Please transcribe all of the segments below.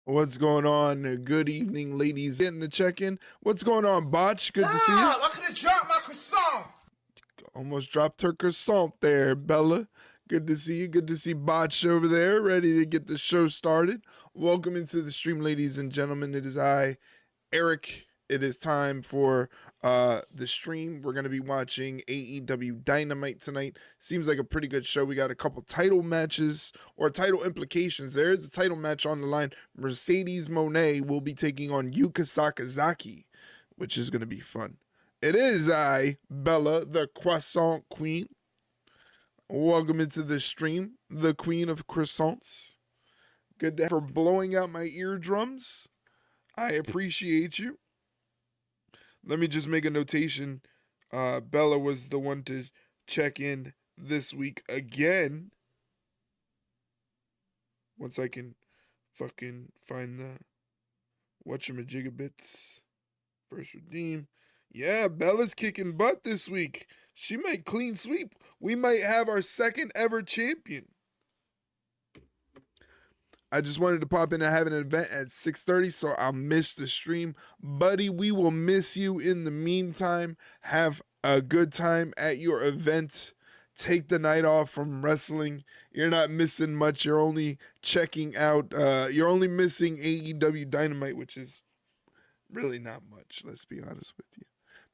What's going on? Good evening, ladies. Getting the check-in. What's going on, Botch? Good to see you. I could have dropped my croissant. Almost dropped her croissant there, Bella. Good to see you. Good to see Botch over there, ready to get the show started. Welcome into the stream, ladies and gentlemen. It is I, Eric. It is time for the stream. We're going to be watching Aew Dynamite tonight. Seems like a pretty good show. We got a couple title matches or title implications. There is a title match on the line. Mercedes Mone will be taking on Yuka Sakazi, which is going to be fun. It is I, Bella, the croissant queen. Welcome into the stream, the queen of croissants. Good to have for blowing out my eardrums. I appreciate you. Let me just make a notation. Bella was the one to check in this week again. Once I can fucking find the whatchamajigabits. First redeem. Yeah, Bella's kicking butt this week. She might clean sweep. We might have our second ever champion. I just wanted to pop in and have an event at 6:30, so I'll miss the stream. Buddy, we will miss you in the meantime. Have a good time at your event. Take the night off from wrestling. You're not missing much. You're only checking out. You're only missing AEW Dynamite, which is really not much, let's be honest with you.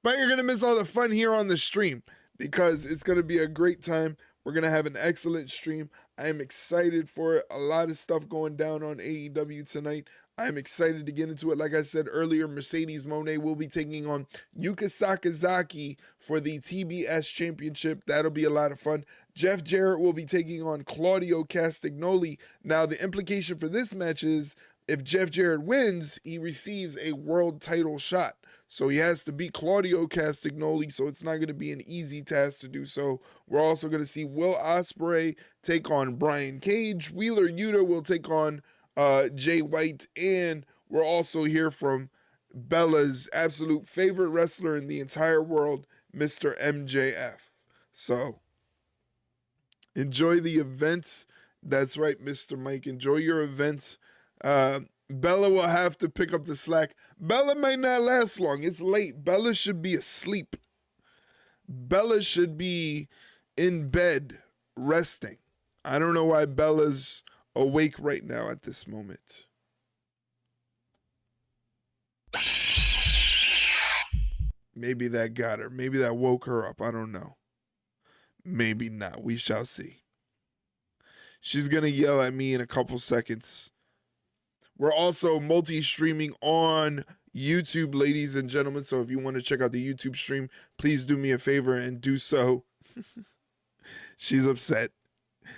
But you're going to miss all the fun here on the stream because it's going to be a great time. We're going to have an excellent stream. I am excited for it. A lot of stuff going down on AEW tonight. I'm excited to get into it. Like I said earlier, Mercedes Mone will be taking on Yuka Sakazi for the TBS Championship. That'll be a lot of fun. Jeff Jarrett will be taking on Claudio Castagnoli. Now, the implication for this match is if Jeff Jarrett wins, he receives a world title shot. So he has to beat Claudio Castagnoli, so it's not going to be an easy task to do so. We're also going to see Will Ospreay take on Brian Cage. Wheeler Yuta will take on Jay White. And we're also hear from Bella's absolute favorite wrestler in the entire world, Mr. MJF. So enjoy the event. That's right, Mr. Mike. Enjoy your event. Bella will have to pick up the slack. Bella might not last long. It's late. Bella should be asleep. Bella should be in bed resting. I don't know why Bella's awake right now at this moment. Maybe that got her. Maybe that woke her up. I don't know. Maybe not. We shall see. She's going to yell at me in a couple seconds. We're also multi-streaming on YouTube, ladies and gentlemen. So if you want to check out the YouTube stream, please do me a favor and do so. She's upset.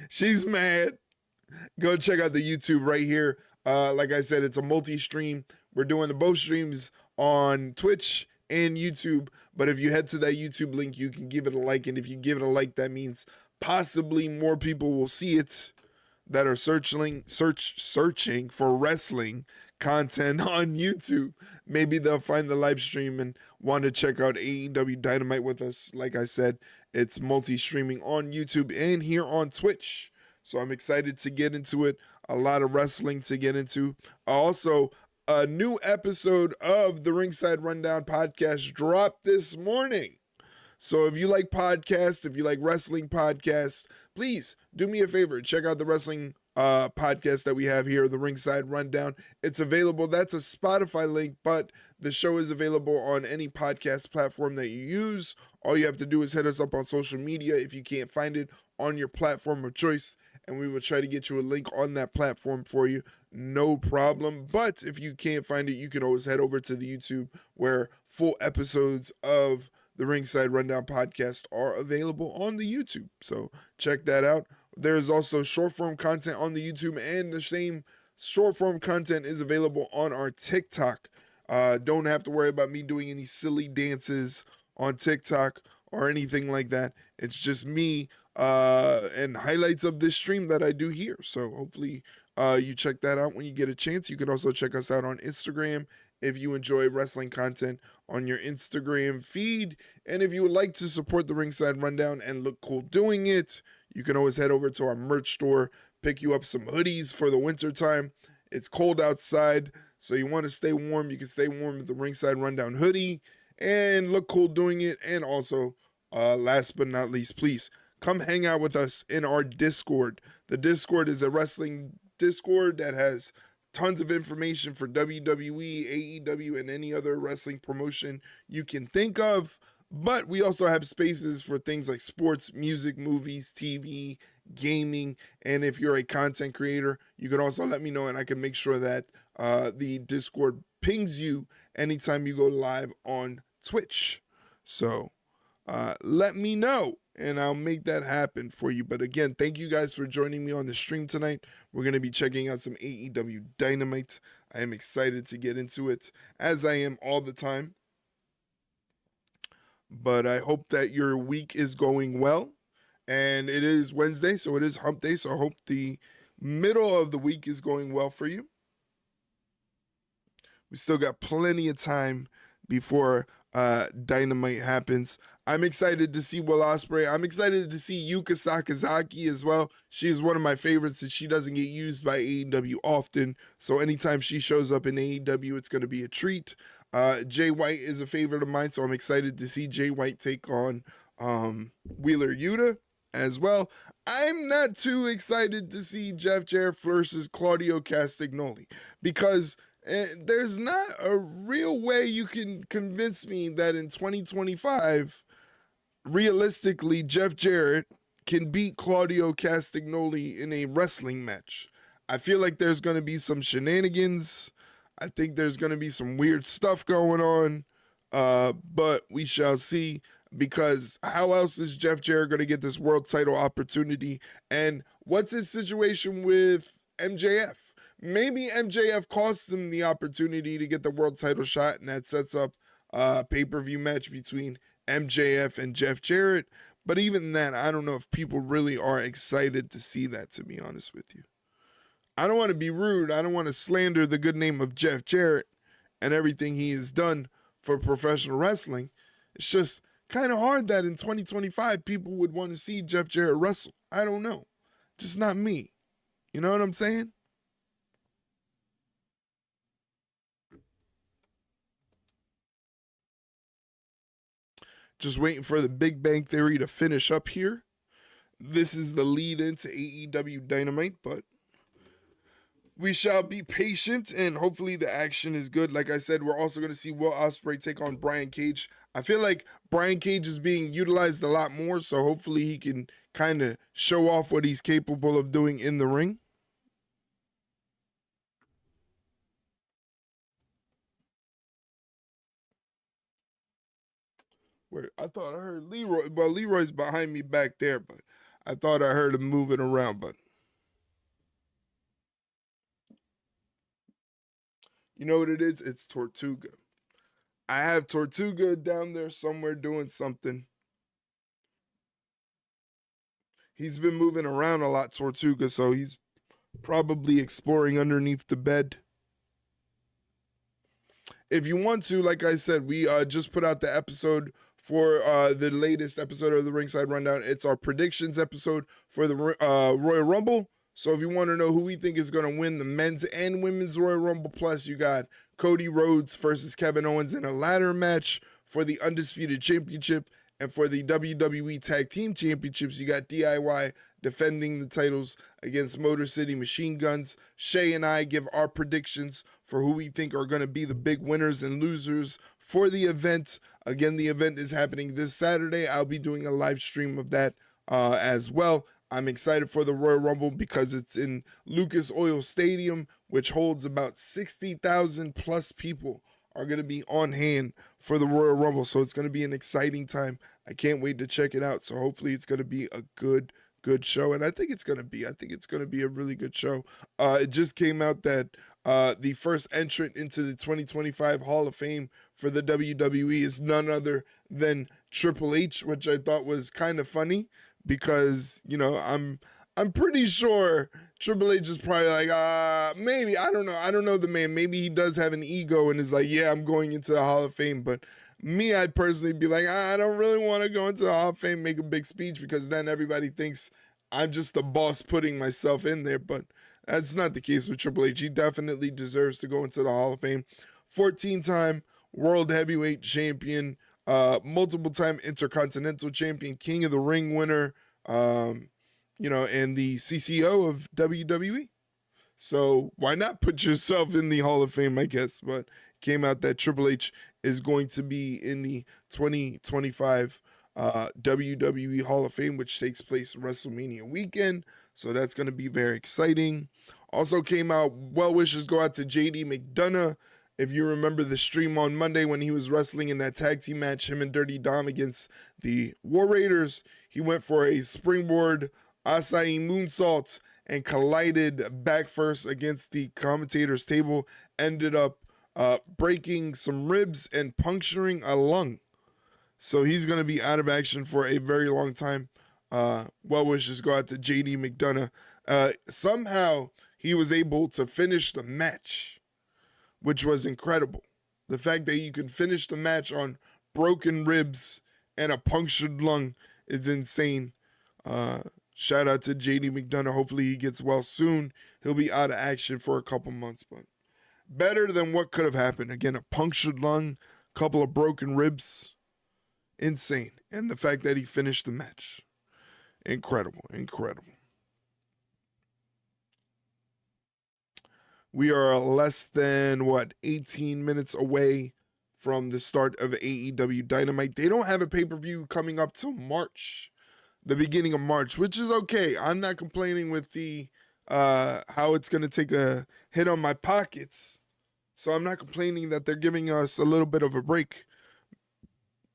She's mad. Go check out the YouTube right here. Like I said, it's a multi-stream. We're doing the both streams on Twitch and YouTube. But if you head to that YouTube link, you can give it a like. And if you give it a like, that means possibly more people will see it that are searching for wrestling content on YouTube. Maybe they'll find the live stream and want to check out AEW Dynamite with us. Like I said, it's multi-streaming on YouTube and here on Twitch. So I'm excited to get into it. A lot of wrestling to get into. Also, a new episode of the Ringside Rundown podcast dropped this morning. So if you like podcasts, if you like wrestling podcasts, please do me a favor. Check out the wrestling podcast that we have here, the Ringside Rundown. It's available. That's a Spotify link, but the show is available on any podcast platform that you use. All you have to do is hit us up on social media if you can't find it on your platform of choice, and we will try to get you a link on that platform for you. No problem. But if you can't find it, you can always head over to the YouTube where full episodes of the Ringside Rundown podcast are available on the YouTube. So check that out. There's also short form content on the YouTube, and the same short form content is available on our TikTok. Don't have to worry about me doing any silly dances on TikTok or anything like that. It's just me and highlights of this stream that I do here. So hopefully you check that out when you get a chance. You can also check us out on Instagram if you enjoy wrestling content on your Instagram feed. And if you would like to support the Ringside Rundown and look cool doing it, you can always head over to our merch store, pick you up some hoodies for the winter time. It's cold outside, so you want to stay warm. You can stay warm with the Ringside Rundown hoodie and look cool doing it. And also, last but not least, please come hang out with us in our Discord. The Discord is a wrestling Discord that has tons of information for WWE, AEW, and any other wrestling promotion you can think of. But we also have spaces for things like sports, music, movies, TV, gaming. And if you're a content creator, you can also let me know, and I can make sure that the Discord pings you anytime you go live on Twitch. So let me know, and I'll make that happen for you. But again, thank you guys for joining me on the stream tonight. We're going to be checking out some AEW Dynamite. I am excited to get into it, as I am all the time. But I hope that your week is going well. And it is Wednesday, so it is hump day. So I hope the middle of the week is going well for you. We still got plenty of time before Dynamite happens. I'm excited to see Will Ospreay. I'm excited to see Yuka Sakazi as well. She's one of my favorites, and she doesn't get used by AEW often. So anytime she shows up in AEW, it's going to be a treat. Jay White is a favorite of mine, so I'm excited to see Jay White take on Wheeler Yuta as well. I'm not too excited to see Jeff Jarrett versus Claudio Castagnoli, because there's not a real way you can convince me that in 2025, realistically, Jeff Jarrett can beat Claudio Castagnoli in a wrestling match. I feel like there's going to be some shenanigans. I think there's going to be some weird stuff going on, but we shall see, because how else is Jeff Jarrett going to get this world title opportunity? And what's his situation with MJF? Maybe MJF costs him the opportunity to get the world title shot, and that sets up a pay-per-view match between MJF and Jeff Jarrett. But even that, I don't know if people really are excited to see that, to be honest with you. I don't want to be rude. I don't want to slander the good name of Jeff Jarrett and everything he has done for professional wrestling. It's just kind of hard that in 2025 people would want to see Jeff Jarrett wrestle. I don't know. Just not me. You know what I'm saying? Just waiting for the Big Bang Theory to finish up here. This is the lead into AEW Dynamite, but we shall be patient, and hopefully the action is good. Like I said, we're also going to see Will Ospreay take on Brian Cage. I feel like Brian Cage is being utilized a lot more, so hopefully he can kind of show off what he's capable of doing in the ring. Where I thought I heard Leroy. Well, Leroy's behind me back there, but I thought I heard him moving around, but you know what it is? It's Tortuga. I have Tortuga down there somewhere doing something. He's been moving around a lot, Tortuga, so he's probably exploring underneath the bed. If you want to, like I said, we just put out the episode for the latest episode of the Ringside Rundown. It's our predictions episode for the Royal Rumble. So if you want to know who we think is going to win the men's and women's Royal Rumble, plus you got Cody Rhodes versus Kevin Owens in a ladder match for the Undisputed Championship, and for the WWE Tag Team Championships, you got DIY defending the titles against Motor City Machine Guns. Shay and I give our predictions for who we think are going to be the big winners and losers for the event. Again, the event is happening this Saturday. I'll be doing a live stream of that as well. I'm excited for the Royal Rumble because it's in Lucas Oil Stadium, which holds about 60,000 plus people are going to be on hand for the Royal Rumble. So it's going to be an exciting time. I can't wait to check it out. So hopefully it's going to be a good show. And I think it's going to be. I think it's going to be a really good show. It just came out that the first entrant into the 2025 Hall of Fame for the WWE is none other than Triple H, which I thought was kind of funny because, you know, I'm pretty sure Triple H is probably like, maybe, I don't know. I don't know the man. Maybe he does have an ego and is like, yeah, I'm going into the Hall of Fame. But me, I'd personally be like, I don't really want to go into the Hall of Fame, make a big speech, because then everybody thinks I'm just the boss putting myself in there. But That's not the case with Triple H. He definitely deserves to go into the Hall of Fame. 14-time World Heavyweight Champion, multiple-time Intercontinental Champion, King of the Ring winner, and the CCO of WWE. So why not put yourself in the Hall of Fame, I guess? But came out that Triple H is going to be in the 2025 WWE Hall of Fame, which takes place WrestleMania weekend. So that's going to be very exciting. Also came out, well wishes go out to JD McDonough. If you remember the stream on Monday when he was wrestling in that tag team match, him and Dirty Dom against the War Raiders, he went for a springboard acai moonsault and collided back first against the commentator's table, ended up breaking some ribs and puncturing a lung. So he's going to be out of action for a very long time. Well wishes go out to JD McDonough. Somehow he was able to finish the match, which was incredible. The fact that you can finish the match on broken ribs and a punctured lung is insane. Shout out to JD McDonough. Hopefully he gets well soon. He'll be out of action for a couple months, but better than what could have happened. Again, a punctured lung, couple of broken ribs. Insane. And the fact that he finished the match. Incredible. We are less than, 18 minutes away from the start of AEW Dynamite. They don't have a pay-per-view coming up till March. The beginning of March, which is okay. I'm not complaining with the how it's going to take a hit on my pockets. So I'm not complaining that they're giving us a little bit of a break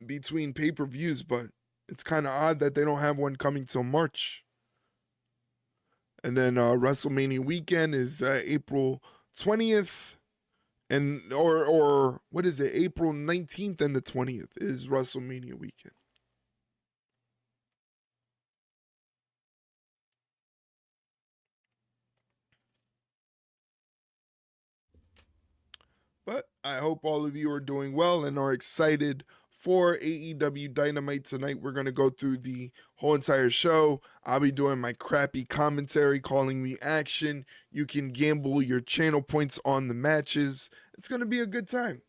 between pay-per-views, but it's kind of odd that they don't have one coming till March. And then WrestleMania weekend is April 20th, and or what is it? April 19th and the 20th is WrestleMania weekend. But I hope all of you are doing well and are excited for AEW Dynamite tonight. We're going to go through the whole entire show. I'll be doing my crappy commentary, calling the action. You can gamble your channel points on the matches. It's going to be a good time.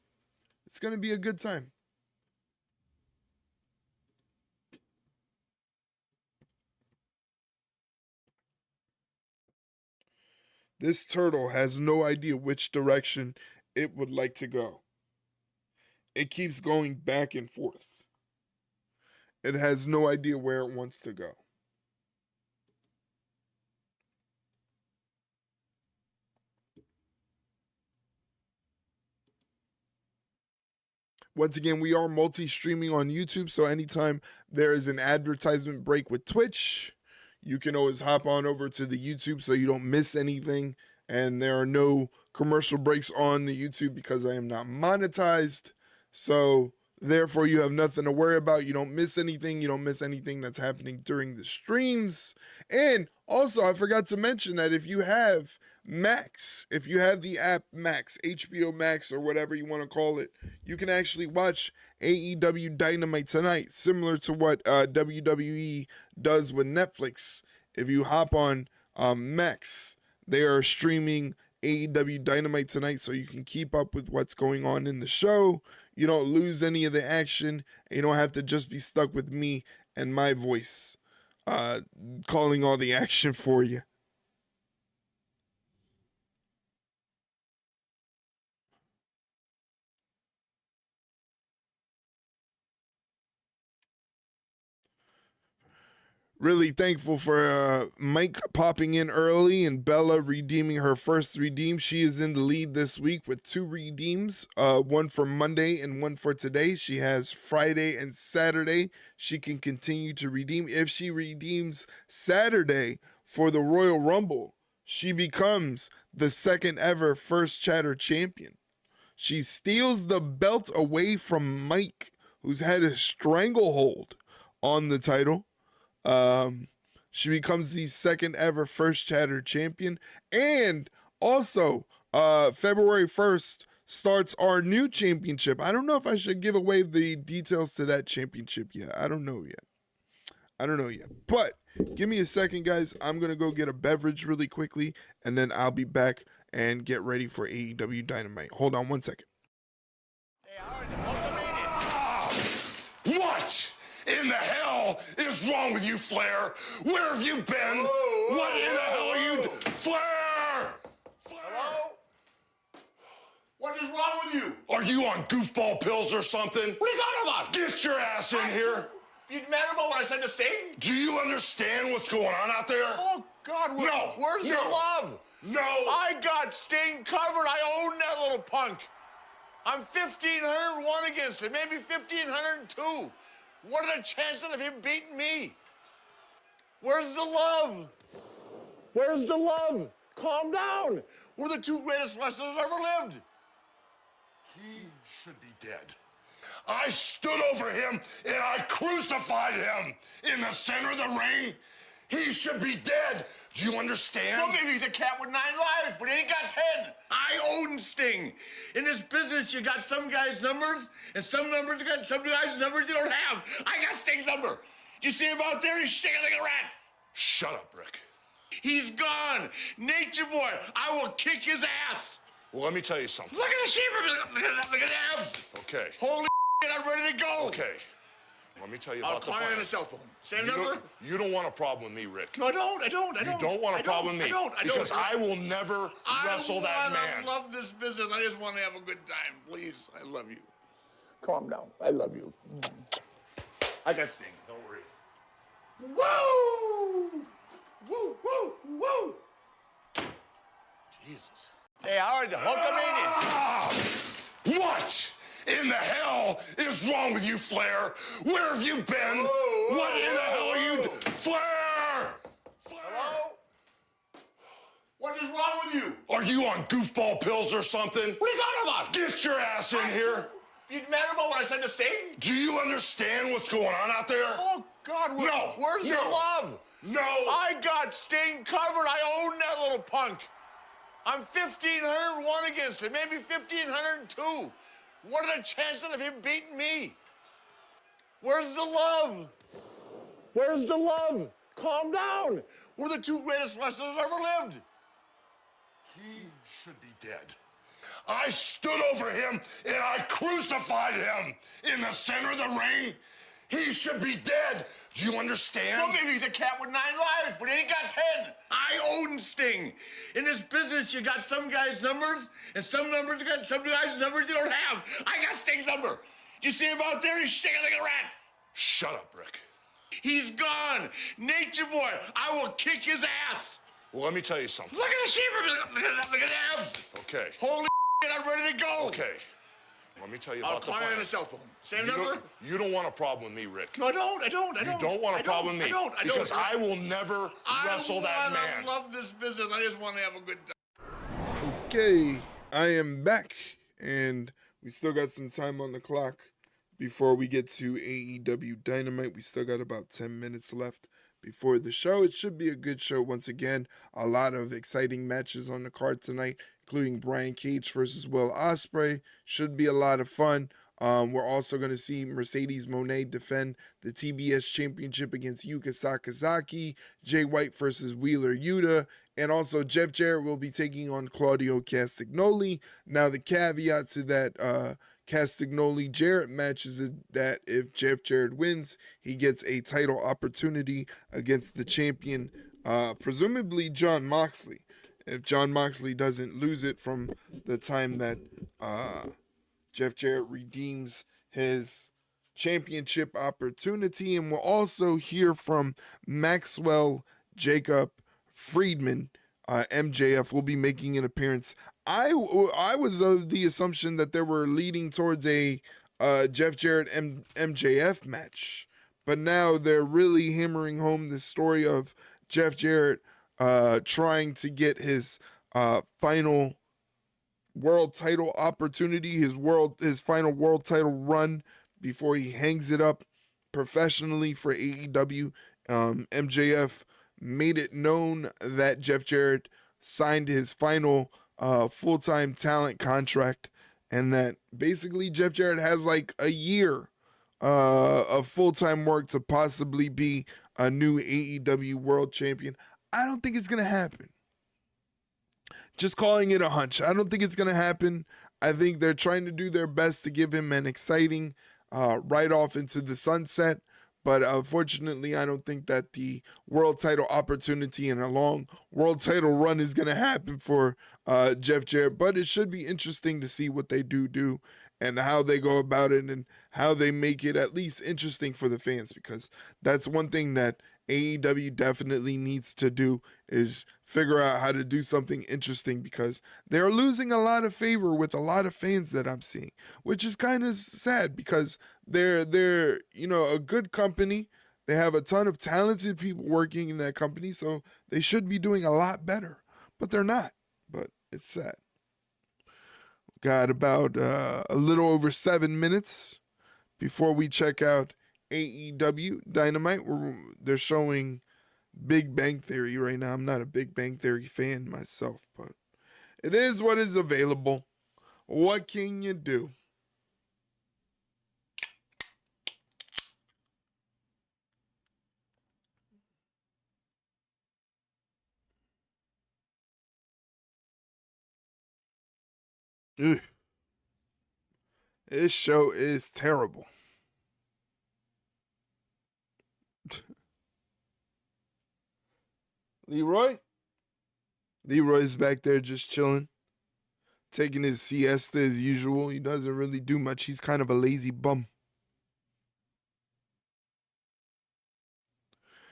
This turtle has no idea which direction it would like to go. It keeps going back and forth. It has no idea where it wants to go. Once again, we are multi-streaming on YouTube, so anytime there is an advertisement break with Twitch, you can always hop on over to the YouTube so you don't miss anything. And there are no commercial breaks on the YouTube because I am not monetized. So therefore, you have nothing to worry about. You don't miss anything. You don't miss anything that's happening during the streams. And also, I forgot to mention that if you have Max, if you have the app Max, HBO Max or whatever you want to call it, you can actually watch AEW Dynamite tonight, similar to what WWE does with Netflix. If you hop on Max, they are streaming AEW Dynamite tonight so you can keep up with what's going on in the show. You don't lose any of the action. And you don't have to just be stuck with me and my voice calling all the action for you. Really thankful for Mike popping in early and Bella redeeming her first redeem. She is in the lead this week with 2 redeems, one for Monday and one for today. She has Friday and Saturday. She can continue to redeem. If she redeems Saturday for the Royal Rumble, she becomes the second ever First Chatter champion. She steals the belt away from Mike, who's had a stranglehold on the title. She becomes the second ever First Chatter champion. And also, February 1st starts our new championship. I don't know if I should give away the details to that championship yet. I don't know yet. But Give me a second, guys. I'm going to go get a beverage really quickly, and then I'll be back and get ready for AEW Dynamite. Hold on one second. What in the hell is wrong with you, Flair? Where have you been? What in the hell are you Flair! Hello? What is wrong with you? Are you on goofball pills or something? What are you talking about? Get your ass in here. You mad about what I said to Sting? Do you understand what's going on out there? Oh, God, where's your love? No. I got Sting covered. I own that little punk. I'm 1,501 against him, maybe 1,502. What are the chances of him beating me? Where's the love? Where's the love? Calm down. We're the two greatest wrestlers that ever lived. He should be dead. I stood over him and I crucified him in the center of the ring. He should be dead. Do you understand? Well, maybe he's a cat with 9 lives, but he ain't got 10. I own Sting. In this business, you got some guys' numbers, and some numbers you got some guys' numbers you don't have. I got Sting's number. You see him out there? He's shaking like a rat. Shut up, Rick. He's gone. Nature Boy, I will kick his ass. Well, let me tell you something. Look at the sheep. Look at them. Okay. Holy I'm ready to go. Okay. Let me tell you I'll about the call you plan. on the cell phone. Same number? You don't want a problem with me, Rick. No, I don't. You don't want a problem with me. I don't. Because I will never wrestle that man. I love this business. I just want to have a good time. Please, I love you. Calm down. I love you. I got Sting. Don't worry. Woo! Woo, woo, woo! Jesus. Hey, how are you? Hulkamania. What in the hell is wrong with you, Flair? Where have you been? What in the hell are you Flair! Hello? What is wrong with you? Are you on goofball pills or something? What are you talking about? Get your ass in here. You mad about what I said to Sting? Do you understand what's going on out there? Oh, God, where's your love? No. I got Sting covered. I own that little punk. I'm 1,501 against him, maybe 1,502. What are the chances of him beating me? Where's the love? Where's the love? Calm down. We're the two greatest wrestlers that ever lived. He should be dead. I stood over him and I crucified him in the center of the ring. He should be dead. Do you understand? Well, maybe he's a cat with 9 lives, but he ain't got 10. I own Sting. In this business, you got some guys' numbers, and some numbers you got some guys' numbers you don't have. I got Sting's number. You see him out there? He's shaking like a rat. Shut up, Rick. He's gone. Nature Boy, I will kick his ass. Well, let me tell you something. Look at the sheep. Look at them. Okay. Holy I'm ready to go. Okay. Let me tell you I'll about the call you plan. on the cell phone. Same number? You don't want a problem with me, Rick. No, I don't. You don't want a problem with me. Because I will never wrestle that man. I love this business. I just want to have a good time. Okay, I am back, and we still got some time on the clock before we get to AEW Dynamite. We still got about 10 minutes left before the show. It should be a good show once again. A lot of exciting matches on the card tonight, including Brian Cage versus Will Ospreay. Should be a lot of fun. We're also going to see Mercedes Mone defend the TBS Championship against Yuka Sakazi, Jay White versus Wheeler Yuta, and also Jeff Jarrett will be taking on Claudio Castagnoli. Now, the caveat to that Castagnoli-Jarrett match is that if Jeff Jarrett wins, he gets a title opportunity against the champion, presumably Jon Moxley. If Jon Moxley doesn't lose it from the time that Jeff Jarrett redeems his championship opportunity. And we'll also hear from Maxwell Jacob Friedman. MJF will be making an appearance. I was of the assumption that they were leading towards a Jeff Jarrett MJF match. But now they're really hammering home the story of Jeff Jarrett trying to get his final world title opportunity, his final world title run before he hangs it up professionally for AEW. MJF made it known that Jeff Jarrett signed his final full-time talent contract, and that basically Jeff Jarrett has like a year of full-time work to possibly be a new AEW World Champion. I don't think it's going to happen. Just calling it a hunch. I don't think it's going to happen. I think they're trying to do their best to give him an exciting ride off into the sunset. But unfortunately, I don't think that the world title opportunity and a long world title run is going to happen for Jeff Jarrett. But it should be interesting to see what they do and how they go about it and how they make it at least interesting for the fans, because that's one thing that AEW definitely needs to do is figure out how to do something interesting, because they're losing a lot of favor with a lot of fans that I'm seeing, which is kind of sad because they're a good company. They have a ton of talented people working in that company, so they should be doing a lot better, but they're not. But it's sad. Got about a little over 7 minutes before we check out AEW Dynamite. They're showing Big Bang Theory right now. I'm not a Big Bang Theory fan myself, but it is what is available. What can you do? Ugh. This show is terrible. Leroy? Leroy's back there just chilling, taking his siesta as usual. He doesn't really do much. He's kind of a lazy bum.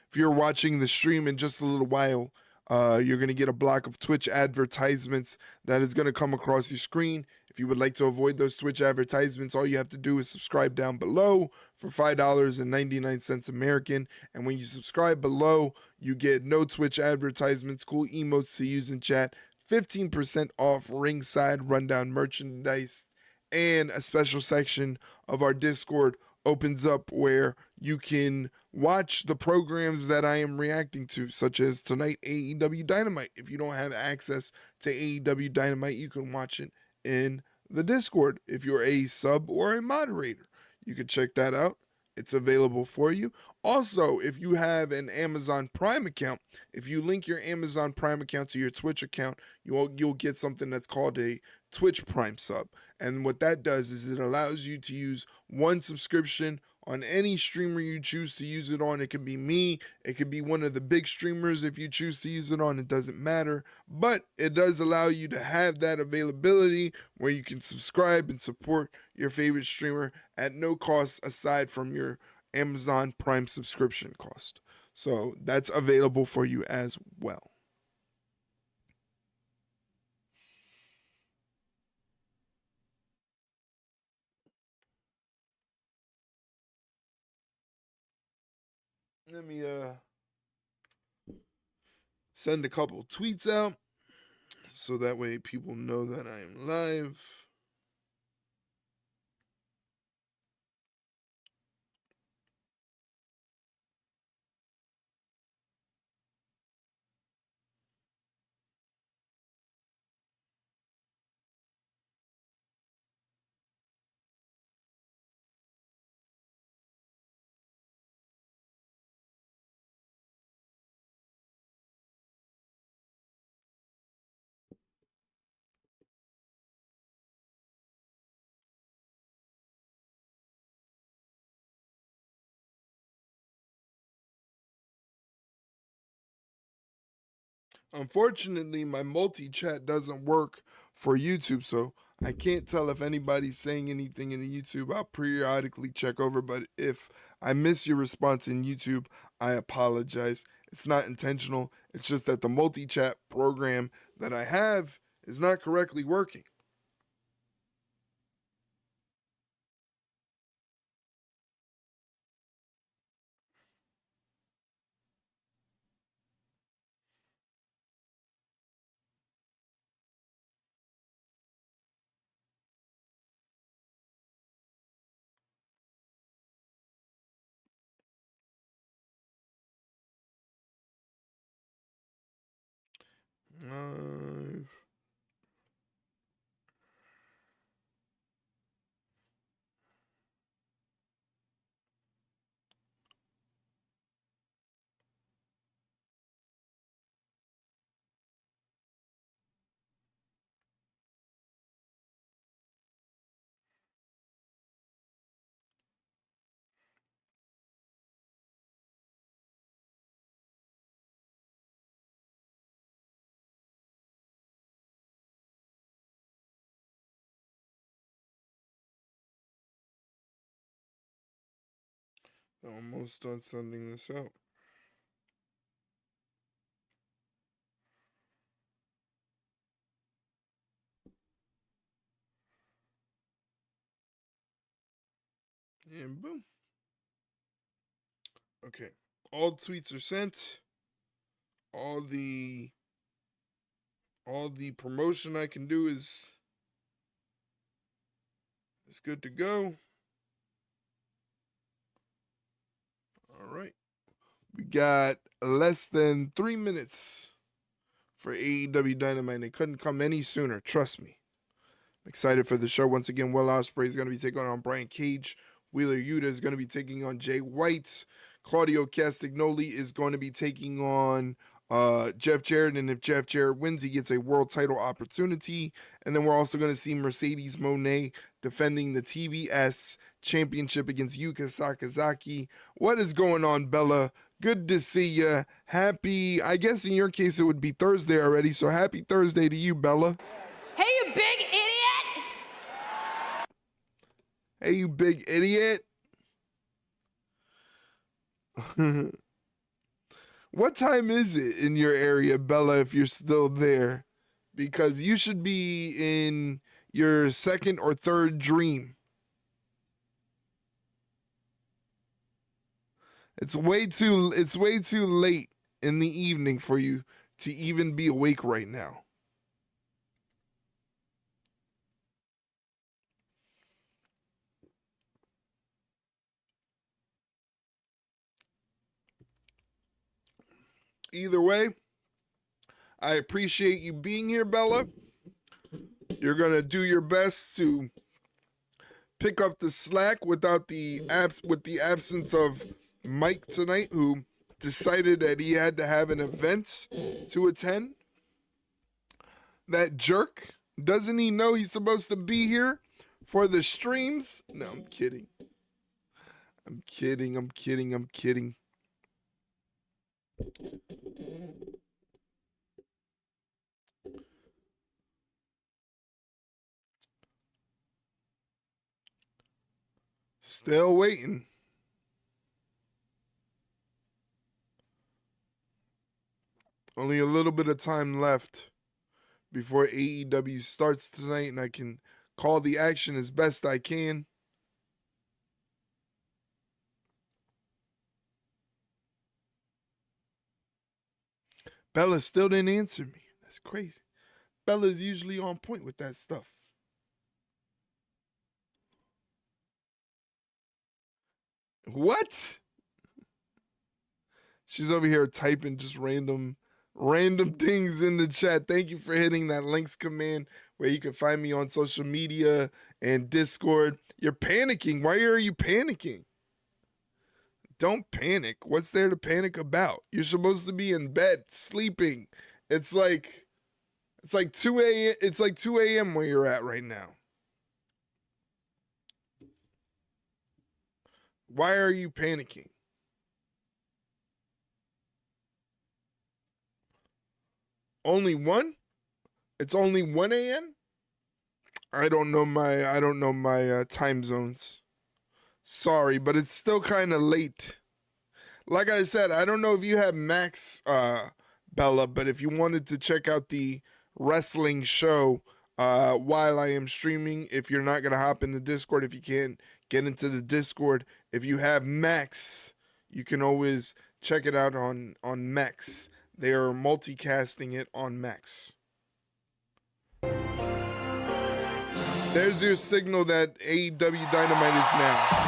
If you're watching the stream in just a little while, you're going to get a block of Twitch advertisements that is going to come across your screen. If you would like to avoid those Twitch advertisements, all you have to do is subscribe down below for $5.99 American. And when you subscribe below, you get no Twitch advertisements, cool emotes to use in chat, 15% off ringside rundown merchandise, and a special section of our Discord opens up where you can watch the programs that I am reacting to, such as tonight AEW Dynamite. If you don't have access to AEW Dynamite, you can watch it in the Discord. If you're a sub or a moderator, you can check that out. It's available for you. Also, if you have an Amazon Prime account, if you link your Amazon Prime account to your Twitch account, you'll get something that's called a Twitch Prime sub. And what that does is it allows you to use one subscription on any streamer you choose to use it on. It could be me, it could be one of the big streamers if you choose to use it on, it doesn't matter. But it does allow you to have that availability where you can subscribe and support your favorite streamer at no cost aside from your Amazon Prime subscription cost. So that's available for you as well. Let me send a couple tweets out so that way people know that I am live. Unfortunately, my multi-chat doesn't work for YouTube, so I can't tell if anybody's saying anything in the YouTube. I'll periodically check over, but if I miss your response in YouTube, I apologize. It's not intentional. It's just that the multi-chat program that I have is not correctly working. Uh, Almost done sending this out. And boom. Okay. All tweets are sent. All the promotion I can do is good to go. All right. We got less than 3 minutes for AEW Dynamite. It couldn't come any sooner. Trust me. I'm excited for the show. Once again, Will Ospreay is going to be taking on Brian Cage. Wheeler Yuta is going to be taking on Jay White. Claudio Castagnoli is going to be taking on Jeff Jarrett. And if Jeff Jarrett wins, he gets a world title opportunity. And then we're also going to see Mercedes Mone defending the TBS championship against Yuka Sakazi. What is going on, Bella? Good to see you. Happy, I guess in your case it would be Thursday already, so happy Thursday to you, Bella. Hey, you big idiot! Hey, you big idiot. What time is it in your area, Bella, if you're still there? Because you should be in your second or third dream. It's way too late in the evening for you to even be awake right now. Either way, I appreciate you being here, Bella. You're going to do your best to pick up the slack with the absence of Mike tonight, who decided that he had to have an event to attend. That jerk, doesn't he know he's supposed to be here for the streams? No, I'm kidding. I'm kidding. Still waiting. Only a little bit of time left before AEW starts tonight, and I can call the action as best I can. Bella still didn't answer me. That's crazy. Bella's usually on point with that stuff. What? She's over here typing just random things in the chat. Thank you for hitting that links command where you can find me on social media and Discord. You're panicking. Why are you panicking? Don't panic. What's there to panic about? You're supposed to be in bed sleeping. It's like 2 a.m. It's like 2 a.m. where you're at right now. Why are you panicking? Only 1? It's only 1 a.m.? I don't know my time zones. Sorry, but it's still kind of late. Like I said, I don't know if you have Max, Bella, but if you wanted to check out the wrestling show while I am streaming, if you're not going to hop in the Discord, if you can't get into the Discord, if you have Max, you can always check it out on Max. They are multicasting it on Max. There's your signal that AEW Dynamite is now.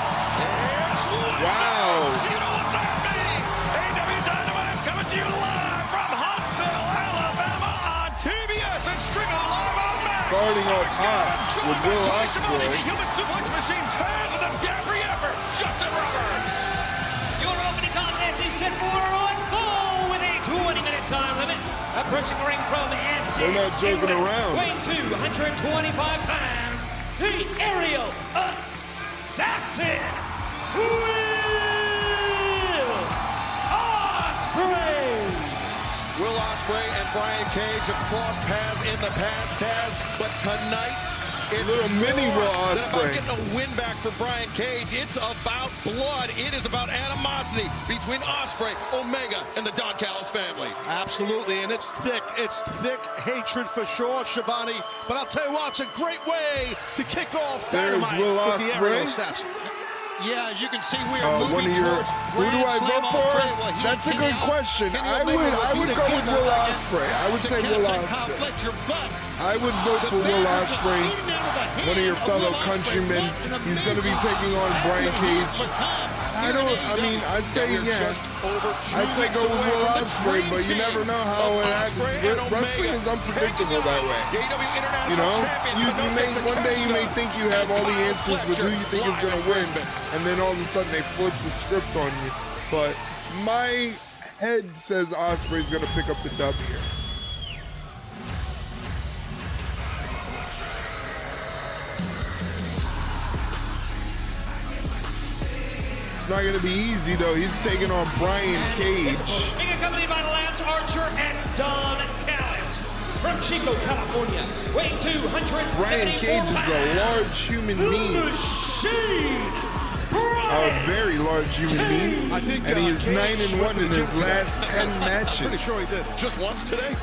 Wow. You know what that means? AEW Dynamite is coming to you live from Huntsville, Alabama on TBS and streaming live on Max. Starting off hot with Will Ospreay. The human suplex machine Taz and the Dapper Effort, Justin Roberts. Your opening contest is set for one fall with a 20-minute time limit. Approaching the ring from Essex, They're not joking around. weighing 225 pounds, the aerial assassin, Will Ospreay. Will Ospreay and Brian Cage have crossed paths in the past, Taz, but tonight It's little mini Will more than about Ospreay. getting a win back for Brian Cage. It's about blood. It is about animosity between Ospreay, Omega, and the Don Callis family. Absolutely, and it's thick. It's thick hatred for sure, Shivani. But I'll tell you what, it's a great way to kick off There's Dynamite Will with the aerial Ospreay. assassin. Yeah, as you can see, we are One moving of your, towards who do I Grand Slam vote for? Australia. Well, he That's a and good Kenny question. Kenny I Omega would be go the with killer Will against Ospreay. I would say Sakazi Will and Kyle Ospreay. Fletcher, but I would vote for Will Ospreay, one of your fellow countrymen. He's going to be taking on Brian Cage. I'd say yes. I'd say go with Will Ospreay, but you never know how it happens. Wrestling is unpredictable that way. You know, one day you may think you have all the answers with who you think is going to win, and then all of a sudden they flip the script on you. But my head says Ospreay's going to pick up the dub here. It's not going to be easy, though. He's taking on Brian Cage. Being accompanied by Lance Archer and Don Callis from Chico, California, weighing 274 Brian Cage is a large human being. A very large human being. I think, and he is Cage 9-1 in his last 10 matches. Pretty sure he did. Just once today?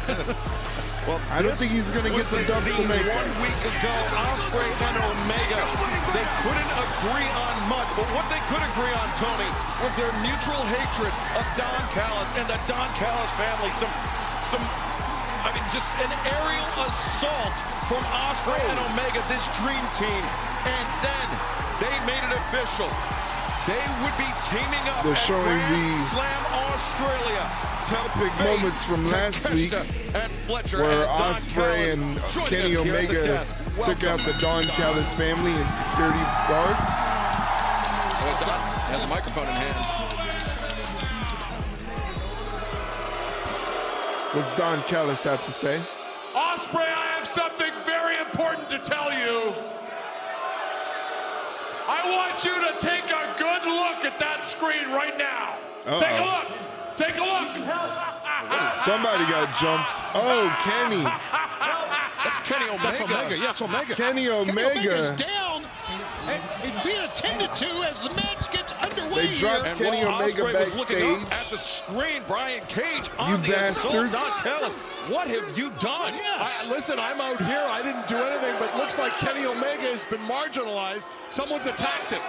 Well, I don't think he's going to get the dub tonight. 1 week ago, Ospreay and Omega, they couldn't agree on much, but what they could agree on, Tony, was their mutual hatred of Don Callis and the Don Callis family. Just an aerial assault from Ospreay and Omega, this dream team, and then they made it official. They would be teaming up They're at showing Grand the Slam Australia to big face moments from last week and Fletcher where and Don Ospreay and Callis. Joining Kenny us here at the Omega desk. took out the Don Callis family and security guards. Oh, Don has a microphone in hand. What's Don Callis have to say? Ospreay, I have something very important to tell you. I want you to take a good look at that screen right now. Take a look. Take a look. Somebody got jumped. Oh, Kenny. That's Kenny Omega. That's Omega. Yeah, it's Omega. Kenny Omega. down and being attended to as the match gets underway. They dropped And Kenny while Omega Ospreay was looking backstage. up at the screen, Brian Cage on You the assault. bastards. Don Callis, what have you done? Listen, I'm out here. I didn't do anything, but it looks like Kenny Omega has been marginalized. Someone's attacked him.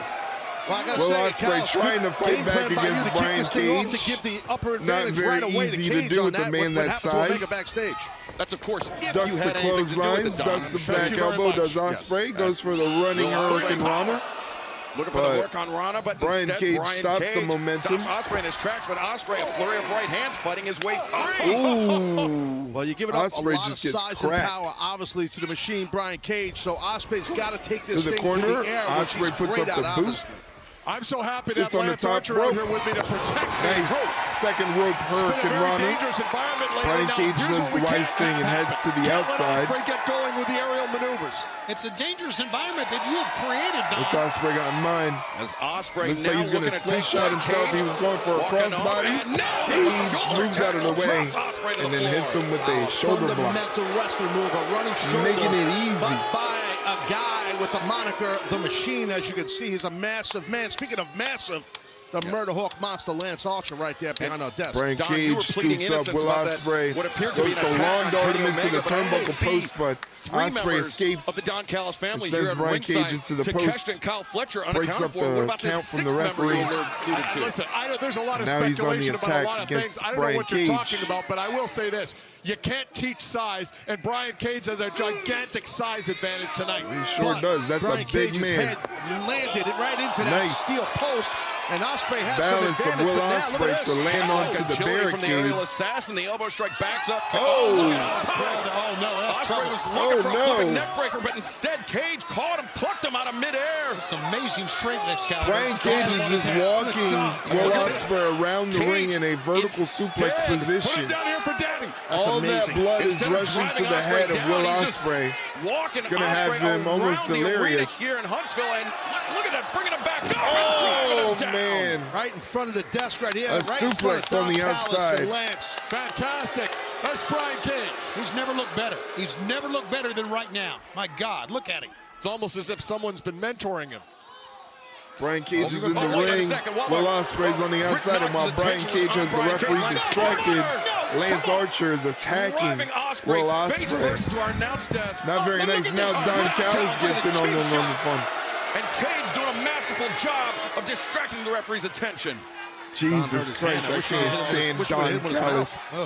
Well, I gotta Will say, Ospreay Callis, trying to fight game back plan by you against to kick Brian this thing off Cage. to give the upper Not advantage very right away easy to to Cage do on with a that. man what that happened to Omega size. backstage? That's, of course, if Ducks you the had anything to do with clotheslines, the Don. ducks the Thank back you very elbow, much. does Ospreay, goes for the running Will Ospreay Hurricane Rana. Looking for the work on Rana, but Brian instead, Cage Brian stops the Cage momentum. stops Ospreay in his tracks, but Ospreay, a flurry of right hands, fighting his way free. Ooh. Well, you give it up Ospreay a lot just of gets size cracked. and power, obviously, to the machine, Brian Cage. So Ospreay's got to take this To the thing corner, to the air, which Ospreay he's puts great up at, the obviously. boot. I'm so happy Sits that on the Lance top Archer rope. out here with me to protect me. Nice second rope It's been a Hurricane very Rana. dangerous environment lately. Brian Now, Cage here's does what the we wise can't thing and have heads to the happen. Can't outside. let Ospreay get going with the aerial maneuvers. It's a dangerous environment that you have created, Don. What's Ospreay got in mind? As Ospreay Looks now like he's going to looking to take slingshot down himself. Cage. He was going for a Walking crossbody. off, and now Cage shoulder moves out of the tackle way drops Ospreay to and the then hits floor. him with a shoulder block. Fundamental wrestling move, a running shoulder. Making it easy. But by a guy with the moniker The Machine, as you can see, he's a massive man. Speaking of massive, the Murder Hawk monster Lance Archer right there behind our desk. Brian Don, you were Cage pleading scoops up innocence Will about that, Ospreay. what appeared to be Goes an to attack lawn on dart Kenny him into the Omega, but I only turnbuckle see post, but three Ospreay members escapes. of the Don Callis family It sends here at Brian Cage ringside. into the Takeshi post. and Kyle Fletcher Breaks unaccounted up for. What the about this count from the sixth member referee. you alluded to? Listen, there's a lot of Now he's on the speculation about a attack lot of against things. I don't Brian know what you're Cage. talking about, but I will say this. You can't teach size, and Brian Cage has a gigantic size advantage tonight. He sure does. That's Brian a big Cage's man. head landed it right into that Nice. steel post, and Ospreay has Balance some of advantage. Will but now, look Ospreay at to this. land Like onto a the agility from the aerial barricade. assassin. The elbow strike backs up. Oh! Look at Oh, no, that's Ospreay trouble. was looking for a no. flipping neck breaker, but instead Cage caught him, plucked him out of midair. It's amazing strength that's got. Brian Cage is just walking Will Ospreay around the ring in a vertical suplex instead, Put position. it down here for Daddy. All that amazing. blood is Instead of rushing to driving the head Ospreay of Will down, he's just Ospreay. Walking It's gonna have Ospreay him almost around the arena delirious. here in Huntsville, and look at that, bringing him back up. Oh, Down. man. Right in front of the desk right here. A right in front suplex of on the Don Callis outside. and Lance. Fantastic. That's Brian Cage. He's never looked better. He's never looked better than right now. My God, look at him. It's almost as if someone's been mentoring him. Brian Cage is in the ring. Will Ospreay's on the outside, and while Brian Cage has the referee distracted, Lance Archer is attacking Will Ospreay. Not very nice. Now Don Callis gets in on the fun. And Cage doing a masterful job of distracting the referee's attention. Jesus Christ, I can't stand Don Callis.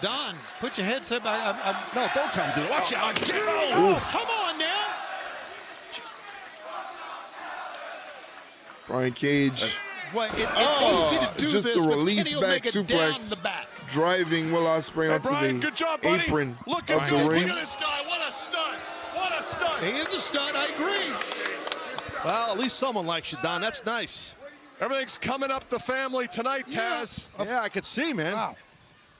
Don, put your headset back. No, don't tell him, dude. Watch out. Come on now. Brian Cage. Well, it's easy to do just this the with release Kenny back Omega down suplex, the back. driving Will Ospreay onto Brian, the good job, buddy. apron Look of at the ring. Look at this guy. What a stunt. What a stunt. He is a stud, I agree. Well, at least someone likes you, Don. That's nice. Everything's coming up the family tonight, Taz. Yeah, I could see, man. Wow.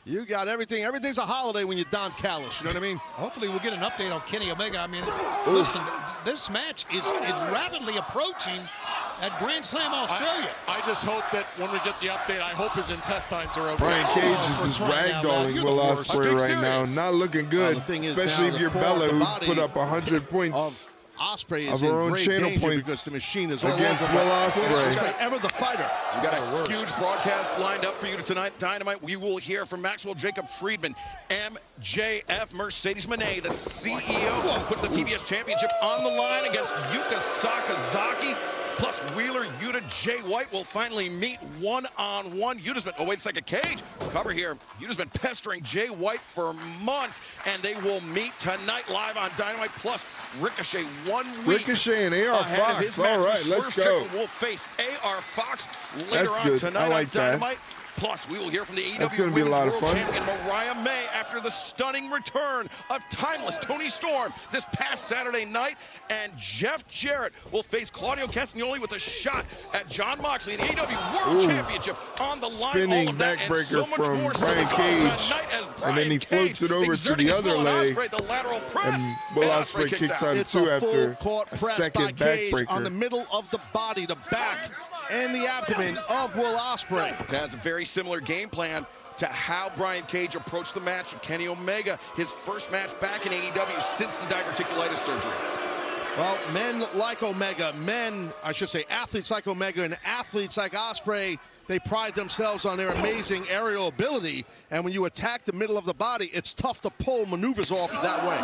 You got everything. Everything's a holiday when you're Don Callis. You know what I mean? Hopefully we'll get an update on Kenny Omega. I mean, listen, this match is rapidly approaching at Grand Slam Australia. I just hope that when we get the update, I hope his intestines are okay. Brian Cage is just ragdolling Will Ospreay right now. Not looking good, the thing is especially now if you're the core of Bella, the who body put up 100 points of Ospreay is of her in own great channel danger points because the machine is against all over Will Ospreay. Ospreay, ever the fighter. We've got a huge broadcast lined up for you tonight. Dynamite, we will hear from Maxwell Jacob Friedman, MJF, Mercedes Mone, the CEO, puts the TBS Championship on the line against Yuka Sakazi. Plus, Wheeler, Yuta, Jay White will finally meet one-on-one. Yuta's been, oh, wait a second, Cage, cover here. Yuta's been pestering Jay White for months, and they will meet tonight live on Dynamite. Plus, Ricochet 1 week Ricochet and AR ahead of Fox. his All match right, with let's Swerve go. Strickland will face AR Fox later That's on good. tonight I like on that. Dynamite. Plus, we will hear from the That's AEW gonna be a Women's lot of World fun. Champion Mariah May after the stunning return of timeless Toni Storm this past Saturday night. And Jeff Jarrett will face Claudio Castagnoli with a shot at Jon Moxley in the AEW World Championship on the line. Spinning All of that and backbreaker so much from more still Brian to come Cage. tonight as And then he Brian floats it Cage over to exerting the his other will on leg. Ospreay, the lateral press. And Will Ospreay kicks out It's too a after full court a press by second Cage backbreaker. on the middle of the body, the back, and the abdomen of Will Ospreay. It has a very similar game plan to how Brian Cage approached the match with Kenny Omega, his first match back in AEW since the diverticulitis surgery. Well, men like Omega, athletes like Omega and athletes like Ospreay, they pride themselves on their amazing aerial ability. And when you attack the middle of the body, it's tough to pull maneuvers off that way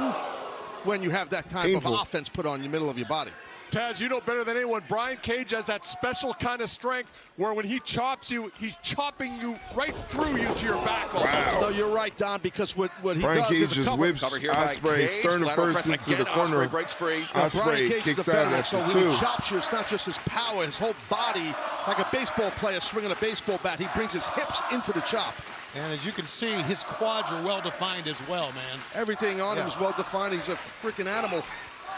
when you have that kind of offense put on the middle of your body. Taz, you know better than anyone, Brian Cage has that special kind of strength where when he chops you, he's chopping you right through you to your back. Wow. No, you're right, Don, because what he Brian does Cage is a just cover. whips Cover here by Ospreay Cage, sternum lateral first press into the again, corner. Ospreay breaks free. Brian Ospreay Cage kicks is a out veteran, after so when two. he chops you, it's not just his power, his whole body, like a baseball player swinging a baseball bat. He brings his hips into the chop. And as you can see, his quads are well-defined as well, man. Everything on him is well-defined. He's a freaking animal.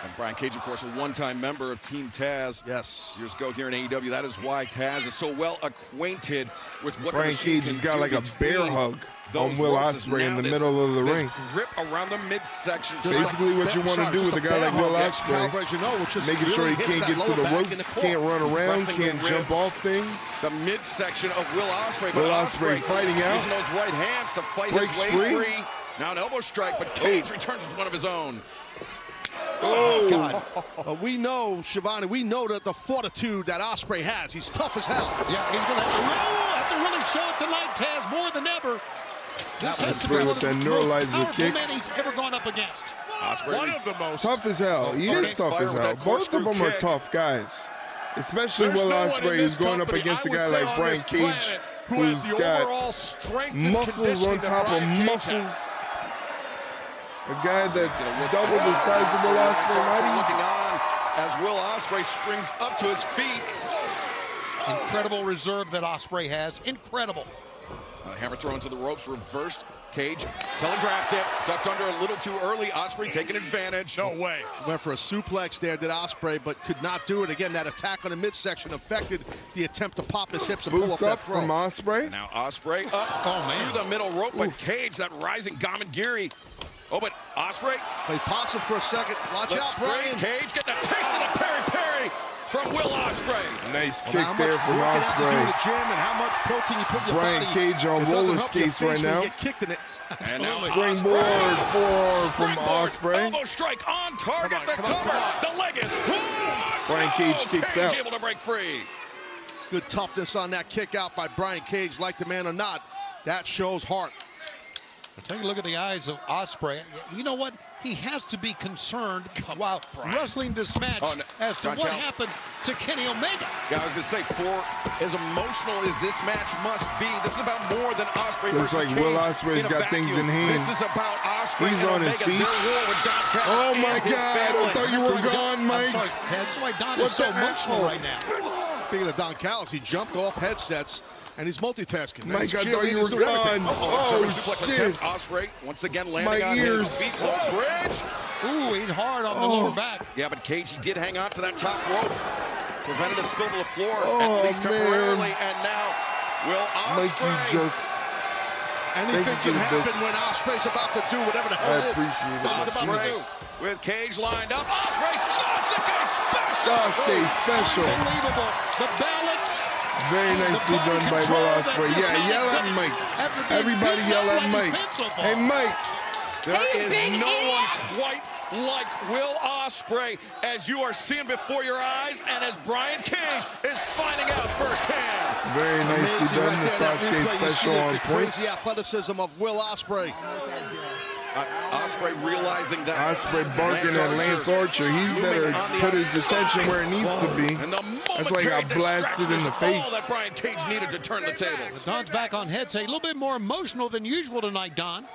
And Brian Cage, of course, a one-time member of Team Taz. Yes. Years ago here in AEW. That is why Taz is so well acquainted with what Brian the machine Cage has can got do like a bear between hug on those Will ropes. Ospreay in Now the this- middle of the this ring. grip around the midsection. Basically what you want to do with a guy like Will Ospreay, making sure he can't get to the ropes, can't run around, Pressing the can't jump ribs. off things. The midsection of Will Ospreay. Will Ospreay fighting out. Using those right hands to fight Breaks his way free. free. Now an elbow strike, but Cage returns with one of his own. Oh, God. We know, Shivani, we know that the fortitude that Ospreay has. He's tough as hell. Yeah, he's going to have to really show it tonight, Taz, more than ever. This has to be Ospreay one with of that the neuralizer most kick. powerful men he's ever gone up against. Ospreay. One of the most. Tough as hell. He Okay, is tough fire as with hell. that Both of corkscrew them are kick. tough guys. Especially There's Will no one in Ospreay, this who's going up company, against a I would guy say, like on Brian this Cage, planet, who has who's the got overall strength and muscles on conditioning that top of Brian Cage muscles. has. A guy that's double the size of Will Ospreay. Not Looking easy. on as Will Ospreay springs up to his feet. Incredible reserve that Ospreay has. Incredible. Hammer thrown to the ropes, reversed. Cage telegraphed it, ducked under a little too early. Ospreay taking advantage. No way. Went for a suplex there, did Ospreay, but could not do it. Again, that attack on the midsection affected the attempt to pop his hips and pull Boots up up that throw. from Ospreay. Now Ospreay up to the middle rope, but Cage, that rising Gamagiri. Oh, but Ospreay. They pass him for a second. Watch out, Brian. Cage getting a taste of the peri-peri from Will Ospreay. Nice Well, kick how there much from working out you do in Ospreay. the gym and how much protein you put in your Brian body. Cage on It doesn't roller help your skates face right when now. you get kicked in it. And now Springboard for from Ospreay. Elbow strike on target. The cover. The leg is hooked. Brian Cage kicks Cage out. able to break free. Good toughness on that kick out by Brian Cage, like the man or not. That shows heart. Take a look at the eyes of Ospreay. You know what? He has to be concerned while wrestling this match as to what happened to Kenny Omega. Yeah, I was going to say, for as emotional as this match must be, this is about more than Ospreay Looks versus like Cage Will Ospreay's in a got things in vacuum. hand. This is about Ospreay He's and on his Omega, feet. their war with Don Callis Oh and my his God! I family. thought you were gone, Mike. I'm sorry, Ted, that's why Don What is so the emotional hell? right now. Speaking of Don Callis, he jumped off headsets, and he's multitasking. Mike, I He's thought you were cheerleading, he's doing everything. gone. Oh, Oh, suplex shit. attempt. Ospreay once again landing My on ears. his feet. Low bridge. Ooh, he's hard on the lower back. Yeah, but Cage, he did hang on to that top rope. Prevented a spill to the floor, Oh, at least man. temporarily. And now, Will Mike, you Ospreay. jerk. Anything Thank you can for the happen bits. when Ospreay's about to do whatever the hell I it is. appreciate it. He's about to do. With Cage lined up. Ospreay, Sasuke special. Sasuke special. Unbelievable. The balance. Very nicely done by Will Ospreay. Yeah, yell at Mike. Everybody yell at Mike. Hey, Mike. There is no one quite like Will Ospreay as you are seeing before your eyes and as Brian Cage is finding out firsthand. Very nicely Amazing done. right The there, that Sasuke replay. You see special the on point. crazy athleticism of Will Ospreay. Ospreay realizing that. Ospreay barking at Lance Archer. He better put his attention where it needs to be. And the That's why he got blasted in the all that face. Brian Cage needed to turn the tables. Don's back on headset. A little bit more emotional than usual tonight, Don.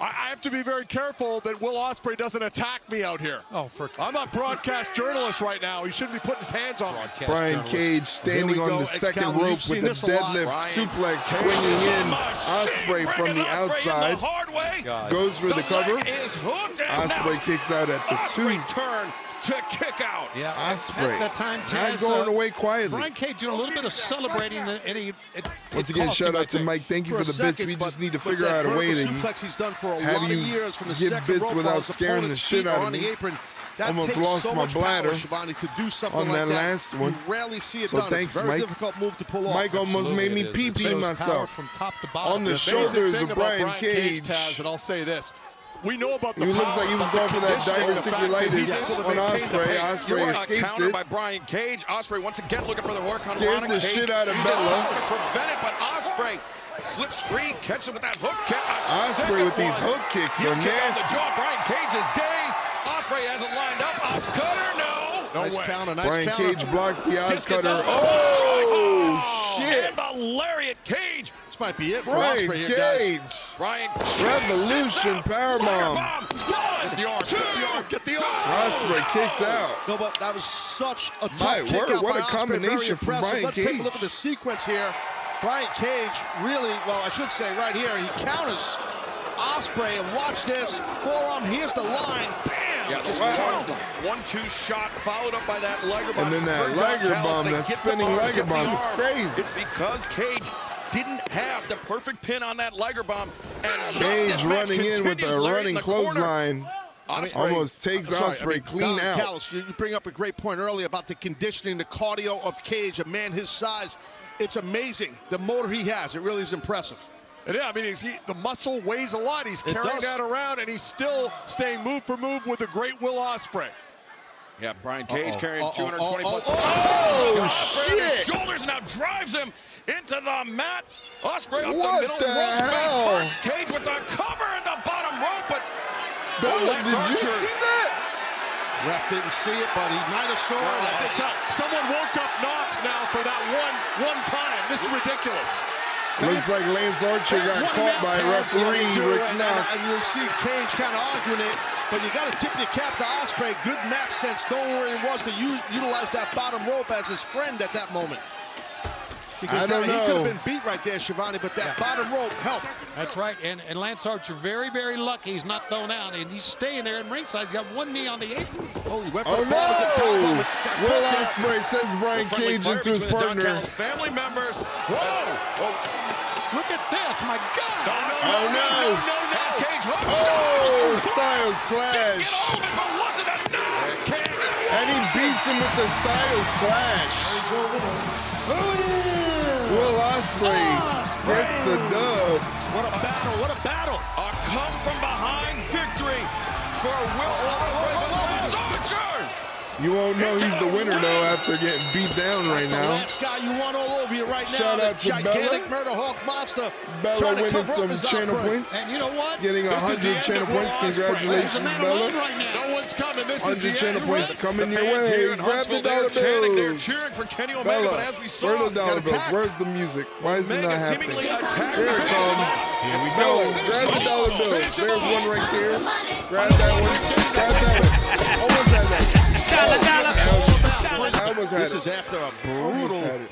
I have to be very careful that Will Ospreay doesn't attack me out here. Oh, I'm a broadcast journalist right now. He shouldn't be putting his hands on me. Brian Cage standing Here we on go. the second Excalibur, rope you've seen with a this a lot. deadlift Brian suplex, Cage swinging in is a machine, Ospreay from bringing the Ospreay in outside. the hard way. Goes for the cover. leg is hooked and Ospreay now kicks out at the Ospreay 2. turn to kick out. Yeah. Ospreay At that time, not Taz, going away quietly. Brian Cage doing a little bit of celebrating, and it Once again, cost shout him, I out to think. Mike. Thank you for a the second, bits. We but- just need to but figure that out a way vertical to suplex he's done for a have lot of you years from the give second bits rope without while his scaring the opponent's shit feet out are of on me. the apron. That Almost takes lost so my much bladder power, Shivani, to do something on like that last one. You rarely see it So done. thanks, It's a very Mike. difficult move to pull off. Mike almost made me pee-pee Shows power myself. from top to bottom. On the Basic shoulders thing of about Brian Cage. Taz, and I'll say this. We know about the He looks power, like he was but going for that conditioning, the fact that he's diverticulitis able to on maintain the Ospreay. pace. Ospreay escapes Countered it. by Brian Cage. Ospreay once again looking for the work on Scared the Cage. shit out of He Bella. just tried to prevent it, but Ospreay slips free, catches him with that hook kick. Ospreay with these hook kicks are Heel kick on the nasty. jaw. Brian Cage is dazed. Ospreay has it lined up. Oscutter, no. No Nice way. counter, nice Brian counter. Cage blocks the Oz Discus cutter. elbow. Oh, shit. And the lariat Cage. This might be it for Brian Ospreay here, guys. Cage. Brian Cage Revolution sits out. powerbomb. One, Get the arm, two, get the arm, get the arm. Ospreay kicks out. No, but that was such a tough My kick word, out what by a Ospreay. combination Very from impressive. Brian Let's take a Cage. look at the sequence here. Brian Cage really, well, I should say right here, he counters Ospreay, and watch this forearm. Here's the line. Bam! Yeah, Just the drilled him. 1-2 shot followed up by that Liger bomb. And then that Heard Don Liger Callis bomb, say, that "Get the spinning arm, Liger get the bomb is arm." crazy. It's because Cage didn't have the perfect pin on that Liger bomb. And Cage running in with a running clothesline. clothesline. Almost takes Ospreay clean Don out. Callis, you bring up a great point earlier about the conditioning, the cardio of Cage, a man his size. It's amazing, the motor he has. It really is impressive. Yeah, I mean, the muscle weighs a lot. He's It carrying does. that around, and he's still staying move for move with the great Will Ospreay. Yeah, Brian Cage carrying 220 plus. Oh, Ospreay on his shit. shoulders now drives him into the mat. Ospreay off What the middle the rope face hell? first. Cage with the cover in the bottom rope, but Bella, Lance did you Archer- see that? Ref didn't see it, but he might have saw it. Someone woke up Knox now for that one time. This is ridiculous. Looks like Lance Archer got caught by referee Rick And Knox. you'll see Cage kind of arguing it, but you got to tip your cap to Ospreay. Good match sense. Don't worry, it was to utilize that bottom rope as his friend at that moment. Because I don't he could know. have been beat right there, Shivani, but that bottom rope helped. That's right, and Lance Archer very, very lucky he's not thrown out, and he's staying there in ringside. He's got one knee on the apron. Oh, he went for Oh the ball, but the powerbomb no! got Will caught there. Ospreay sends Brian friendly Cage fire into his between the Don partner. Callis family members. Whoa! Look at this, my God! Oh no! Half Cage hook. Oh, Styles Didn't get Clash. all of it, but wasn't enough. And he beats him with the Styles Clash. Will Ospreay gets the dub. What a battle, what a battle. A come from behind victory for Will Ospreay, but Lance Archer. You won't know he's the winner, though, after getting beat down right That's now. the last guy you want all over you right now. Shout out to gigantic Bella. Murder Hawk monster. Bella winning some channel points. And you know what? Getting 100 channel points. Congratulations, Bella. Right now. No one's coming. This is 100 the channel end. points coming The your fans way. here in Grab the Huntsville, dollar they're bills. cheering for Kenny Omega, Bella, but as we saw, where are the dollar got bills? attacked. Where's the music? Why is it Omega not happening? seemingly attacked. Here it comes. Here we Bella, go. grab the dollar bills. There's one right there. Grab that one. Grab that one. Almost had that. I almost had This it. is after a Almost brutal had it.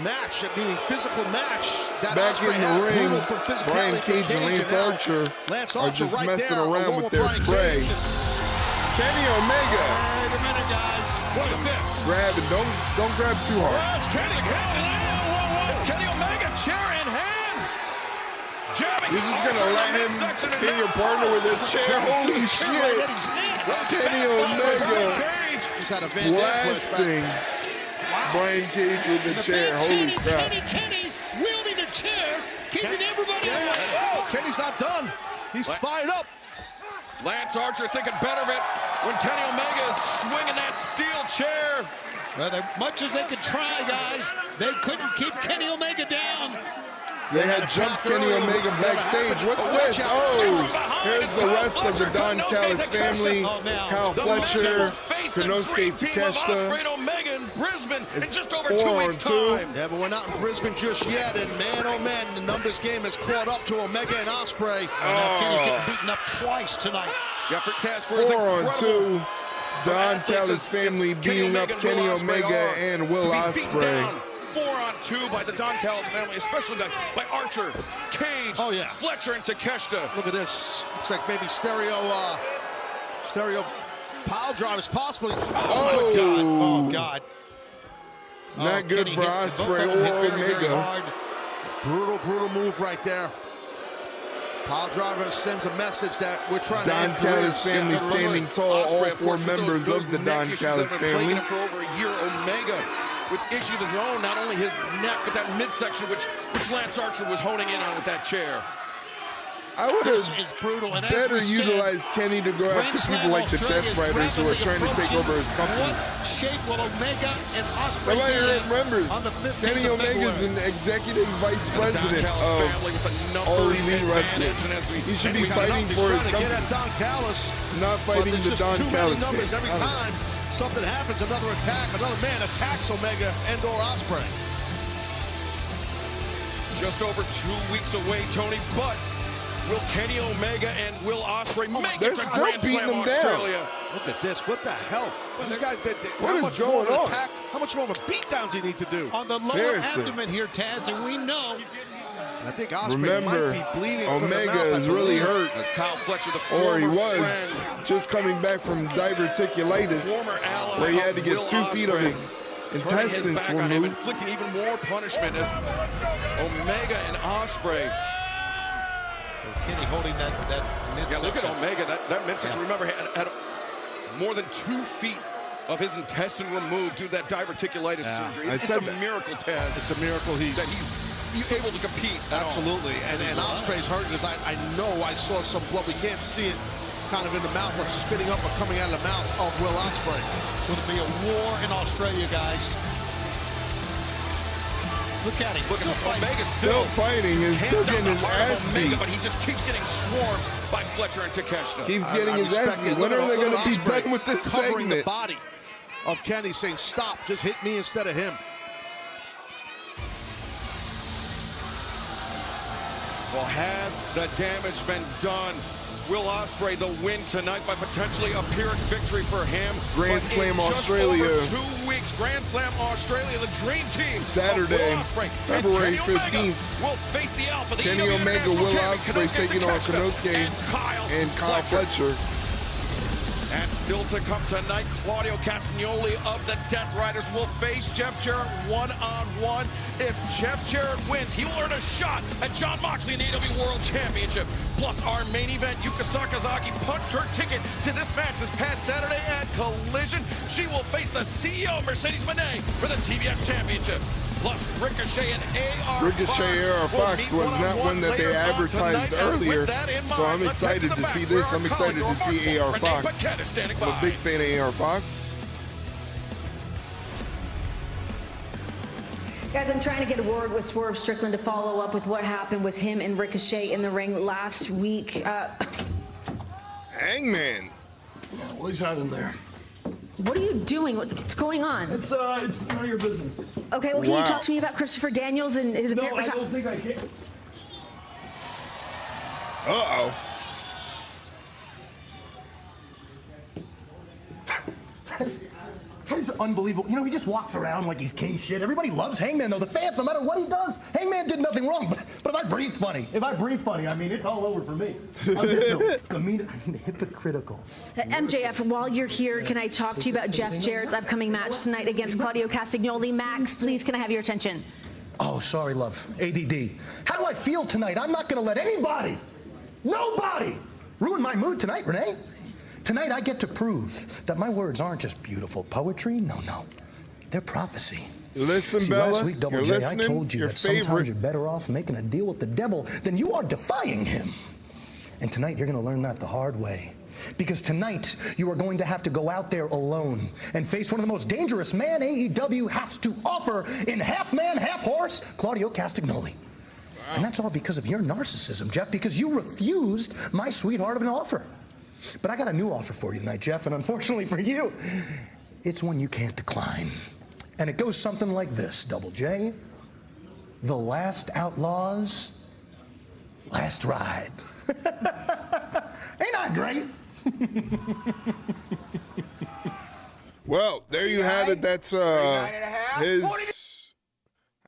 match, meaning physical match. That Back Ospreay in had the ring, brutal from physicality Brian from Cage and Lance now Archer Lance are Archer just right messing there, around along with their Brian prey. Cage. Kenny Omega. Wait a minute, guys. What is this? Grab it. Don't grab too hard. It's Kenny. It's Kenny Omega, chair in hand. Jabbing. You're just gonna let him be your partner with a chair. Holy shit. Kenny Omega He's had a Van Dam blasting Brian Cage with the chair. Holy crap. Kenny wielding the chair, keeping everybody away. Oh, Kenny's not done. He's fired up. Lance Archer thinking better of it when Kenny Omega is swinging that steel chair. Well, much as they could try, guys, they couldn't keep Kenny Omega down. They had jumped Kenny Omega backstage. What's this? Oh, here's the rest of the Don Callis family. Kyle Fletcher, Konosuke Takeshita. Ospreay and Omega in Brisbane in It's just over 2 4 weeks' on 2. time. Yeah, but we're not in Brisbane just yet, and man, oh man, the numbers game has caught up to Omega and Ospreay. Now Kenny's getting beaten up twice tonight. Yeah, for task force 4 on 2. Don athletes, Callis family it's beating up Kenny Kenny Omega Omega and Will to be beaten Ospreay. down 4 on 2 by the Don Callis family, especially by Archer, Cage, Oh, yeah. Fletcher, and Takeshita. Look at this. Looks like maybe stereo pile drivers possibly. Oh, Oh, God. Not good Kenny for hit- Ospreay both of them or hit very, very Omega. hard. Brutal move right there. Pile driver sends a message that we're trying to Don end Callis careers. family standing tall, all Ospreay, of 4 course, with members those of the neck Don issues Callis that have been plaguing family. him for over a year. Omega with issues of his own, not only his neck, but that midsection, which Lance Archer was honing in on with that chair. I would This have is brutal. And as better we said, utilize Kenny to go Grand after Slam people like the Australia Death is Riders who are rapidly trying to take approaching. over his company. What shape will Omega and Ospreay Nobody be in remembers on the 15th Kenny of Omega's February? an executive vice The Don president Callis of family with the All numbers Elite Wrestling. advantage, and as we- He should be He's had fighting enough. for He's his trying to get company, at Don Callis. not But fighting there's the just Don too many Callis numbers family. every time something happens, another attack, another man attacks Omega and or Ospreay. Just over 2 weeks away, Tony, but will Kenny Omega and Will Ospreay make it they're to still Grand beating Slam them down. Australia? Look at this. What the hell? These guys, What how is much more of going an on? attack? How much more of a beatdown do you need to do? On the lower Seriously. abdomen here, Taz, and we know I think Ospreay Remember, might be bleeding from the Omega mouth, I is really believe. hurt, As Kyle Fletcher, the or he former was friend, just coming back from diverticulitis, former ally where he had to of get Will 2 feet of Ospreay, his turning his intestines back on him, removed. inflicting even more punishment as Omega and Ospreay. Kenny holding that midsection. Yeah, look at Omega. That midsection, remember, had more than 2 feet of his intestine removed due to that diverticulitis surgery. It's a miracle, Taz. It's a miracle that he's able to compete at all. Absolutely. And Ospreay's hurt because I know I saw some blood. We can't see it kind of in the mouth, like spitting up or coming out of the mouth of Will Ospreay. It's going to be a war in Australia, guys. Look at him. Look Still at fighting. Omega Still fighting and still hands on getting the his heart of ass Omega, beat. but he just keeps getting swarmed by Fletcher and Takeshita. Keeps getting his ass respect beat. it. When Look are at they going to be Ospreay done with this covering the segment? body of Kenny, saying, stop, just hit me instead of him. Well, has the damage been done? Will Ospreay the win tonight by potentially a Pyrrhic victory for him? Grand But Slam in just Australia. over 2 weeks, Grand Slam Australia, the dream team. of Saturday, Will Ospreay and February Kenny Omega 15th. will face the Alpha, the Kenny EW Omega, International Will Champion, Ospreay taking on Takeshita Konosuke and Kyle Fletcher. And still to come tonight, Claudio Castagnoli of the Death Riders will face Jeff Jarrett one-on-one. If Jeff Jarrett wins, he will earn a shot at Jon Moxley in the AEW World Championship. Plus, our main event, Yuka Sakazi punched her ticket to this match this past Saturday at Collision. She will face the CEO, Mercedes Mone, for the TBS Championship. Plus, Ricochet and AR Ricochet AR Fox was not one that they advertised earlier, so I'm excited to see this. I'm excited to see AR Fox. I'm a big fan of AR Fox. Guys, I'm trying to get a word with Swerve Strickland to follow up with what happened with him and Ricochet in the ring last week. Hangman. Well, he's out in there. What are you doing? What's going on? It's none of your business. Okay, well, can you talk to me about Christopher Daniels and his... No, I don't think I can. Uh-oh. That is unbelievable. You know, he just walks around like he's king shit. Everybody loves Hangman, though. The fans, no matter what he does, Hangman did nothing wrong. But if I breathe funny, I mean, it's all over for me. I'm just hypocritical. MJF, while you're here, can I talk to you about Jeff Jarrett's upcoming match tonight against Claudio Castagnoli? Max, please, can I have your attention? Oh, sorry, love. ADD. How do I feel tonight? I'm not going to let nobody, ruin my mood tonight, Renee. Tonight, I get to prove that my words aren't just beautiful poetry. No. They're prophecy. Listen, See, Bella, last week, Double J, I told you that favorite. sometimes you're better off making a deal with the devil than you are defying him. And tonight, you're going to learn that the hard way. Because tonight, you are going to have to go out there alone and face one of the most dangerous men AEW has to offer in half man, half horse, Claudio Castagnoli. Wow. And that's all because of your narcissism, Jeff, because you refused my sweetheart of an offer. But I got a new offer for you tonight, Jeff, and unfortunately for you, it's one you can't decline. And it goes something like this, Double J. The last outlaw's last ride. Ain't I great? Well, there you have it. That's his,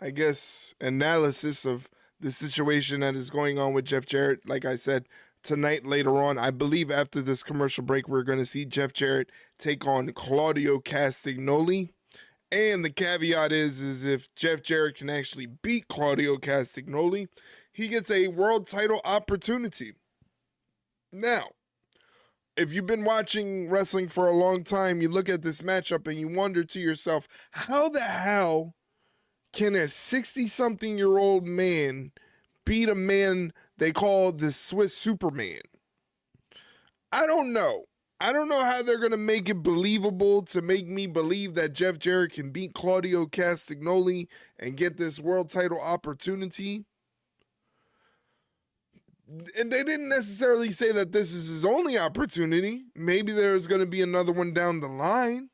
I guess, analysis of the situation that is going on with Jeff Jarrett. Like I said, tonight, later on, I believe after this commercial break, we're going to see Jeff Jarrett take on Claudio Castagnoli. And the caveat is if Jeff Jarrett can actually beat Claudio Castagnoli, he gets a world title opportunity. Now, if you've been watching wrestling for a long time, you look at this matchup and you wonder to yourself, how the hell can a 60-something-year-old man beat a man they call the Swiss Superman? I don't know. I don't know how they're going to make it believable to make me believe that Jeff Jarrett can beat Claudio Castagnoli and get this world title opportunity. And they didn't necessarily say that this is his only opportunity. Maybe there's going to be another one down the line.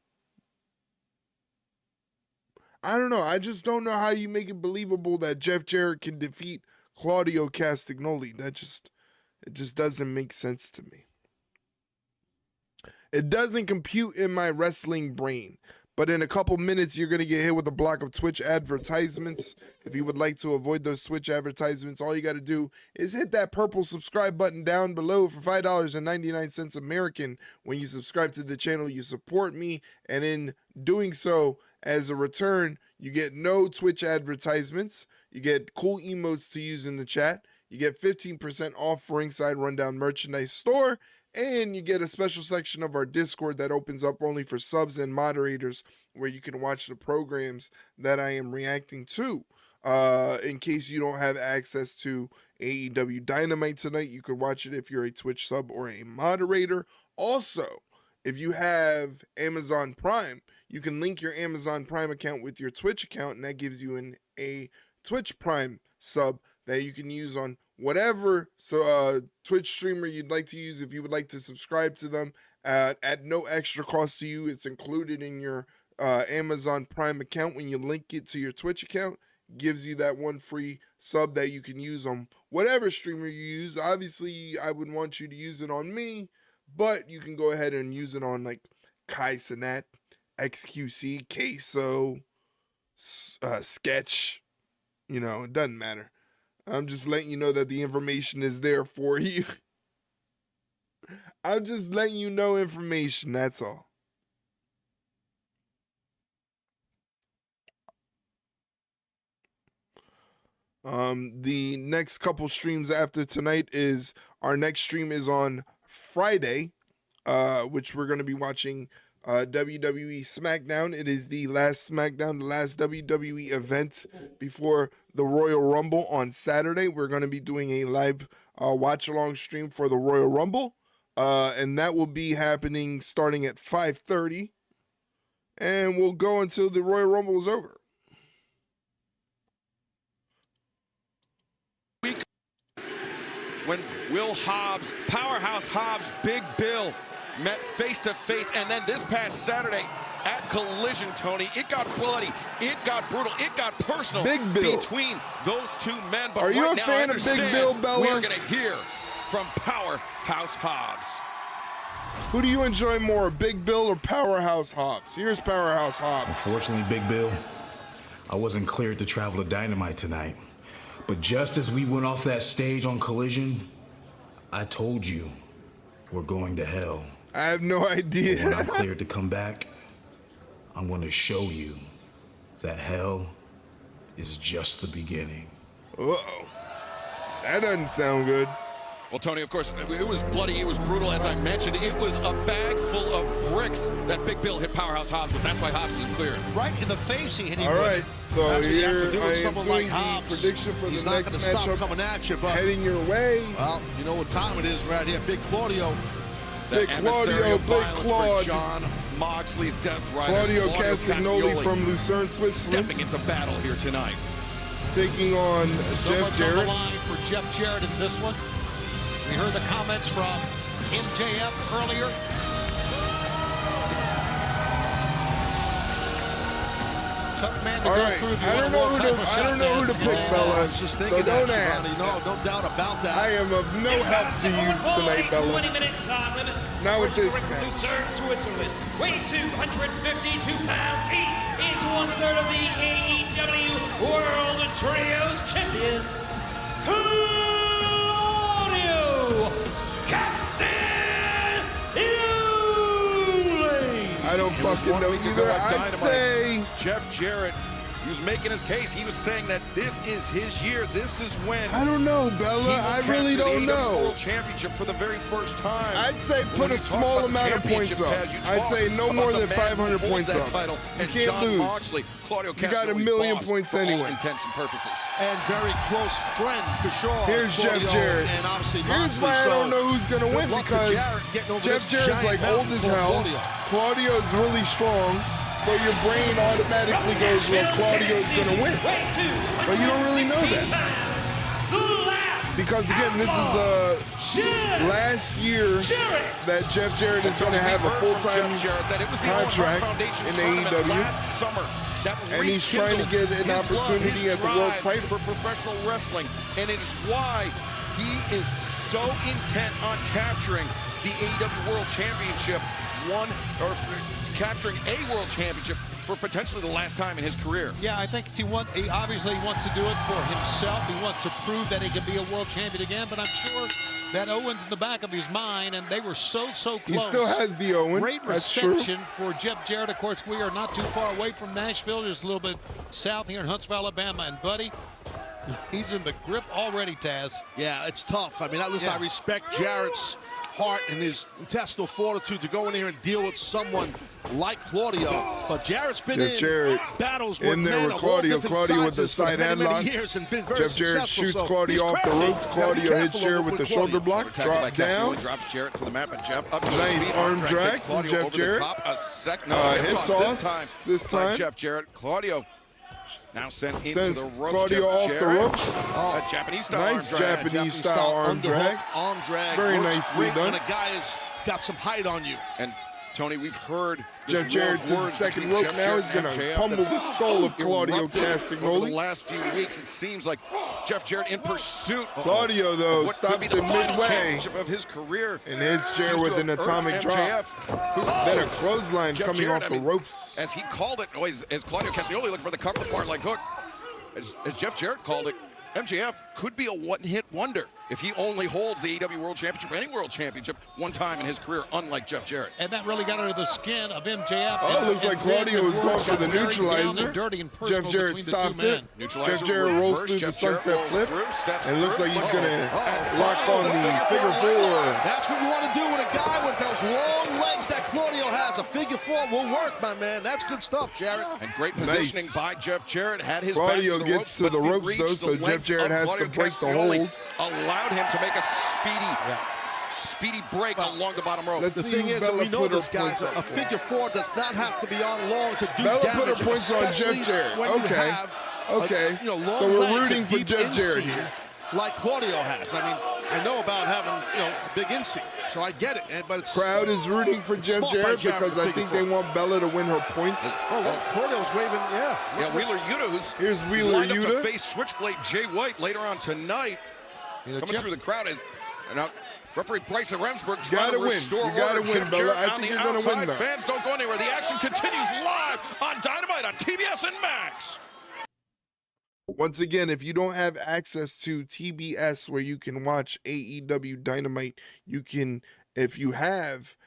I don't know. I just don't know how you make it believable that Jeff Jarrett can defeat Claudio Castagnoli. It just doesn't make sense to me. It doesn't compute in my wrestling brain. But in a couple minutes, you're going to get hit with a block of Twitch advertisements. If you would like to avoid those Twitch advertisements, all you got to do is hit that purple subscribe button down below for $5.99 American. When you subscribe to the channel, you support me. And in doing so, as a return, you get no Twitch advertisements. You get cool emotes to use in the chat. You get 15% off Ringside Rundown merchandise store. And you get a special section of our Discord that opens up only for subs and moderators, where you can watch the programs that I am reacting to. In case you don't have access to AEW Dynamite tonight, you can watch it if you're a Twitch sub or a moderator. Also, if you have Amazon Prime, you can link your Amazon Prime account with your Twitch account, and that gives you a Twitch Prime sub that you can use on whatever Twitch streamer you'd like to use. If you would like to subscribe to them at no extra cost to you, it's included in your Amazon Prime account. When you link it to your Twitch account, gives you that one free sub that you can use on whatever streamer you use. Obviously, I would want you to use it on me, but you can go ahead and use it on like Kai Cenat, XQC, Queso, Sketch. You know, it doesn't matter. I'm just letting you know that the information is there for you. I'm just letting you know information, that's all. The next couple streams after tonight our next stream is on Friday, which we're going to be watching WWE SmackDown. It is the last SmackDown, the last WWE event before the Royal Rumble on Saturday. We're going to be doing a live watch-along stream for the Royal Rumble, and that will be happening starting at 5:30, and we'll go until the Royal Rumble is over. When Will Hobbs, Powerhouse Hobbs, Big Bill met face-to-face, and then this past Saturday at Collision, Tony, it got bloody, it got brutal, it got personal Big Bill. between those two men. But Are you right a now, fan of Big Bill, Bella? We are going to hear from Powerhouse Hobbs. Who do you enjoy more, Big Bill or Powerhouse Hobbs? Here's Powerhouse Hobbs. Unfortunately, Big Bill, I wasn't cleared to travel to Dynamite tonight. But just as we went off that stage on Collision, I told you we're going to hell. I have no idea. When I'm cleared to come back, I'm going to show you that hell is just the beginning. Uh-oh. That doesn't sound good. Well, Tony, of course, it was bloody, it was brutal, as I mentioned. It was a bag full of bricks that Big Bill hit Powerhouse Hobbs with. That's why Hobbs isn't cleared. Right in the face, he hit him. All right, so That's what you have here to do I with am someone doing like Hobbs. the prediction for He's the not next going to stop matchup coming at you, but heading your way. Well, you know what time it is right here. Big Claudio. Big Claudio, Big Claude. For John Moxley's Death Riders. Claudio Castagnoli from Lucerne, Switzerland. Stepping into battle here tonight. Taking on So Jeff much on Jarrett. the line for Jeff Jarrett in this one. We heard the comments from MJF earlier. Tough man to All go right, through. I don't know who to pick, Bella. Just So thinking don't that, ask. Giovanni. No doubt about that. I am of no help to you tonight, Bella. 20-minute time limit. Not with this From match. Lucerne, Switzerland. Weighing 252 pounds. He is 1/3 of the AEW World Trios Champions, Claudio Castagnoli. I don't fucking know either. I'd say Jeff Jarrett, he was making his case. He was saying that this is his year. This is when I don't know, Bella. I really don't know. World Championship for the very first time. I'd say put a small amount of points up. I'd say no more than 500 points up. Title, You and can't John lose. Moxley, Claudio You got a Castagnoli million boss points for all anyway. intents and purposes. And very close friend for sure. Here's Claudio, Jeff Jarrett. And obviously Here's Moxley, why I don't know who's going to good win, luck to because Jarrett getting over Jeff this Jarrett's giant like old mountain as for hell. Claudio. Claudio's really strong, so your brain automatically goes, well, Claudio's going to win. But you don't really know that. Because, again, this is the last year that Jeff Jarrett is going to have a full-time contract in AEW. Last summer, that And he's trying to get an his love, opportunity his at the world drive title. for professional wrestling, and it is why he is so intent on capturing the AEW World Championship, capturing a World Championship for potentially the last time in his career. Yeah, I think he obviously wants to do it for himself. He wants to prove that he can be a world champion again, but I'm sure that Owen's in the back of his mind, and they were so close. He still has the Owen. Great That's true. reception for Jeff Jarrett. Of course, we are not too far away from Nashville, just a little bit south here in Huntsville, Alabama. And, buddy, he's in the grip already, Taz. Yeah, it's tough. I mean, I respect Jarrett's heart and his intestinal fortitude to go in here and deal with someone like Claudio. But Jarrett's been Jeff Jarrett battles in with there men with of Claudio. all different Claudio with the sizes for side many, many headlock. years and been very Jeff Jarrett successful. shoots So Claudio he's off the crafty. ropes. Gotta be Claudio hits careful Jarrett with with the Claudio. shoulder block. Tackled by Drop down. Castagnoli, drops Jarrett to the mat, and Jeff up to his Nice feet. arm Takes drag from Claudio Jeff over the Jarrett. top. A second Hip toss this by time. Jeff Jarrett. Claudio now sent into Sends the ropes. Claudio Jeff off the Jarrett. ropes. A Japanese style Nice arm drag. Japanese style arm drag. Arm drag. Very Works nicely great done. when a guy has got some height on you. And Tony, we've heard Jeff Jarrett to the second rope now. He's going to pummel the skull of Claudio Over the Castagnoli. last few weeks, it seems like Jeff Jarrett in pursuit. Claudio, though, of what could be stops the it final midway championship of his career. and hits Jarrett Seems with to an have atomic irked drop. MJF, who- Then a clothesline Jeff coming Jarrett, off I the mean, ropes. As he called it, as Claudio Castagnoli looked for the cover, the far leg hook. As Jeff Jarrett called it, MJF could be a one-hit wonder if he only holds the AEW World Championship, any World Championship, one time in his career, unlike Jeff Jarrett. And that really got under the skin of MJF. Oh, looks like Claudio was going for the neutralizer. Jeff Jarrett stops it. Neutralizer Jeff Jarrett rolls reverse. through the Jeff Jarrett sunset rolls flip. through, steps And it looks through. like he's going to Oh, lock on the figure four. That's what you want to do with a guy with those long legs that Claudio has. A figure four will work, my man. That's good stuff, Jarrett. And great positioning by Jeff Jarrett. Had his Claudio back to the gets ropes, to the ropes, though, so Jeff Jarrett has to break the hold. Allowed him to make a speedy break along the bottom rope. The thing is, we know this, guys, a figure four does not have to be on long to do Bella damage. put her points on Jeff Jarrett. Okay. Long so we're legs rooting and for deep Jeff Jarrett inseam here. like Claudio has. I mean, I know about having, a big inseam, so I get it. But it's crowd is rooting for Jeff Jarrett because I think they want Bella to win her points. Oh, well, Claudio's waving, Yeah, Wheeler Yuta, who's lined up to face Switchblade Jay White later on tonight. Coming through the crowd is now referee Bryson Remsburg trying to restore order. You gotta win, Bella. I think you're gonna win, though. Fans don't go anywhere. The action continues live on Dynamite on TBS and Max. Once again, if you don't have access to TBS where you can watch AEW Dynamite, you can, if you have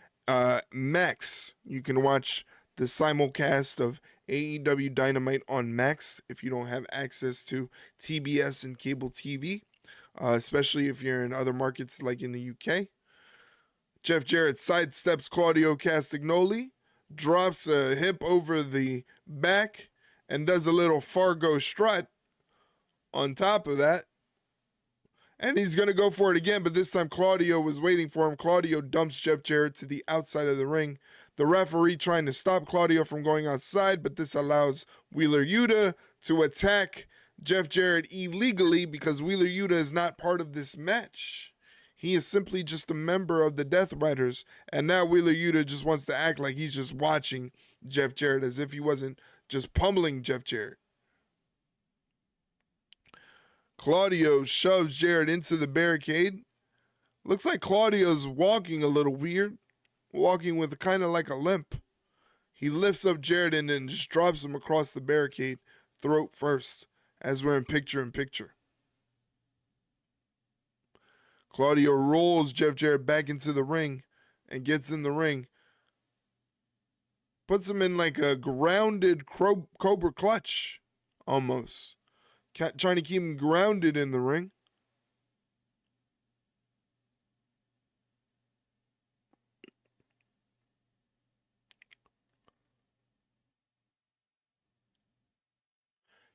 Max, you can watch the simulcast of AEW Dynamite on Max if you don't have access to TBS and cable TV, especially if you're in other markets like in the UK. Jeff Jarrett sidesteps Claudio Castagnoli, drops a hip over the back, and does a little Fargo strut on top of that. And he's going to go for it again, but this time Claudio was waiting for him. Claudio dumps Jeff Jarrett to the outside of the ring. The referee trying to stop Claudio from going outside, but this allows Wheeler Yuta to attack Jeff Jarrett illegally because Wheeler Yuta is not part of this match. He is simply just a member of the Death Riders, and now Wheeler Yuta just wants to act like he's just watching Jeff Jarrett as if he wasn't just pummeling Jeff Jarrett. Claudio shoves Jarrett into the barricade. Looks like Claudio's walking a little weird, walking with kind of like a limp. He lifts up Jarrett and then just drops him across the barricade, throat first, as we're in picture-in-picture. Claudio rolls Jeff Jarrett back into the ring and gets in the ring. Puts him in like a grounded Cobra clutch, almost. Trying to keep him grounded in the ring.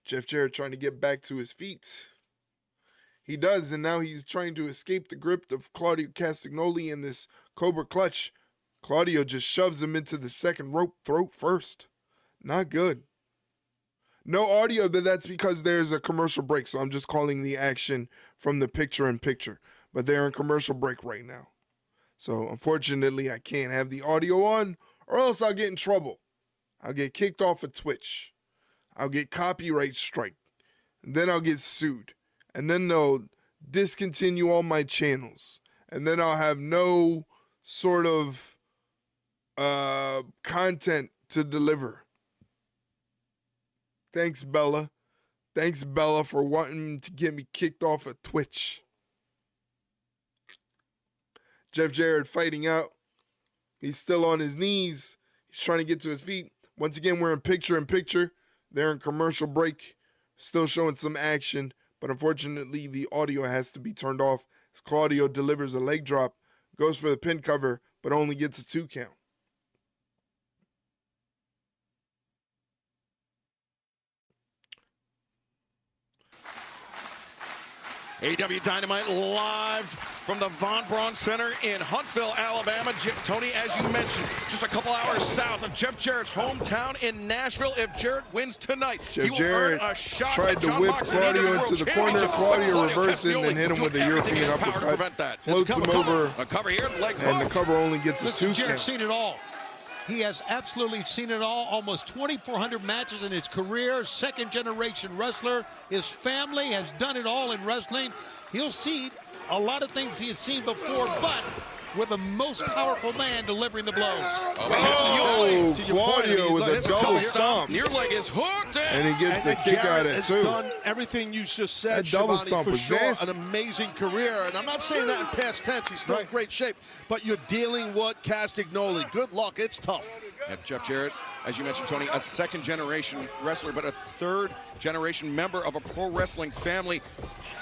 Jeff Jarrett trying to get back to his feet. He does, and now he's trying to escape the grip of Claudio Castagnoli in this Cobra clutch. Claudio just shoves him into the second rope throat first. Not good. No audio, but that's because there's a commercial break, so I'm just calling the action from the picture-in-picture. But they're in commercial break right now. So, unfortunately, I can't have the audio on, or else I'll get in trouble. I'll get kicked off of Twitch. I'll get copyright strike. And then I'll get sued. And then they'll discontinue all my channels. And then I'll have no sort of content to deliver. Thanks, Bella. Thanks, Bella, for wanting to get me kicked off of Twitch. Jeff Jarrett fighting out. He's still on his knees. He's trying to get to his feet. Once again, we're in picture-in-picture. They're in commercial break. Still showing some action, but unfortunately, the audio has to be turned off as Claudio delivers a leg drop, goes for the pin cover, but only gets a 2 count. AEW Dynamite live from the Von Braun Center in Huntsville, Alabama. Tony, as you mentioned, just a couple hours south of Jeff Jarrett's hometown in Nashville. If Jarrett wins tonight, he will earn a shot. Tried to whip Claudio into the corner. Claudio reversed it and then hit him with a European uppercut. Floats him over, a cover here, leg and the cover only gets a 2 count. Jarrett's seen it all. He has absolutely seen it all. Almost 2,400 matches in his career. Second-generation wrestler. His family has done it all in wrestling. He'll see a lot of things he has seen before, but with the most powerful man delivering the blows. Oh, Claudio with a double stomp. Your leg is hooked. And he gets a kick out of it, too. Done everything you just said, that double stomp for was sure. nasty. An amazing career. And I'm not saying that in past tense. He's still in great shape. But you're dealing with Castagnoli. Good luck. It's tough. And Jeff Jarrett, as you mentioned, Tony, a second-generation wrestler, but a third-generation member of a pro wrestling family.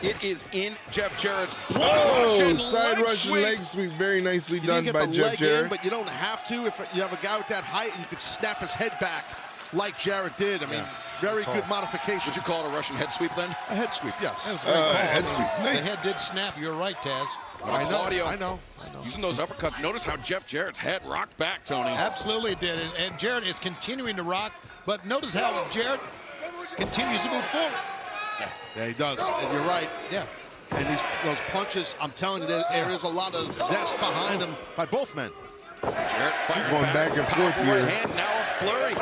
It is in Jeff Jarrett's blood. Oh, side Russian leg sweep. Very nicely done by Jeff Jarrett. But you don't have to. If you have a guy with that height, you could snap his head back like Jarrett did. I mean, very good modification. Would you call it a Russian head sweep then? A head sweep, yes. Head sweep. Nice. The head did snap. You're right, Taz. I know. Using those uppercuts. Notice how Jeff Jarrett's head rocked back, Tony. Absolutely did. And Jarrett is continuing to rock. But notice how Jarrett continues to move forward. Yeah, he does. And you're right. Yeah. And those punches, I'm telling you, there is a lot of zest behind them by both men. Jarrett fighting going back and forth here. Right hands, now a flurry.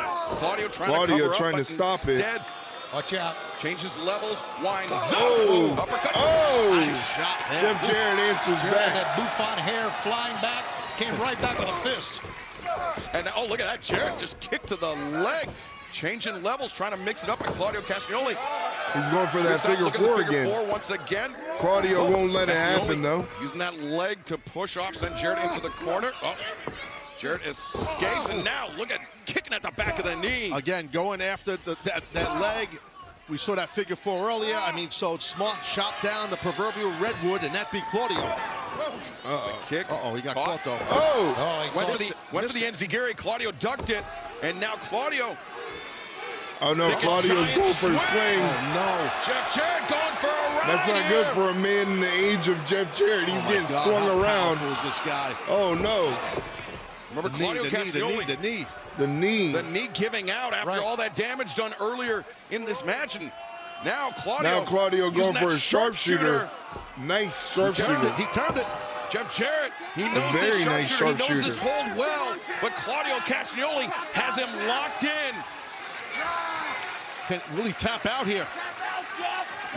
Claudio trying to stop it. Watch out. Changes levels, winds. Oh! Uppercut. Oh! Nice shot. Jeff Jarrett answers back. That bouffant hair flying back, came right back with a fist. And oh, look at that. Jarrett just kicked to the leg. Changing levels, trying to mix it up, and Claudio Castagnoli. He's going for that figure four again. Once again. Claudio won't let it happen, though. Using that leg to push off, send Jarrett into the corner. Oh, Jarrett escapes, and now look at kicking at the back of the knee. Again, going after that leg. We saw that figure four earlier. I mean, so smart shot down the proverbial redwood, and that beat Claudio. The kick. He got caught though. Went for the enziguri. Claudio ducked it, and now Claudio. Oh no, Claudio's going for a swing. Oh no. Jeff Jarrett going for a ride. That's not good for a man in the age of Jeff Jarrett. He's getting swung around. How powerful is this guy? Oh no. Remember Claudio Castagnoli. The knee. The knee giving out after all that damage done earlier in this match. And now Claudio going for a sharpshooter. Nice sharpshooter. He turned it. Jeff Jarrett, he knows this sharpshooter. He knows this hold well, but Claudio Castagnoli has him locked in. Can really tap out here.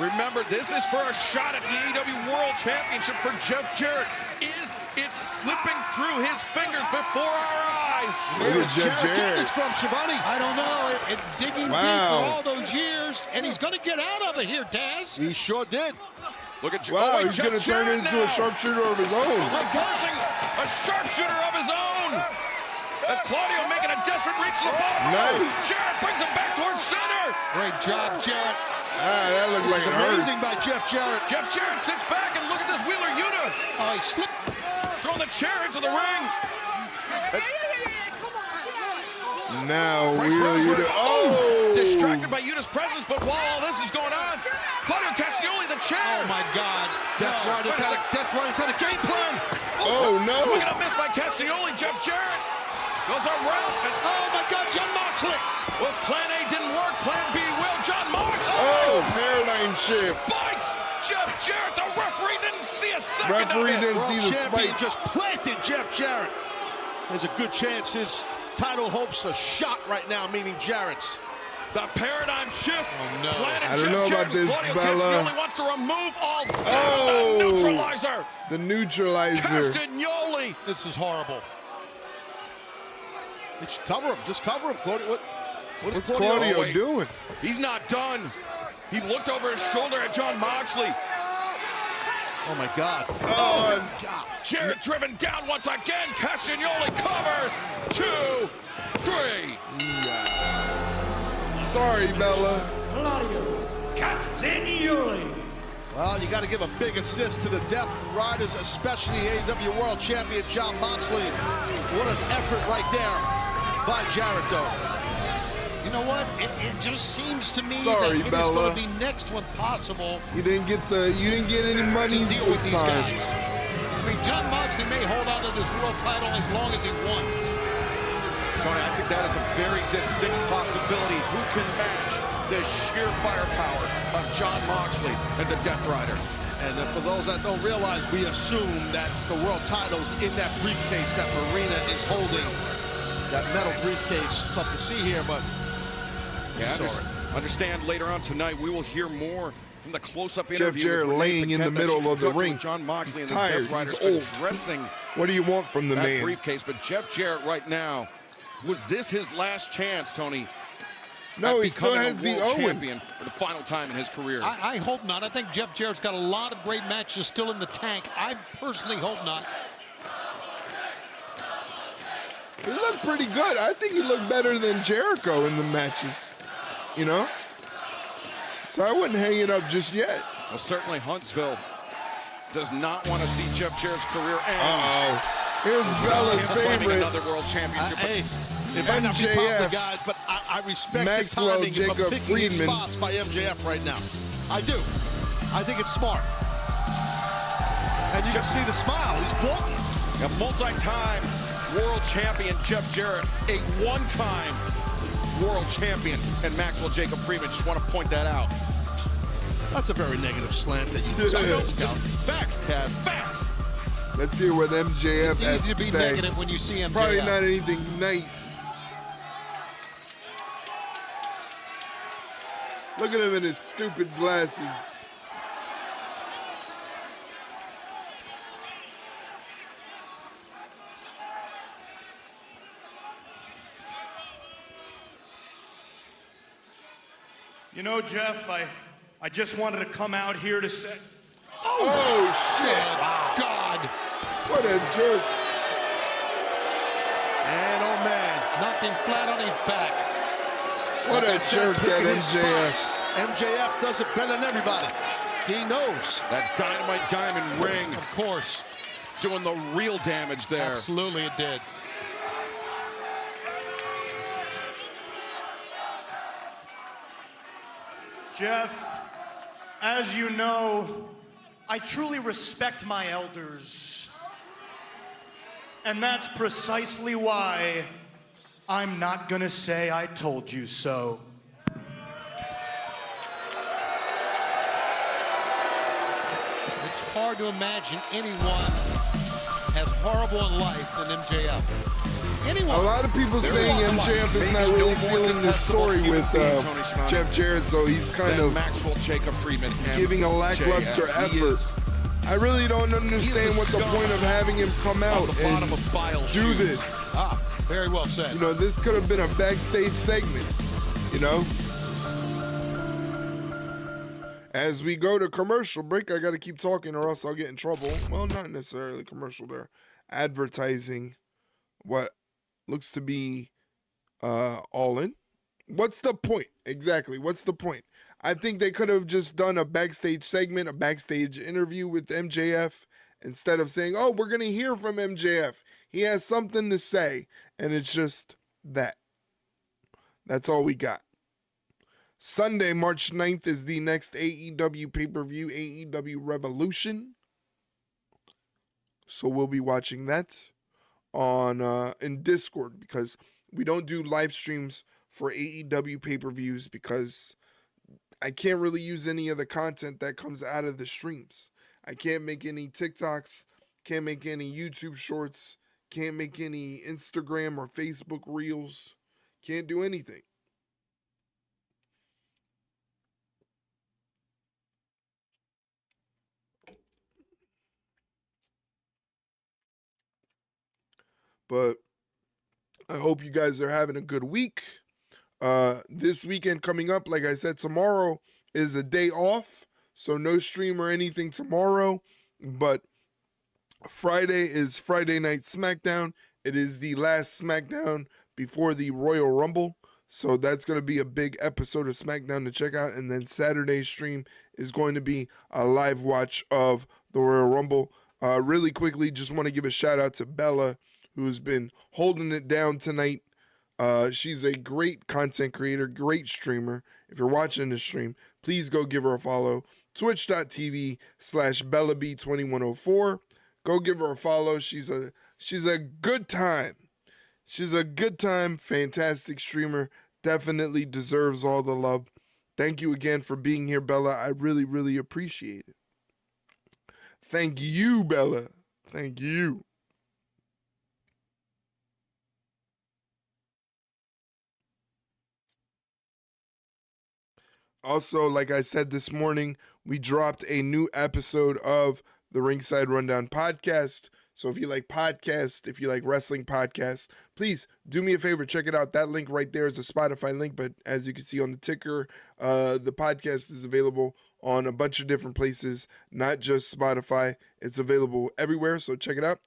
Remember, this is for a shot at the AEW World Championship for Jeff Jarrett. Is it slipping through his fingers before our eyes? Where is Jeff Jarrett this from, Shivani? I don't know. Digging deep for all those years, and he's going to get out of it here, Taz. He sure did. Look at he's going to turn it into a sharpshooter of his own. Reversing a sharpshooter of his own. That's Claudio making a desperate reach to the bottom. Nice. Jarrett brings him back towards center. Great job, Jarrett. That looked like it amazing hurts. by Jeff Jarrett. Jeff Jarrett sits back, and look at this Wheeler Yuta. Oh, he slipped. Throwing the chair into the ring. Now Wheeler Yuta. Oh! Distracted by Yuta's presence, but while all this is going on, Claudio Castagnoli, the chair. Oh my God. Death Riders had a game plan. Oh no. Swinging a miss by Castagnoli. Jeff Jarrett goes around, and oh my God, John Moxley. Well, plan A didn't work. Plan B will. John Moxley. Oh, paradigm shift. Spikes. Jeff Jarrett. The referee didn't see a second Referee of it. didn't see the spike. Just planted Jeff Jarrett. There's a good chance his title hopes are shot right now, meaning Jarrett's. The paradigm shift. Oh, no. I don't know about this, Claudio Bella. Castagnoli wants to remove all the neutralizer. The neutralizer. Castagnoli. This is horrible. Cover him. Just cover him, Claudio. What's Claudio doing? He's not done. He looked over his shoulder at John Moxley. Oh my God. Oh God. Jarrett driven down once again. Castagnoli covers. 2, 3. Sorry, Bella. Claudio Castagnoli. Well, you got to give a big assist to the Death Riders, especially AEW World Champion John Moxley. What an effort right there by Jarrett, though. You know what? It just seems to me Sorry, that it Bella. is going to be next when possible. You didn't get any money to deal with this these time. guys. I mean, John Moxley may hold on to this world title as long as he wants. Tony, I think that is a very distinct possibility. Who can match the sheer firepower of John Moxley and the Death Riders? And for those that don't realize, we assume that the world title's in that briefcase that Marina is holding. That metal briefcase, tough to see here, but understand later on tonight we will hear more from the close-up interview. Jeff Jarrett laying in the middle of the ring. John Moxley and the tired. Death Riders He's old. addressing What do you want from the that man? briefcase. But Jeff Jarrett right now, was this his last chance, Tony? No, he still has the Owen. Champion for the final time in his career. I hope not. I think Jeff Jarrett's got a lot of great matches still in the tank. I personally hope not. He looked pretty good. I think he looked better than Jericho in the matches, you know? So I wouldn't hang it up just yet. Well, certainly Huntsville does not want to see Jeff Jarrett's career end. Here's Bella's favorite. Another world championship. Hey, it might not be popular, guys, but I respect Maxwell the timing Jacob of picking these Friedman. spots by MJF right now. I do. I think it's smart. And you can see the smile. He's gloating. A multi-time world champion, Jeff Jarrett, a one-time world champion, and Maxwell Jacob Friedman. Just want to point that out. That's a very negative slant that you just Facts, Ted. Facts. Let's hear what MJF It's has easy to be say. negative when you see MJF. Probably not anything nice. Look at him in his stupid glasses. You know, Jeff, I just wanted to come out here to say... Oh, shit. Wow. God. What a jerk. And, oh, man. Knocked him flat on his back. What a jerk that MJF. MJF does it better than everybody. He knows. That Dynamite Diamond ring. Of course. Doing the real damage there. Absolutely it did. Jeff, as you know, I truly respect my elders. And that's precisely why I'm not gonna say I told you so. It's hard to imagine anyone as horrible in life than MJF. Anyone. A lot of people saying MJF is not really feeling the story with Jeff Jarrett, so he's kind of Maxwell Jacob Friedman giving a lackluster effort. I really don't understand what the point of having him come out and do this. Ah, very well said. You know, this could have been a backstage segment, you know? As we go to commercial break, I got to keep talking or else I'll get in trouble. Well, not necessarily commercial there. Advertising what looks to be All In. What's the point? Exactly. What's the point? I think they could have just done a backstage segment, a backstage interview with MJF instead of saying, oh, we're going to hear from MJF. He has something to say. And it's just that. That's all we got. Sunday, March 9th is the next AEW pay-per-view, AEW Revolution. So we'll be watching that on in Discord because we don't do live streams for AEW pay-per-views because I can't really use any of the content that comes out of the streams. I can't make any TikToks, can't make any YouTube shorts, can't make any Instagram or Facebook reels, can't do anything. But I hope you guys are having a good week. This weekend coming up, like I said, tomorrow is a day off. So no stream or anything tomorrow. But Friday is Friday Night SmackDown. It is the last SmackDown before the Royal Rumble. So that's going to be a big episode of SmackDown to check out. And then Saturday's stream is going to be a live watch of the Royal Rumble. Really quickly, just want to give a shout out to Bella, who's been holding it down tonight. She's a great content creator, great streamer. If you're watching the stream, please go give her a follow. Twitch.tv/BellaB2104. Go give her a follow. She's a good time. She's a good time, fantastic streamer. Definitely deserves all the love. Thank you again for being here, Bella. I really, really appreciate it. Thank you, Bella. Thank you. Also, like I said this morning, we dropped a new episode of the Ringside Rundown podcast. So if you like podcasts, if you like wrestling podcasts, please do me a favor, check it out. That link right there is a Spotify link, but as you can see on the ticker, the podcast is available on a bunch of different places, not just Spotify. It's available everywhere, so check it out.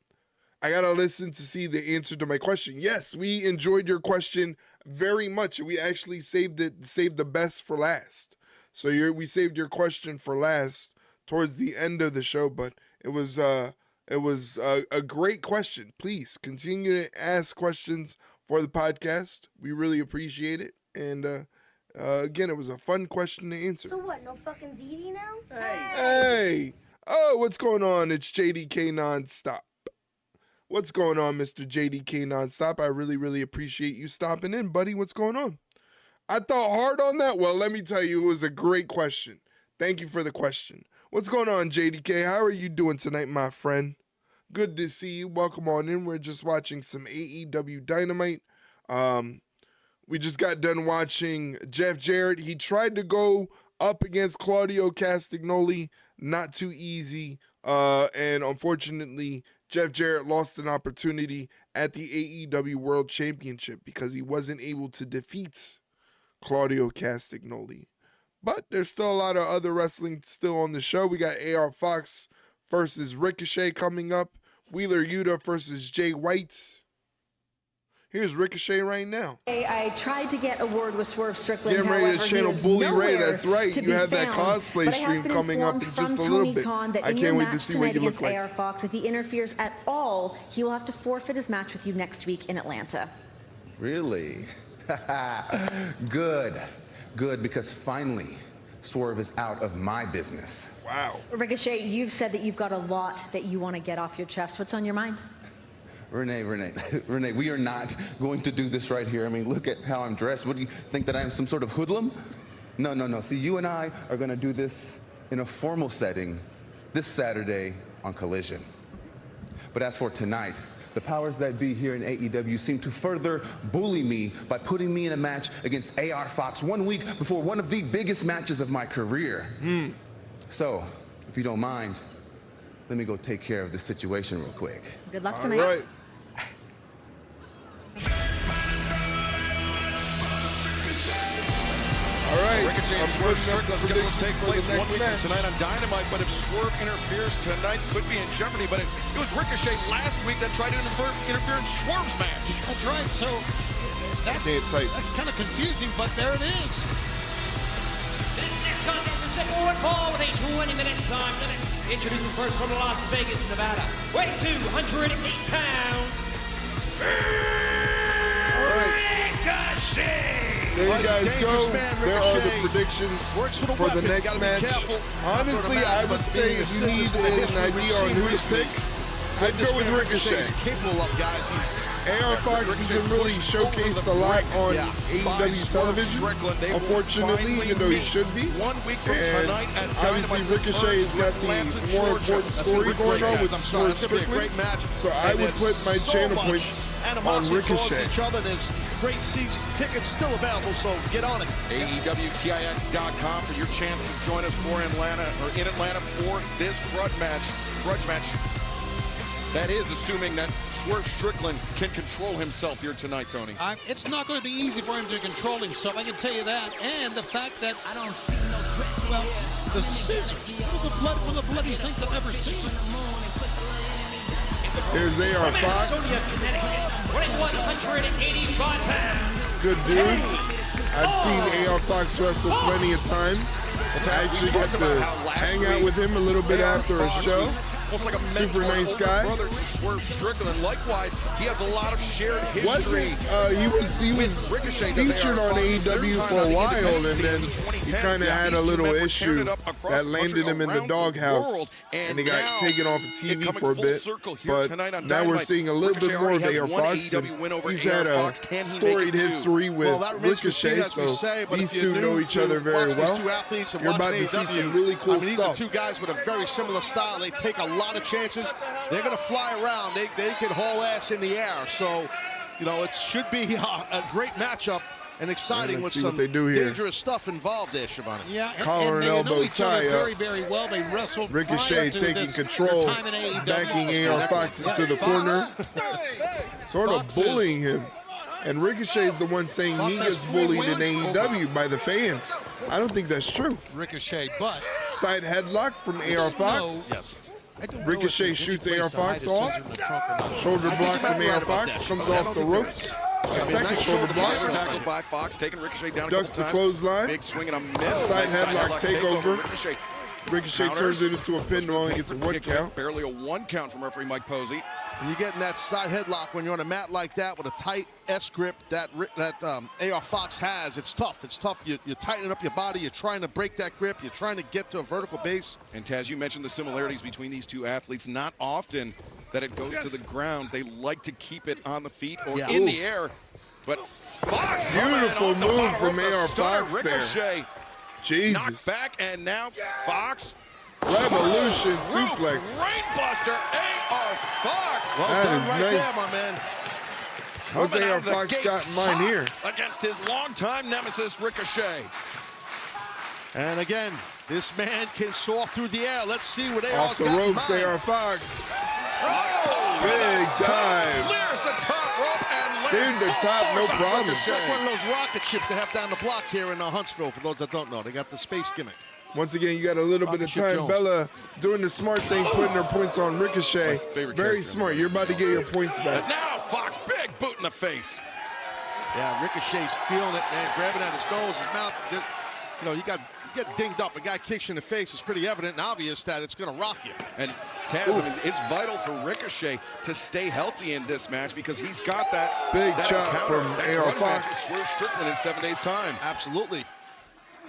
I got to listen to see the answer to my question. Yes, we enjoyed your question very much. We actually saved the best for last. So we saved your question for last towards the end of the show, but it was a great question. Please continue to ask questions for the podcast. We really appreciate it. And again, it was a fun question to answer. So what, no fucking ZD now? Hey! Oh, what's going on? It's JDK Nonstop. What's going on, Mr. JDK Nonstop? I really, really appreciate you stopping in, buddy. What's going on? I thought hard on that. Well, let me tell you, it was a great question. Thank you for the question. What's going on, JDK? How are you doing tonight, my friend? Good to see you. Welcome on in. We're just watching some AEW Dynamite. We just got done watching Jeff Jarrett. He tried to go up against Claudio Castagnoli. Not too easy. And unfortunately, Jeff Jarrett lost an opportunity at the AEW World Championship because he wasn't able to defeat Claudio Castagnoli. But there's still a lot of other wrestling still on the show. We got AR Fox versus Ricochet coming up. Wheeler Yuta versus Jay White. Here's Ricochet right now. I tried to get a word with Swerve Strickland. Getting ready to channel Bully Ray. That's right. You have that cosplay stream coming up in just a little bit. I can't wait to see what you look like. AR Fox, if he interferes at all, he will have to forfeit his match with you next week in Atlanta. Really? Good. Good, because finally, Swerve is out of my business. Wow. Ricochet, you've said that you've got a lot that you want to get off your chest. What's on your mind? Renee, we are not going to do this right here. I mean, look at how I'm dressed. What do you think, that I am some sort of hoodlum? No. See, you and I are going to do this in a formal setting this Saturday on Collision. But as for tonight, the powers that be here in AEW seem to further bully me by putting me in a match against AR Fox 1 week before one of the biggest matches of my career. So, if you don't mind, let me go take care of this situation real quick. Good luck tonight. All right. All right. Ricochet and Swerve Strickland's going to take place 1 week from tonight on Dynamite, but if Swerve interferes tonight, could be in jeopardy. But it was Ricochet last week that tried to interfere in Swerve's match. That's right. So that's kind of confusing, but there it is. The next contest is set forward fall with a 20-minute time limit. Introducing first from Las Vegas, Nevada, weighing 208 pounds, Ricochet! There you guys go. There are the predictions for the next match. Honestly, I would say if you need an idea on who to pick, I'd go with Ricochet. He's capable of, guys. AR Fox isn't really showcased a lot on AEW television, unfortunately, even though he should be. 1 week from tonight, as obviously Ricochet has got the more important story going on with Swerve Strickland. So I would put my channel points on Ricochet. Each other. There's great seats, tickets still available, so get on it. AEWTIX.com for your chance to join us in Atlanta for this grudge match. That is assuming that Swerve Strickland can control himself here tonight, Tony. It's not going to be easy for him to control himself, I can tell you that. And the fact that, I don't see no threats. Well, the scissors. It was one of the bloodiest things I've ever seen. Here's AR Fox. 185 pounds. Good dude. I've seen AR Fox wrestle plenty of times. I actually got to hang out with him a little bit after a show. Like a super nice guy. Brother to Swerve Strickland. Likewise, he has a lot of shared history. He was featured on AEW for a while, and then he kind of had a little issue that landed him in the doghouse, and he got taken off of TV for a bit. But now we're seeing a little bit more of AR Fox, and he's had a storied history with Ricochet, so these two know each other very well. You're about to see some really cool stuff. These are two guys with a very similar style. They take a lot of chances. They're going to fly around. They can haul ass in the air. So, you know, it should be a great matchup and exciting with some dangerous stuff involved there, Shivani. Yeah, collar and elbow tie up. Very, very well. They wrestled. Ricochet taking control, backing AR Fox into the corner, sort of bullying him. And Ricochet is the one saying he gets bullied in AEW by the fans. I don't think that's true. Ricochet, but side headlock from AR Fox. Yes. Ricochet shoots AR Fox off. Shoulder block from AR Fox. Comes off the ropes. A second shoulder block. Tackled by Fox, taking Ricochet down a Ducks the couple times. clothesline. Big swing and a miss. Side Nice headlock takeover. Ricochet counters. turns it into a pin, only gets a 1 count. Barely a 1 count from referee Mike Posey. And you get in that side headlock when you're on a mat like that with a tight S grip that AR Fox has. It's tough. It's tough. You're tightening up your body. You're trying to break that grip. You're trying to get to a vertical base. And Taz, you mentioned the similarities between these two athletes. Not often that it goes to the ground. They like to keep it on the feet or in the air. But Fox, beautiful move from AR Fox Ricochet. there. Jesus. Knocked back, and now Fox. Revolution suplex. Brainbuster, AR Fox. Well that done is right nice. there, my man. What's Coming out AR of the Fox gates got in mind here? Against his longtime nemesis, Ricochet. And again, this man can soar through the air. Let's see what AR's Off the got in ropes, mind. AR Fox. Oh, Big time. Clears the top rope and Cleared the top, no problem. It's like one of those rocket ships they have down the block here in Huntsville, for those that don't know. They got the space gimmick. Once again, you got a little bit of time. Jones. Bella doing the smart thing, putting her points on Ricochet. Very smart. You're about to get your points back. And now Fox, big boot in the face. Yeah, Ricochet's feeling it, man, grabbing at his nose, his mouth. You know, you get dinged up. A guy kicks you in the face. It's pretty evident and obvious that it's going to rock you. And Taz, I mean, it's vital for Ricochet to stay healthy in this match because he's got that big chop encounter, from that AR grudge match with Fox. Swerve Strickland in 7 days' time. Absolutely.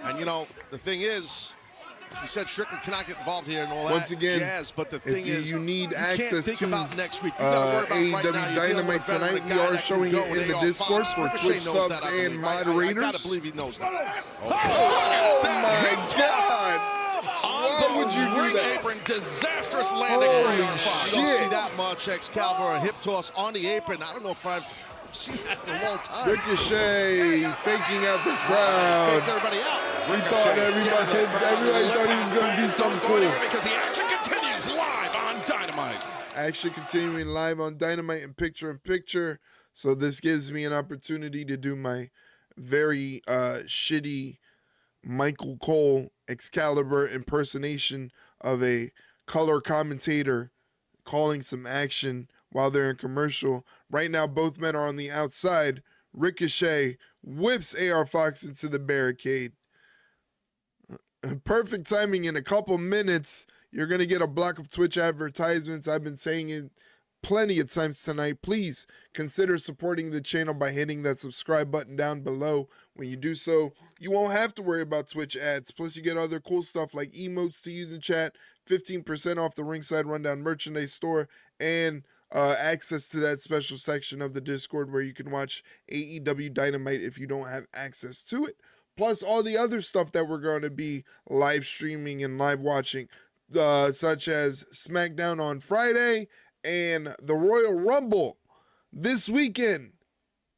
And, you know, the thing is, as you said, Strickland cannot get involved here and all that Once again, jazz, but the thing is, you need you access can't think to about next week. You gotta worry about AEW right now. You're dealing with Dynamite a veteran, tonight. a We guy are that can showing go it with in the AR Discord Fox. for Ricochet Twitch knows subs that, I and believe. I moderators. gotta believe he knows that. Oh my God! Why would you do Ring that? apron, disastrous landing for Holy AR Fox. You don't see shit! that much. Excalibur, a hip toss on the apron. I don't know if I've seen that in a long time. Ricochet faking out the Faked crowd. everybody out. We thought everybody thought he was going to do something cool. Because the action continues live on Dynamite. Action continuing live on Dynamite and picture. So this gives me an opportunity to do my very shitty Michael Cole Excalibur impersonation of a color commentator calling some action while they're in commercial. Right now, both men are on the outside. Ricochet whips AR Fox into the barricade. Perfect timing. In a couple minutes, you're going to get a block of Twitch advertisements. I've been saying it plenty of times tonight. Please consider supporting the channel by hitting that subscribe button down below. When you do so, you won't have to worry about Twitch ads. Plus, you get other cool stuff like emotes to use in chat, 15% off the Ringside Rundown merchandise store, and access to that special section of the Discord where you can watch AEW Dynamite if you don't have access to it. Plus, all the other stuff that we're going to be live streaming and live watching, such as SmackDown on Friday and the Royal Rumble this weekend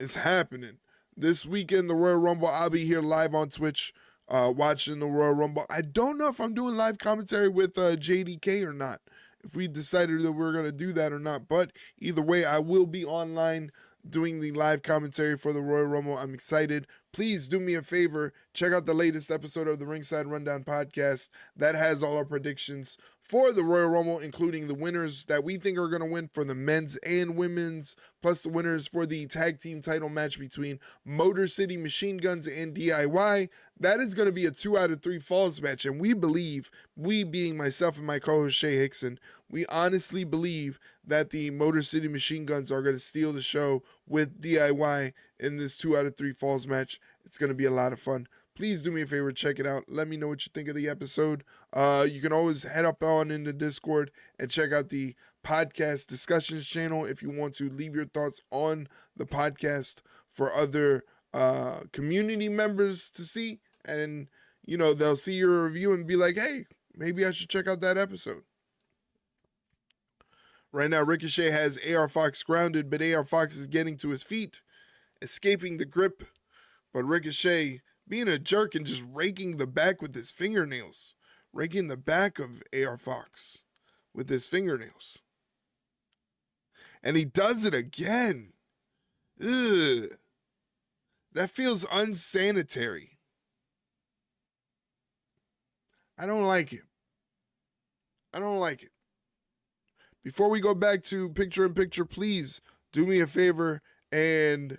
is happening. This weekend, the Royal Rumble, I'll be here live on Twitch watching the Royal Rumble. I don't know if I'm doing live commentary with JDK or not, if we decided that we're going to do that or not. But either way, I will be online doing the live commentary for the Royal Rumble. I'm excited. Please do me a favor. Check out the latest episode of the Ringside Rundown podcast. That has all our predictions for the Royal Rumble, including the winners that we think are going to win for the men's and women's, plus the winners for the tag team title match between Motor City Machine Guns and DIY. That is going to be a 2 out of 3 falls match, and we believe, we being myself and my co-host Shay Hickson, we honestly believe that the Motor City Machine Guns are going to steal the show with DIY in this 2 out of 3 falls match. It's going to be a lot of fun. Please do me a favor, check it out. Let me know what you think of the episode. You can always head up on into Discord and check out the podcast discussions channel if you want to leave your thoughts on the podcast for other community members to see. And, you know, they'll see your review and be like, hey, maybe I should check out that episode. Right now, Ricochet has AR Fox grounded, but AR Fox is getting to his feet, escaping the grip. But Ricochet being a jerk and just raking the back with his fingernails. Raking the back of AR Fox with his fingernails. And he does it again. Ugh. That feels unsanitary. I don't like it. I don't like it. Before we go back to picture-in-picture, please do me a favor and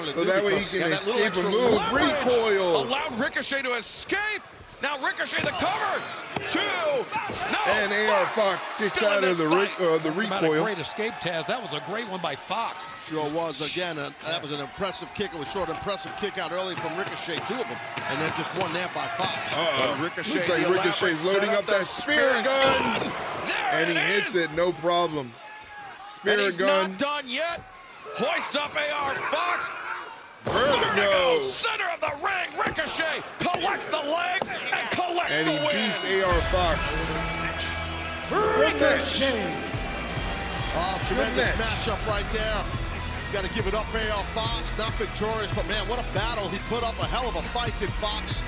wanted to So do. that way he because- can yeah, that little escape a extra move. leverage Recoil. allowed Ricochet to escape. Now Ricochet the cover. 2. No. And AR Fox kicks out of the recoil. Great escape, Taz. That was a great one by Fox. Sure was. Again, that was an impressive kick. It was short, impressive kick out early from Ricochet, 2 of them. And then just one there by Fox. Ricochet, looks like Ricochet's loading up that spear gun. And he hits it, no problem. Spear and he's gun. not done yet. Hoist up AR Fox. Vertigo. Center of the ring. Ricochet collects the legs and collects and the he win. beats AR Fox. Ricochet. Oh, tremendous matchup right there. Got to give it up for AR Fox. Not victorious, but man, what a battle. He put up a hell of a fight, did Fox.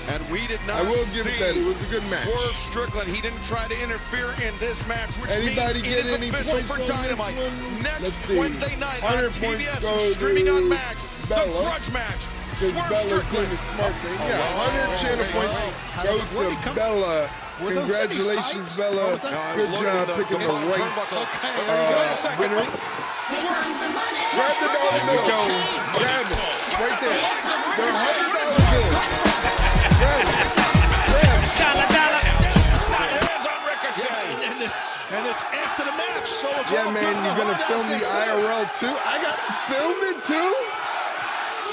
And we did not I will give it that. It was a good match. Swerve Strickland, he didn't try to interfere in this match, which Anybody means it is any official points for Dynamite. Next Wednesday night on TBS and streaming on Max, the grudge match. Swerve Strickland. The smart thing. Yeah, 100 channel points go to Bella. Congratulations, Bella. Good job picking the right winner. Grab the dollar bill. Grab it. Right there. They're $100 bills. Grab it. Dollar. Hands on Ricochet. And it's after the match. So it's yeah, man, you're going to film the IRL too? I got to film it too?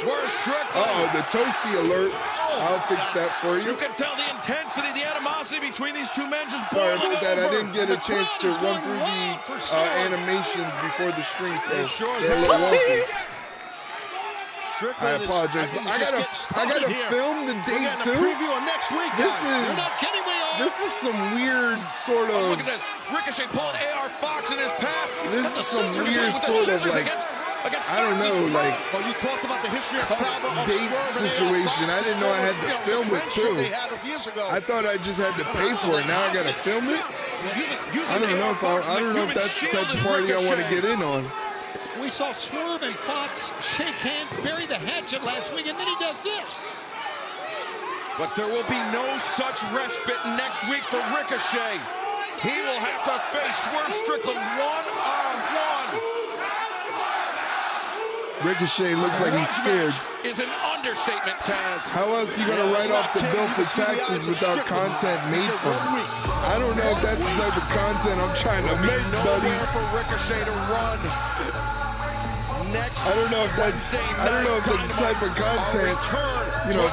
Swerve Strickland. Uh-oh, the toasty alert. I'll fix that for you. You can tell the intensity, the animosity between these two men just Sorry boiling about that. over. I didn't get a chance to run through the animations before the stream, so they're a little wonky. I apologize, but I gotta film the date too. Preview of next week. This You're not kidding me, this is some weird sort of. Look at this. Ricochet pulling AR Fox in his path. This is some weird sort of like. I don't know, like. Well, you talked about the history of date situation. I didn't know I had to film it too. I thought I just had to pay for it. Now I gotta film it. I don't know if that's the type of party I want to get in on. We saw Swerve and Fox shake hands, bury the hatchet last week, and then he does this. But there will be no such respite next week for Ricochet. He will have to face Swerve Strickland one-on-one. Ricochet looks like he's scared. Is an understatement, Taz. How else are you gonna write off the bill for taxes without content made from it? I don't know if that's the type of content I'm trying to make, buddy. Nowhere for Ricochet to run. I don't know if that's the type of content,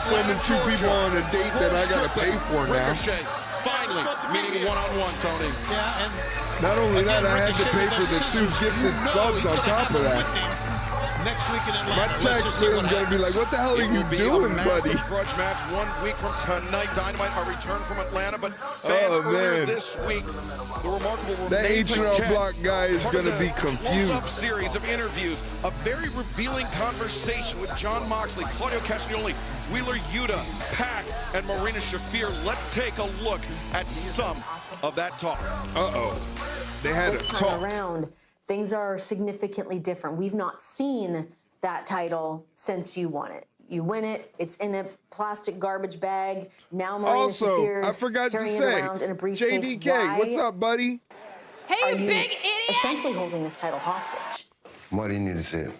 filming 2 people on a date that I gotta pay for now. Ricochet finally meeting one-on-one, Tony. Yeah, and not only that, I had to pay for the 2 gifted subs on top of that. Next week in Atlanta. My tax is gonna be like, what the hell are you doing, buddy? Grudge match 1 week from tonight. Dynamite, a return from Atlanta, but fans earlier this week, the remarkable that H&R Block guy is gonna be confused. Close-up series of interviews, a very revealing conversation with Jon Moxley, Claudio Castagnoli, Wheeler Yuta, Pac, and Marina Shafir. Let's take a look at some of that talk. They had a talk. Around. Things are significantly different. We've not seen that title since you won it. You win it, it's in a plastic garbage bag. Now Marina Shafir's I forgot to carrying say, it around in a briefcase. JDK, what's up, buddy? Hey, you big idiot! Essentially holding this title hostage. Why do you need to see it?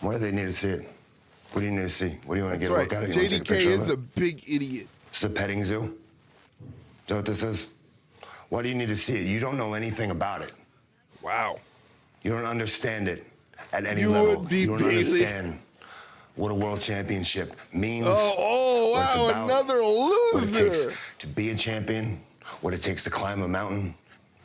Why do they need to see it? What do you need to see? What do you want to get a look at? JDK is a big idiot. It's a petting zoo? Is that what this is? Why do you need to see it? You don't know anything about it. Wow. You don't understand it at any level. You don't understand what a world championship means. Wow, another loser. What it takes to be a champion, what it takes to climb a mountain.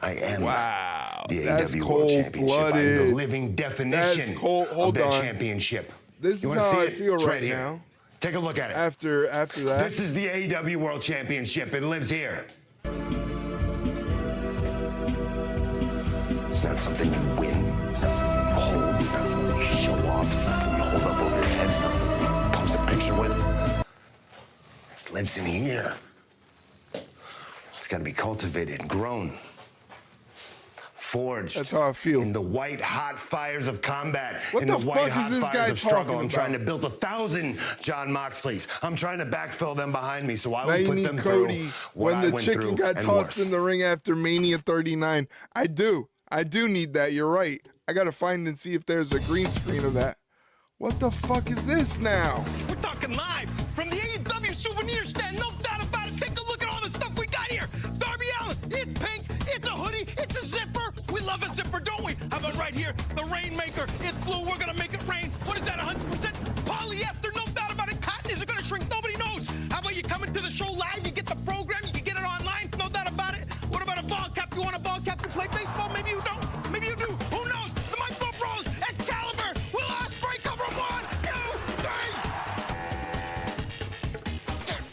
I am the AEW World Championship. I'm the living definition of that championship. This you is want to how see I feel it's right here. now. Take a look at it. After that. This is the AEW World Championship. It lives here. It's not something you win. It's not something you hold. It's not something you show off. It's not something you hold up over your head. It's not something you post a picture with. It lives in here. It's got to be cultivated and grown. Forged. That's how I feel. In the white hot fires of combat. What in the white fuck hot is this fires guy of struggle. talking I'm trying to about? build 1,000 John Moxleys. I'm trying to backfill them behind me so I Now will you put need them Cody through what when I the went chicken through got and tossed worse. in the ring after Mania 39. I do need that. You're right. I gotta find and see if there's a green screen of that. What the fuck is this now? We're talking live from the AEW souvenir stand. No doubt about it. Take a look at all the stuff we got here. Darby here. The Rainmaker is blue. We're going to make it rain. What is that, 100% polyester? No doubt about it. Cotton, is it going to shrink? Nobody knows. How about you come into the show live? You get the program. You can get it online. No doubt about it. What about a ball cap? You want a ball cap to play baseball? Maybe you don't. Maybe you do. Who knows? The Micro Bros, Excalibur, Will Ospreay, cover 1, 2,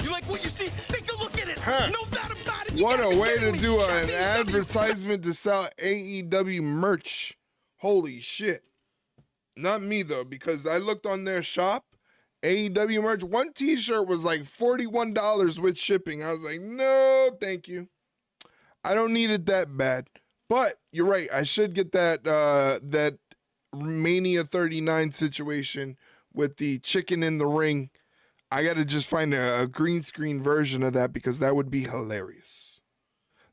3. You like what you see? Take a look at it. Huh. No doubt about it. What a way to do an advertisement to sell AEW merch. Holy shit. Not me, though, because I looked on their shop. AEW merch. One t-shirt was like $41 with shipping. I was like, no, thank you. I don't need it that bad. But you're right. I should get that Mania 39 situation with the chicken in the ring. I got to just find a green screen version of that because that would be hilarious.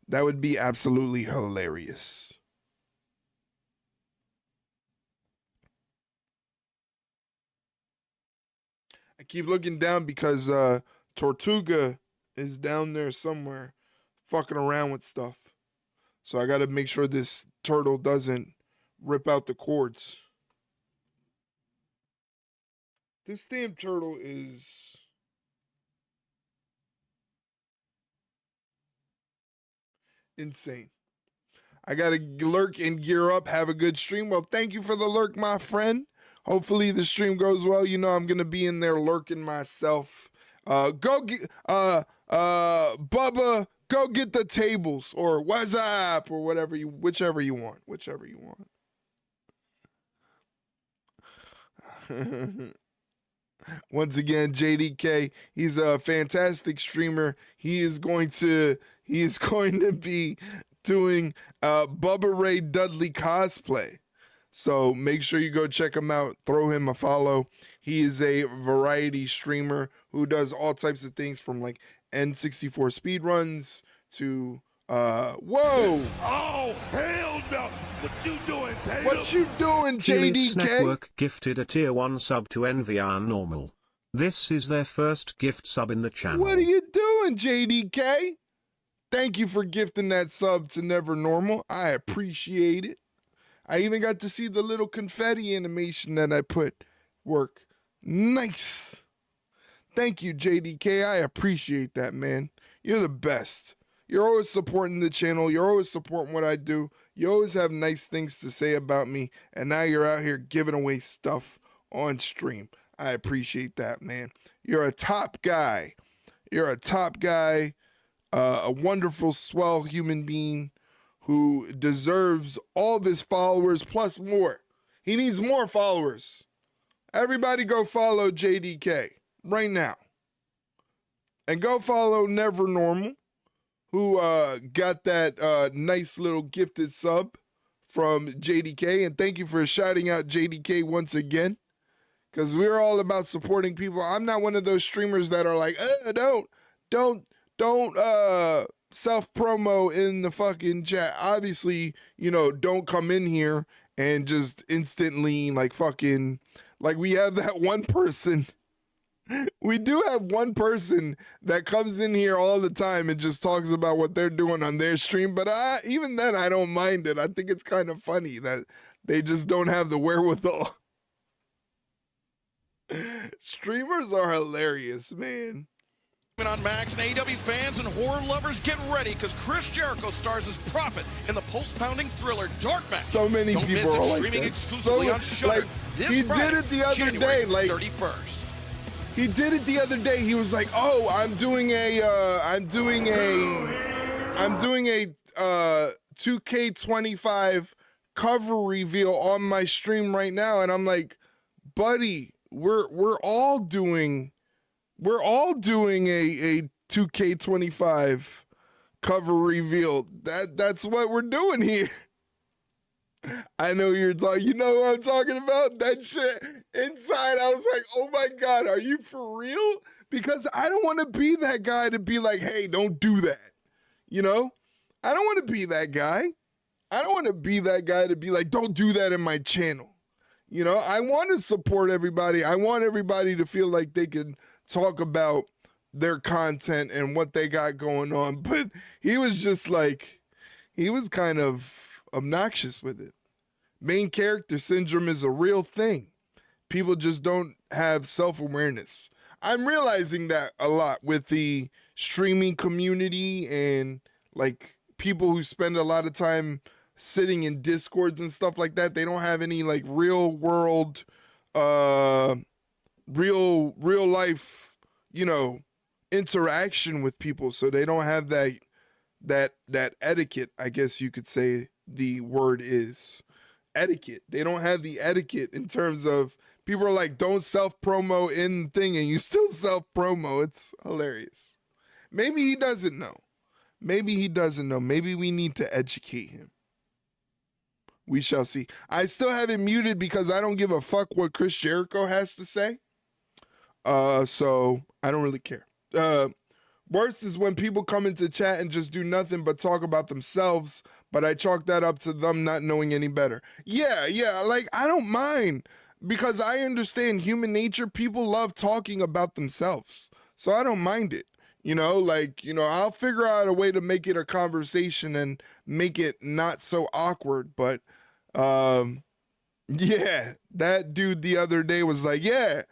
That would be absolutely hilarious. I keep looking down because Tortuga is down there somewhere fucking around with stuff. So I got to make sure this turtle doesn't rip out the cords. This damn turtle is... insane. I got to lurk and gear up, have a good stream. Well, thank you for the lurk, my friend. Hopefully the stream goes well. You know I'm going to be in there lurking myself. Bubba, go get the tables or what's up or whichever you want. Once again, JDK, he's a fantastic streamer. He is going to be doing Bubba Ray Dudley cosplay. So make sure you go check him out. Throw him a follow. He is a variety streamer who does all types of things from like N64 speedruns to whoa! Oh, hell no! What you doing, Tatum? What you doing, JDK? Network gifted a tier 1 sub to NVR Normal. This is their first gift sub in the channel. What are you doing, JDK? Thank you for gifting that sub to Never Normal. I appreciate it. I even got to see the little confetti animation that I put work. Nice. Thank you, JDK. I appreciate that, man. You're the best. You're always supporting the channel. You're always supporting what I do. You always have nice things to say about me. And now you're out here giving away stuff on stream. I appreciate that, man. You're a top guy. You're a top guy. A wonderful, swell human being who deserves all of his followers plus more. He needs more followers. Everybody go follow JDK right now. And go follow Never Normal, who got that nice little gifted sub from JDK. And thank you for shouting out JDK once again, because we're all about supporting people. I'm not one of those streamers that are like, don't self-promo in the fucking chat. Obviously, don't come in here and just instantly like we have that one person. We do have one person that comes in here all the time and just talks about what they're doing on their stream. But even then, I don't mind it. I think it's kind of funny that they just don't have the wherewithal. Streamers are hilarious, man. On Max, and AEW fans and horror lovers, get ready, because Chris Jericho stars as Prophet in the pulse-pounding thriller Dark Match. So many Don't people miss are it, like streaming that. exclusively on Shudder this he Friday, did it the other January day, like 31st. He did it the other day. He was like, "Oh, I'm doing a 2K25 cover reveal on my stream right now," and I'm like, "Buddy, we're all doing a 2K25 cover reveal. That's what we're doing here." I know you're talking. You know what I'm talking about? That shit inside. I was like, "Oh my God, are you for real?" Because I don't want to be that guy to be like, "Hey, don't do that." I don't want to be that guy. I don't want to be that guy to be like, "Don't do that in my channel." I want to support everybody. I want everybody to feel like they can talk about their content and what they got going on. But he was just like, he was kind of obnoxious with it. Main character syndrome is a real thing. People just don't have self-awareness. I'm realizing that a lot with the streaming community and like people who spend a lot of time sitting in Discords and stuff like that. They don't have any like real world, real life, you know, interaction with people. So they don't have that etiquette, I guess you could say the word is etiquette. They don't have the etiquette in terms of people are like, don't self-promo in the thing, and you still self-promo. It's hilarious. Maybe he doesn't know. Maybe he doesn't know. Maybe we need to educate him. We shall see. I still have it muted because I don't give a fuck what Chris Jericho has to say. So I don't really care. Worst is when people come into chat and just do nothing but talk about themselves, but I chalk that up to them not knowing any better. Yeah, like I don't mind because I understand human nature. People love talking about themselves. So I don't mind it. You know, like, you know, I'll figure out a way to make it a conversation and make it not so awkward. But, yeah, that dude the other day was like, yeah,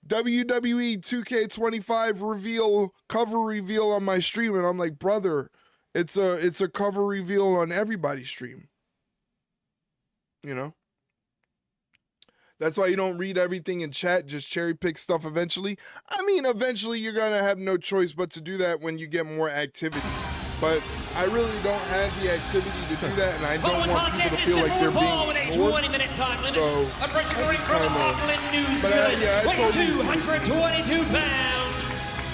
WWE 2K25 cover reveal on my stream. And I'm like, brother, it's a cover reveal on everybody's stream. You know? That's why you don't read everything in chat, just cherry pick stuff eventually. I mean, eventually you're going to have no choice but to do that when you get more activity. But I really don't have the activity to do that, and I don't want people to feel like they're being ignored. So, approaching from Auckland, New Zealand, weighing 222 pounds,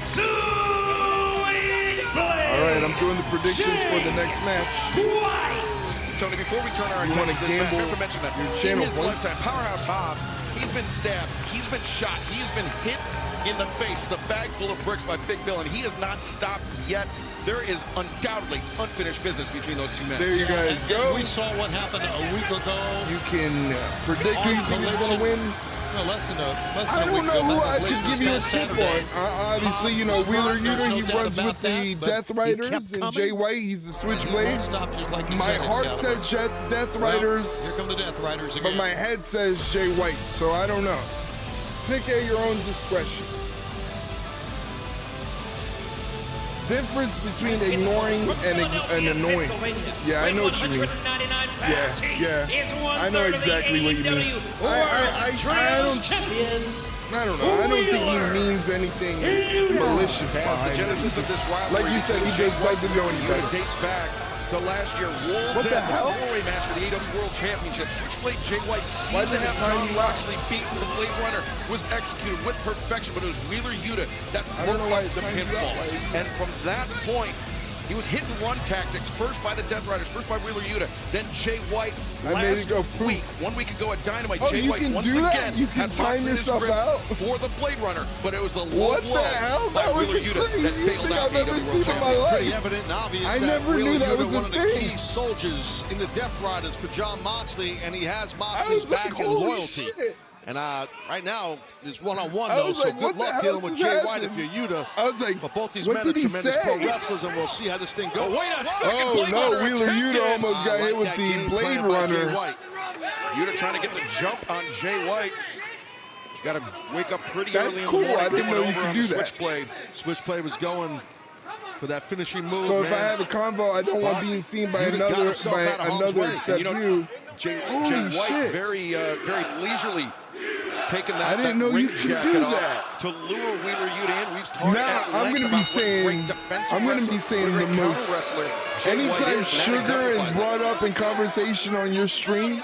Swedish Blade. All right, I'm doing the predictions for the next match. Tony, before we turn our attention to this match, I have to mention that in his lifetime, Powerhouse Hobbs, he's been stabbed, he's been shot, he's been hit in the face with a bag full of bricks by Big Bill, and he has not stopped yet. There is undoubtedly unfinished business between those two men. There you guys go. We saw what happened a week ago. You can predict who you think is going to win. No, I don't know who I could give you a tip on. Obviously, you know, Wheeler Yuta, he runs with the Death Riders, and Jay White, he's the Switchblade. My heart says Death Riders. Here come the Death Riders again. But my head says Jay White, so I don't know. Pick at your own discretion. Difference between ignoring and annoying. Yeah, I know what you mean. Yeah. I know exactly what you mean. I don't know. I don't think he means anything malicious behind it. Like you said, he just doesn't know any better. It dates back to last year. World's End, the four-way match for the AEW World Championship. Switchblade Jay White seemed to have John Moxley beaten. The Blade Runner was executed with perfection, but it was Wheeler Yuta that broke up the pinfall. And from that point, he was hit and run tactics, first by the Death Riders, first by Wheeler Yuta, then Jay White last week, 1 week ago at Dynamite. Jay White once again had Moxley in his grip for the Blade Runner, but it was the low blow by Wheeler Yuta that bailed out the AEW World Championship. It's pretty evident and obvious that Wheeler Yuta, one of the key soldiers in the Death Riders for John Moxley, and he has Moxley's back and loyalty. And right now, it's one-on-one, though, so good luck dealing with Jay White if you're Yuta. I was like, but both these men are tremendous pro wrestlers, and we'll see how this thing goes. Wait a second, oh, no, Wheeler Yuta almost got hit with the Blade Runner. Yuta trying to get the jump on Jay White. He's got to wake up pretty early in the cool. morning. I didn't know you could do that. Switchblade was going for that finishing move. So if I have a convo, I don't want being seen by another except you. Jay White very leisurely taking that ring jacket off to lure Wheeler Yuta in. We've talked at length about I'm going to be saying the most. Anytime sugar is brought up in conversation on your stream,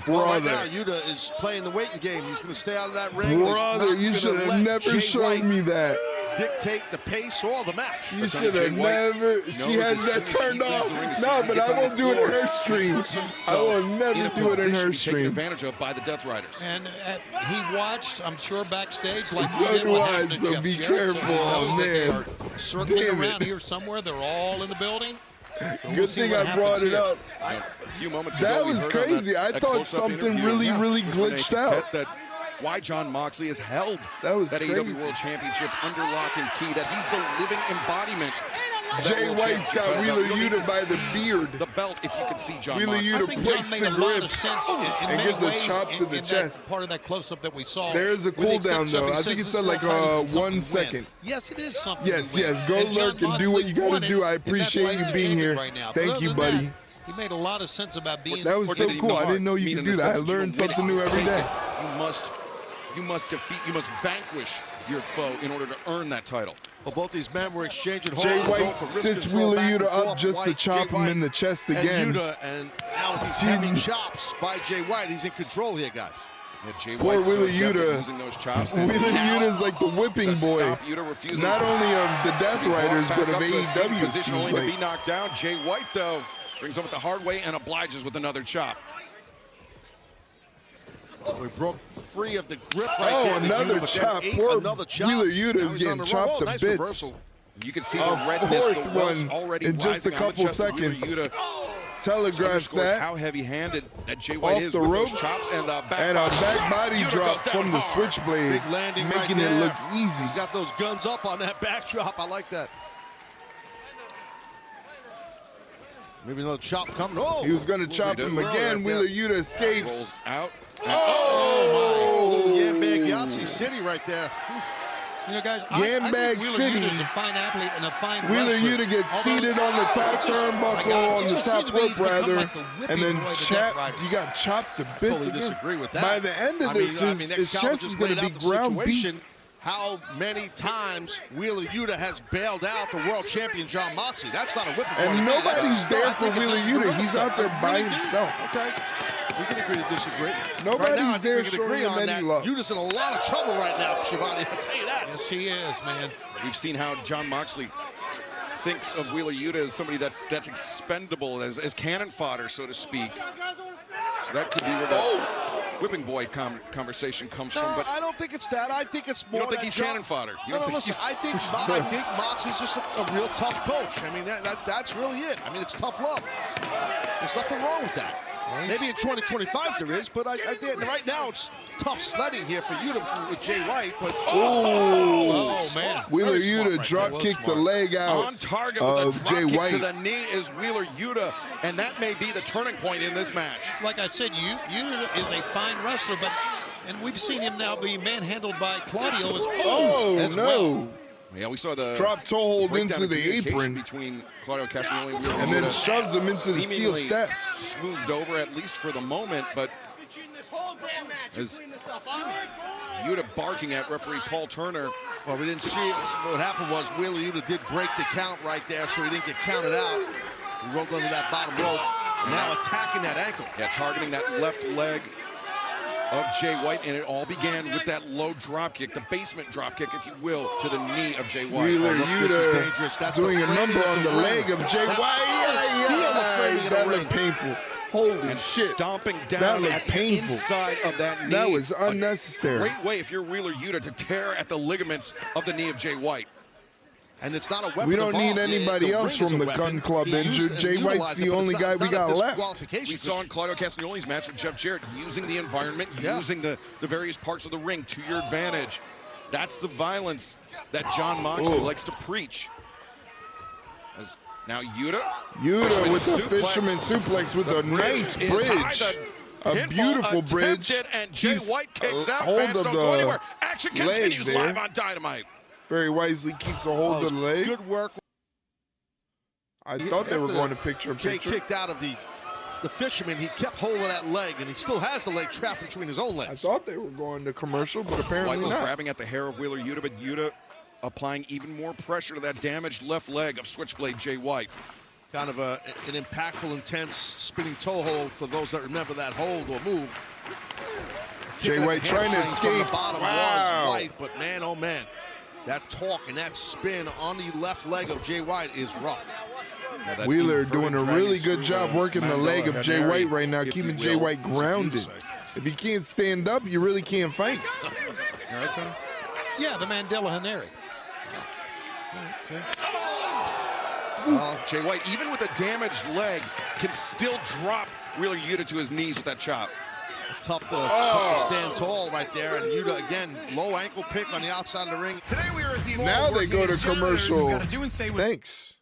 brother. Right now, Yuta is playing the waiting game. He's going to stay out of that ring. Brother, you should have never shown me that. Dictate the pace or the match. You should have never. She has that turned off. No, but I won't do it in her stream. I will never do it in her stream. Taken advantage of by the Death Riders. And he watched, I'm sure, backstage like so do I. So be careful, man. Circling around here somewhere. They're all in the building. So Good thing I brought it up. A few moments ago, that was crazy. I thought something really glitched out. Why John Moxley has held that AEW World Championship under lock and key, that he's the living embodiment Jay White's got Wheeler Yuta by the beard. The belt, if you can see John Wheeler Moxley. Yuta breaks the grip and gets a chop to the chest. Part of that close-up that we saw. There's a cooldown though. I think it said like 1 second. Yes, it is something. Yes, go lurk and do what you gotta do. I appreciate you being here. Thank you, buddy. He made a lot of sense about being. That was so cool. I didn't know you could do that. I learned something new every day. You must vanquish your foe in order to earn that title. Well, both these men were exchanging holds. Jay White sits Wheeler Yuta up just to chop him in the chest again. And Yuta, and now these heavy chops by Jay White. He's in control here, guys. Yeah, Jay Poor White's Wheeler so adept at Yuta. using those chops. Wheeler Yuta's like the whipping boy, not only of the Death Riders, but of AEW, it seems only to like. be knocked down. Jay White, though, brings up the hard way and obliges with another chop. We broke free of the grip right there. Another chop. Poor another chop. Wheeler Yuta is getting chopped to nice bits. Reversal. You can see the redness, the welts already in just a rising on the couple chest of Wheeler seconds. Yuta. Telegraphs that. How heavy-handed that Jay White Off is the with ropes those chops and the back and a body. back body Yuta drop goes down from the hard. switchblade, Big landing making right it there. look easy. He's got those guns up on that backdrop. I like that. Maybe another chop coming. Oh, He was going to chop him again. Wheeler Yuta escapes. Rolls out. Oh, my. Yambag Yahtzee City right there. You know, guys, Yambag City. Wheeler Yuta is a fine athlete and a fine Wheeler wrestler. Yuta gets seated on the top turnbuckle, on the top rope rather, and then you got chopped to bits Totally again. disagree with that. By the end of this, his chest is going to be ground beef. How many times Wheeler Yuta has bailed out the world champion John Moxley? That's not a whipping. And nobody's there for Wheeler Yuta. He's out there by himself. Okay. We can agree to disagree. Nobody's right now, there we can showing agree him on any that. love. Yuta's in a lot of trouble right now, Shivani. I'll tell you that. Yes, he is, man. We've seen how John Moxley thinks of Wheeler Yuta as somebody that's expendable, as cannon fodder, so to speak. So that could be where the whipping boy conversation comes from. But I don't think it's that. I think it's more. you don't think he's cannon fodder? You No, don't think listen. I think Moxley's just a real tough coach. I mean, that's really it. I mean, it's tough love. There's nothing wrong with that. Maybe in 2025 there is, but right now it's tough sledding here for you with Jay White. But man, Wheeler Yuta drop kicked the leg out on target with a of drop Jay kick White. to the knee is Wheeler Yuta, and that may be the turning point in this match. Like I said, Yuta is a fine wrestler, and we've seen him now be manhandled by Claudio as well. Yeah, we saw the drop toe hold into the apron between Claudio Castagnoli and Wheeler and then Yuta. shoves him into the steel Seemingly steps. Smoothed over, at least for the moment, but as Yuta barking at referee Paul Turner. Well, we didn't see it. What happened was Wheeler Yuta did break the count right there, so he didn't get counted out. He rolled under that bottom rope. Now attacking that ankle. Yeah, targeting that left leg of Jay White, and it all began with that low drop kick, the basement drop kick, if you will, to the knee of Jay White. Wheeler Yuta doing a number on the leg of Jay White. That looked painful. Holy shit. Stomping down at the inside of that knee. That was unnecessary. Great way if you're Wheeler Yuta to tear at the ligaments of the knee of Jay White. And it's not a weapon. We don't need anybody else from the Gun Club injured. Jay White's the only guy we got left. We saw in Claudio Castagnoli's match with Jeff Jarrett using the environment, using the various parts of the ring to your advantage. That's the violence that John Moxley likes to preach. As now Yuta with the fisherman suplex with a nice bridge. A beautiful bridge. And Jay White kicks out. Hold Fans of don't go anywhere. the Action continues leg there. live on Dynamite. Very wisely keeps a hold of the leg. Good work. I thought they were going to picture-in-picture. Jay kicked out of the fisherman. He kept hold of that leg, and he still has the leg trapped between his own legs. I thought they were going to commercial, but apparently White was not. grabbing at the hair of Wheeler Yuta, but Yuta applying even more pressure to that damaged left leg of Switchblade Jay White. Kind of an impactful, intense spinning toe hold for those that remember that hold or move. Jay White trying to escape. Wow. Was White, but man, oh man. That torque and that spin on the left leg of Jay White is rough. Wheeler doing a really good job working the leg of Jay White right now, keeping Jay White grounded. If he can't stand up, you really can't fight. Yeah, the Mandela Haneri. Jay White, even with a damaged leg, can still drop Wheeler Yuta to his knees with that chop. Tough to stand tall right there, and Yuta again, low ankle pick on the outside of the ring. Now they go to commercial. Thanks.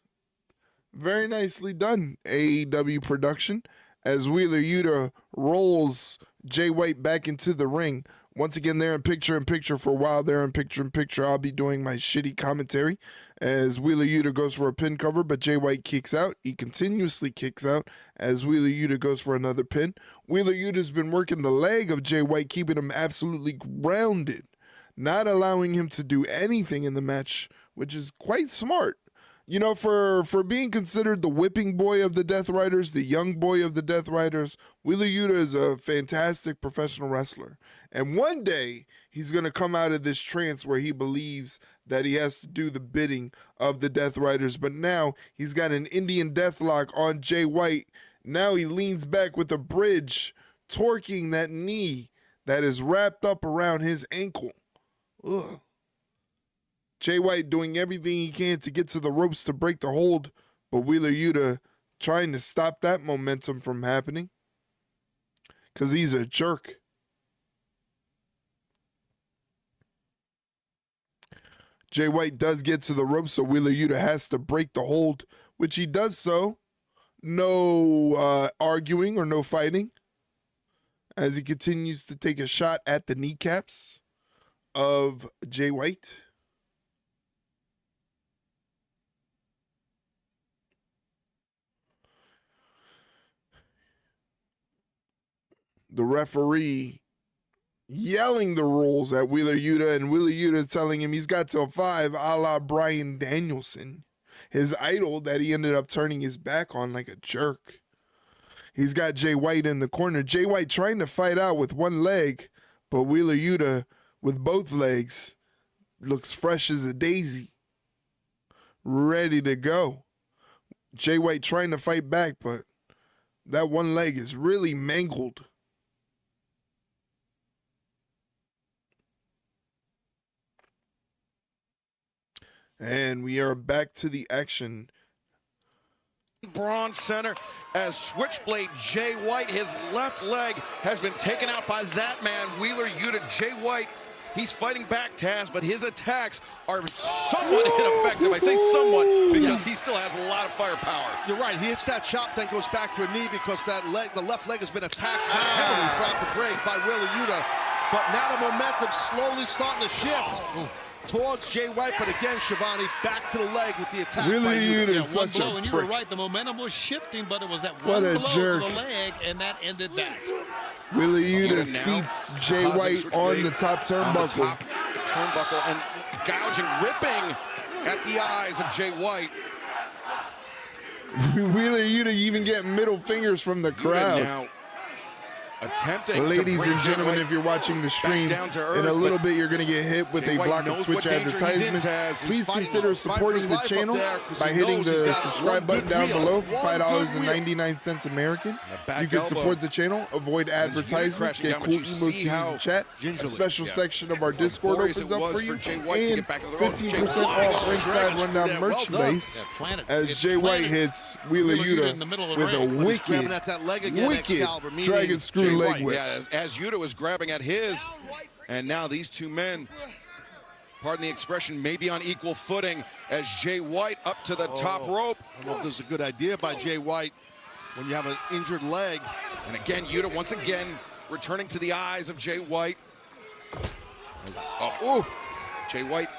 Very nicely done, AEW production, as Wheeler Yuta rolls Jay White back into the ring. Once again, they're in picture-in-picture for a while. They're in picture-in-picture. I'll be doing my shitty commentary as Wheeler Yuta goes for a pin cover, but Jay White kicks out. He continuously kicks out as Wheeler Yuta goes for another pin. Wheeler Yuta's been working the leg of Jay White, keeping him absolutely grounded, not allowing him to do anything in the match, which is quite smart. You know, for being considered the whipping boy of the Death Riders, the young boy of the Death Riders, Wheeler Yuta is a fantastic professional wrestler. And one day, he's going to come out of this trance where he believes that he has to do the bidding of the Death Riders. But now, he's got an Indian Deathlock on Jay White. Now he leans back with a bridge, torquing that knee that is wrapped up around his ankle. Ugh. Jay White doing everything he can to get to the ropes to break the hold, but Wheeler Yuta trying to stop that momentum from happening because he's a jerk. Jay White does get to the ropes, so Wheeler Yuta has to break the hold, which he does so. No arguing or no fighting as he continues to take a shot at the kneecaps of Jay White. The referee yelling the rules at Wheeler Yuta, and Wheeler Yuta telling him he's got till 5, a la Bryan Danielson, his idol that he ended up turning his back on like a jerk. He's got Jay White in the corner. Jay White trying to fight out with one leg, but Wheeler Yuta with both legs looks fresh as a daisy, ready to go. Jay White trying to fight back, but that one leg is really mangled. And we are back to the action. Braun Center as Switchblade Jay White, his left leg has been taken out by that man, Wheeler Yuta. Jay White, he's fighting back, Taz, but his attacks are somewhat ineffective. I say somewhat because he still has a lot of firepower. You're right. He hits that chop, then goes back to a knee because that leg, the left leg has been attacked heavily throughout the break by Wheeler Yuta. But now the momentum's slowly starting to shift towards Jay White, but again, Shivani back to the leg with the attack. Really, by Yuta. is such blow, a and you were right, the momentum was shifting, but it was that what one a blow jerk. to the leg, and that ended that. Wheeler Yuta seats Jay White on the top turnbuckle. And gouging, ripping at the eyes of Jay White. Wheeler Yuta even getting middle fingers from the crowd. Now attempting ladies to and gentlemen, if you're watching the stream, in a little bit you're going to get hit with a block of Twitch advertisements. Please consider supporting the channel by hitting the subscribe button down below for $5.99 American. You can support the channel, avoid advertisements, get cool emojis in the chat. A special section of our Discord opens up for you, and 15% off ringside rundown merchandise as Jay White hits Wheeler Yuta with a wicked dragon screw leg whip. Yeah, as Yuta was grabbing at his, and now these two men, pardon the expression, may be on equal footing as Jay White up to the top rope. I don't know if this is a good idea by Jay White when you have an injured leg. And again, Yuta once again returning to the eyes of Jay White. Jay White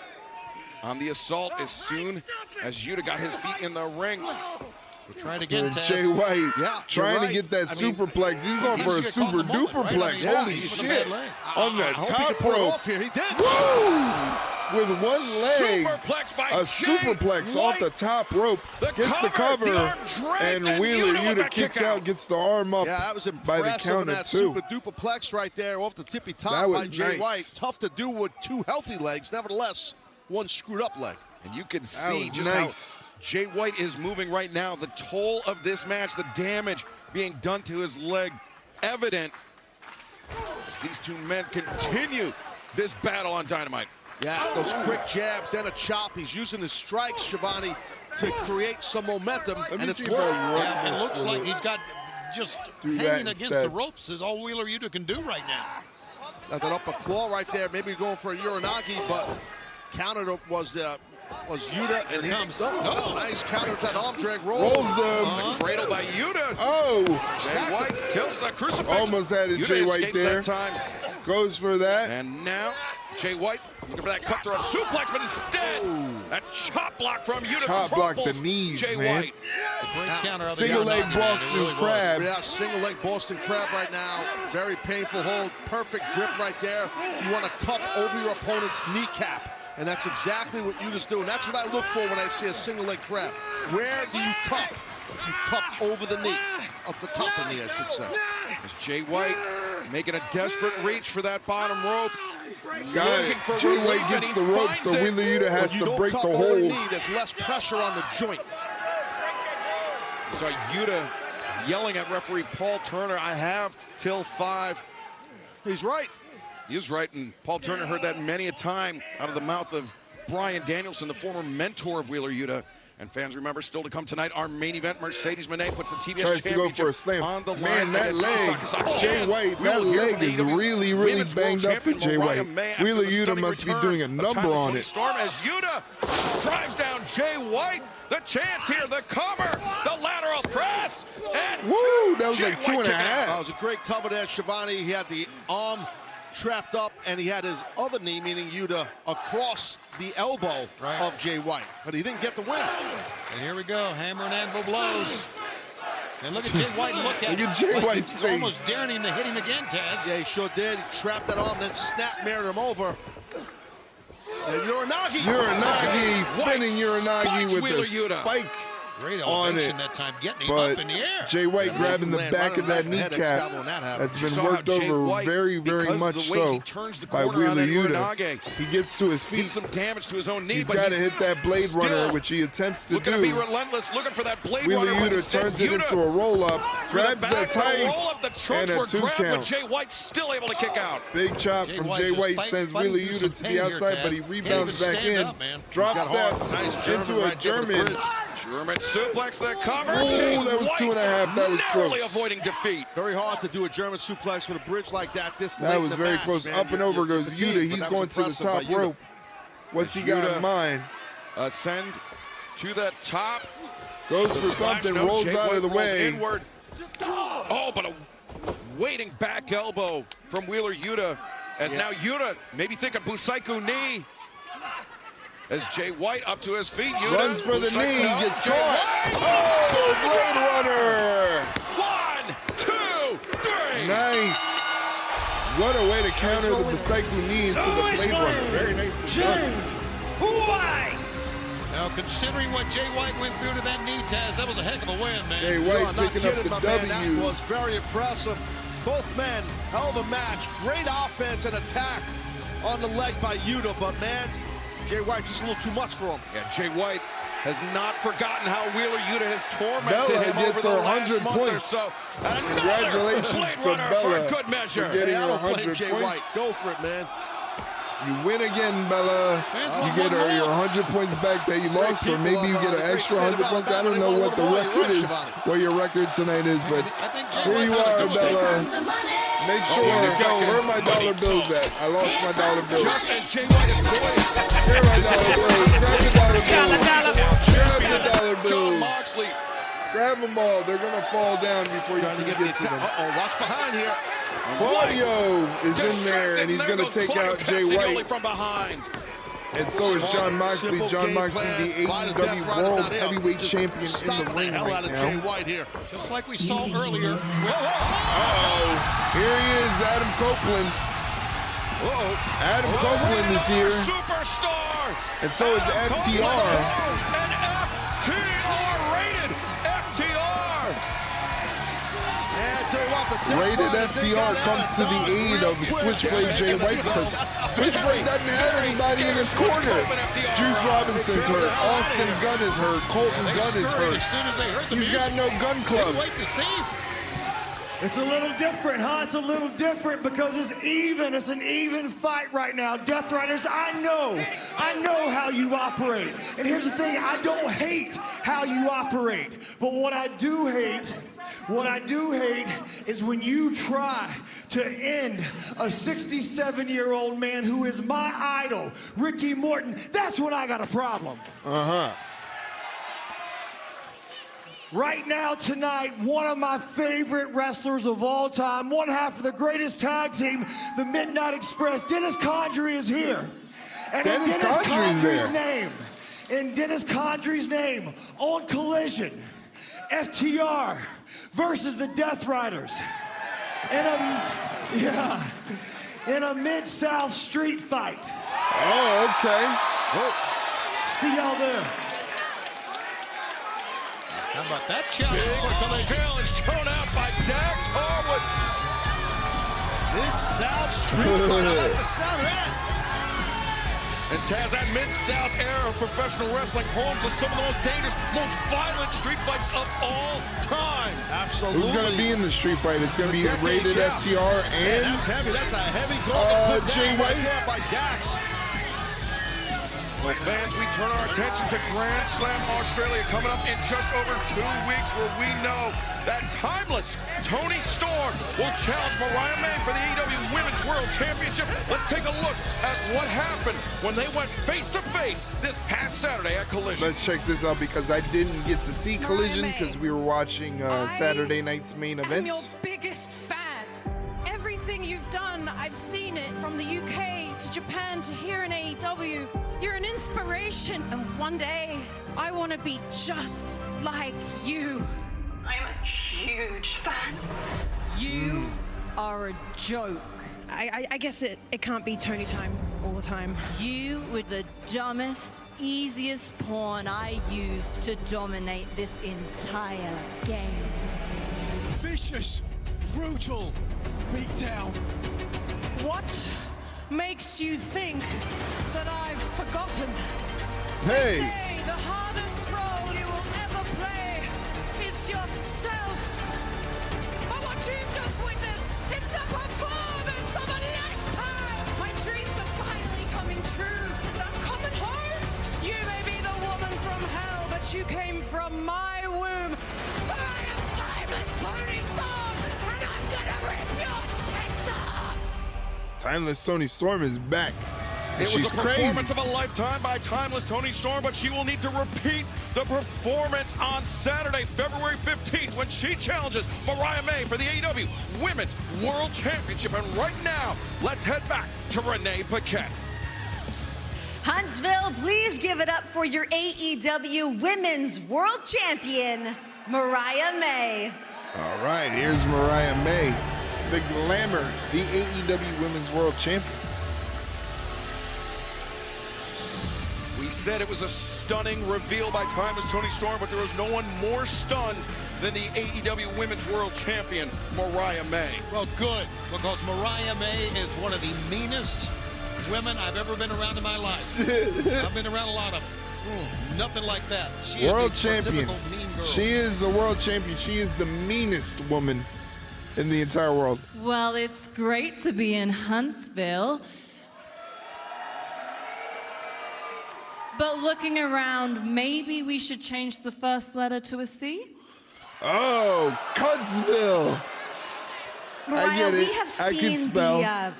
on the assault as soon as Yuta got his feet in the ring. We're trying to get Jay White trying to get that superplex. He's going for a super duperplex. Holy shit. On the top rope. He did. Woo! With one leg. Superplex by a superplex off the top rope. Gets the cover. And Wheeler Yuta kicks out, gets the arm up that was by the counter that too. Super duperplex right there off the tippy top by Jay White. Tough to do with two healthy legs. Nevertheless, one screwed up leg. And you can see just how Jay White is moving right now. The toll of this match, the damage being done to his leg, evident as these two men continue this battle on Dynamite. Yeah, those quick jabs, then a chop. He's using his strikes, Shivani, to create some momentum. And it's it looks like he's got just hanging against the ropes is all Wheeler Yuta can do right now. That's an upper claw right there. Maybe going for a Uranagi, but counter was Was Yuta, and he comes. Nice counter with that arm drag roll. Rolls them. Cradle by Yuta. Oh! Jay White tilts that crucifix. Almost had it, Yuta Jay White escapes there. That time. Goes for that. And now, Jay White looking for that cutthroat suplex, but instead, that chop block from Yuta Chop block the knees, Jay man. White. Great counter. Single leg Boston Crab. Yeah, single leg Boston Crab right now. Very painful hold. Perfect grip right there. You want to cup over your opponent's kneecap. And that's exactly what Yuta's doing. That's what I look for when I see a single leg crab. Where do you cup? You cup over the knee. Up the top of the knee, I should say. As Jay White making a desperate reach for that bottom rope. Got it. Jay White gets the rope, so Wheeler Yuta has to break the hold. Knee, there's less pressure on the joint. You saw Yuta yelling at referee Paul Turner, I have till 5. He's right. He is right, and Paul Turner heard that many a time out of the mouth of Bryan Danielson, the former mentor of Wheeler Yuta. And fans, remember, still to come tonight, our main event, Mercedes Mone puts the TBS Tries to go for a slam. on the line. Man, that leg, Sakazi. Jay White, that leg is really, really banged up for Jay White. Wheeler Yuta must be doing a number on it. Storm as Yuta drives down Jay White. The chance here, the cover, the lateral press, and woo, that was Jay like 2.5. That was a great cover there, Shivani. He had the arm trapped up, and he had his other knee, meaning Yuta, across the elbow of Jay White. But he didn't get the win. And here we go, hammer and anvil blows. And look at Jay White look at Jay White's face. Almost daring him to hit him again, Taz. Yeah, he sure did. He trapped that arm, then snap mirrored him over. And Uranagi spinning Uranagi with a spike Great on elevation it. that time, getting him But up in the air. Jay White grabbing the back of that kneecap. That's been worked over very, very much so by Wheeler Yuta. He gets to his feet. Some damage to his own knee. He's got to hit that Blade Runner, which he attempts to looking do. to be relentless, looking for that Blade Wheeler Runner. Yuta turns it into a roll-up, grabs the tights, and a 2 count. Jay White still able to kick out. Big chop from Jay White sends Wheeler Yuta to the outside, but he rebounds back in, drop steps into a German suplex, the cover. Oh, that was 2.5. That was close. Avoiding defeat. Very hard to do a German suplex with a bridge like that. That was very close. Up and over goes Yuta. He's going to the top rope. What's he got in mind? Ascend to the top. Goes for something, rolls out of the way. Inward. Oh, but a waiting back elbow from Wheeler Yuta. As now Yuta maybe think a Busaiku knee. As Jay White up to his feet, Yuta runs for the knee, gets caught. Oh, Blade Runner! 1, 2, 3. Nice. What a way to counter the Busaiku knee into the Blade Runner. Very nicely done. White. Now, considering what Jay White went through to that knee, Taz, that was a heck of a win, man. Jay White picking up the W. That was very impressive. Both men, hell of a match. Great offense and attack on the leg by Yuta, but man, Jay White just a little too much for him. Yeah, Jay White has not forgotten how Wheeler Yuta has tormented him over gets the last 100 month points. or so. And Congratulations Blade to Runner Bella for a good measure. for getting I don't 100 blame Jay points. White. Go for it, man. You win again, Bella. You get your 100 points back that you lost, or maybe you get an extra 100 points. I don't know what the record is, what your record tonight is, but here you are, Bella. Make sure, where are my dollar bills at? I lost my dollar bills. Just as Jay White is poised. Here are my dollar bills. Grab the dollar bills. Grab the dollar bills. John Moxley. Grab them all. They're going to fall down before you can get to them. Uh-oh, watch behind here. Claudio is in there, and he's going to take out Jay White. From behind. And so is John Moxley. John Moxley, the AEW World Heavyweight Champion in the ring right now. Jay White here. Just like we saw earlier. Uh-oh. Here he is, Adam Copeland. Adam Copeland is here. Superstar. And so is FTR. An FTR rated FTR. Rated FTR comes to the aid of Switchblade Jay White because Switchblade doesn't have anybody in his corner. Juice Robinson's hurt. Austin Gunn is hurt. Colton Gunn is hurt. He's got no gun club. It's a little different, huh? It's a little different because it's even. It's an even fight right now. Death Riders, I know how you operate. And here's the thing, I don't hate how you operate. But what I do hate is when you try to end a 67-year-old man who is my idol, Ricky Morton. That's when I got a problem. Right now, tonight, one of my favorite wrestlers of all time, one half of the greatest tag team, the Midnight Express, Dennis Condrey is here. And Dennis Condrey's there. In Dennis Condrey's name, on Collision, FTR versus the Death Riders. In a Mid-South street fight. Oh, okay. See y'all there. How about that challenge? Big challenge thrown out by Dax Harwood. Mid-South street fight. I like the sound of that. And Taz, that Mid-South era of professional wrestling, home to some of the most dangerous, most violent street fights of all time. Absolutely. Who's going to be in the street fight? It's going to be rated FTR and that's heavy. That's a heavy goal to put Jay down right White. there by Dax. Well, fans, we turn our attention to Grand Slam Australia coming up in just over 2 weeks, where we know that timeless Toni Storm will challenge Mariah May for the AEW Women's World Championship. Let's take a look at what happened when they went face-to-face this past Saturday at Collision. Let's check this out because I didn't get to see Collision because we were watching Saturday night's main I'm your events. biggest fan. Everything you've done, I've seen it from the UK to Japan to here in AEW. You're an inspiration, and one day I want to be just like you. I'm a huge fan. You are a joke. I guess it can't be Tony time all the time. You were the dumbest, easiest pawn I used to dominate this entire game. Vicious, brutal beatdown. What makes you think that I've forgotten? Hey! They say the hardest role you will ever play is yourself. But what you've just witnessed is the performance of a lifetime. My dreams are finally coming true as I'm coming home. You may be the woman from hell, but you came from my womb. I am timeless Toni Storm, and I'm gonna rip your tits off. Timeless Toni Storm is back. And It was she's a crazy. performance of a lifetime by timeless Toni Storm, but she will need to repeat the performance on Saturday, February 15th, when she challenges Mariah May for the AEW Women's World Championship. And right now, let's head back to Renee Paquette. Huntsville, please give it up for your AEW Women's World Champion, Mariah May. All right, here's Mariah May, the Glamour, the AEW Women's World Champion. We said it was a stunning reveal by timeless Toni Storm, but there was no one more stunned than the AEW Women's World Champion, Mariah May. Well, good, because Mariah May is one of the meanest women I've ever been around in my life. I've been around a lot of them. Nothing like that. She World is a champion. typical mean girl. She is the world champion. She is the meanest woman in the entire world. Well, it's great to be in Huntsville. But looking around, maybe we should change the first letter to a C? Oh, Cuttsville. Mariah, I get it. we have I can seen spell. the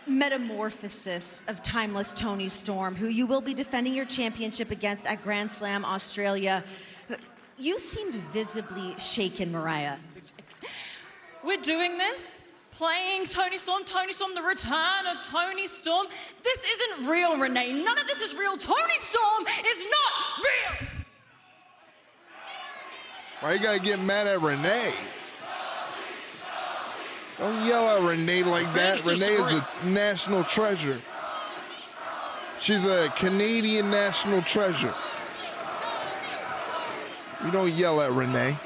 metamorphosis of timeless Toni Storm, who you will be defending your championship against at Grand Slam Australia. You seemed visibly shaken, Mariah. We're doing this? Playing Toni Storm, the return of Toni Storm. This isn't real, Renee. None of this is real. Toni Storm is not real. Why you gotta get mad at Renee? Don't yell at Renee like that. Renee is a national treasure. She's a Canadian national treasure. You don't yell at Renee.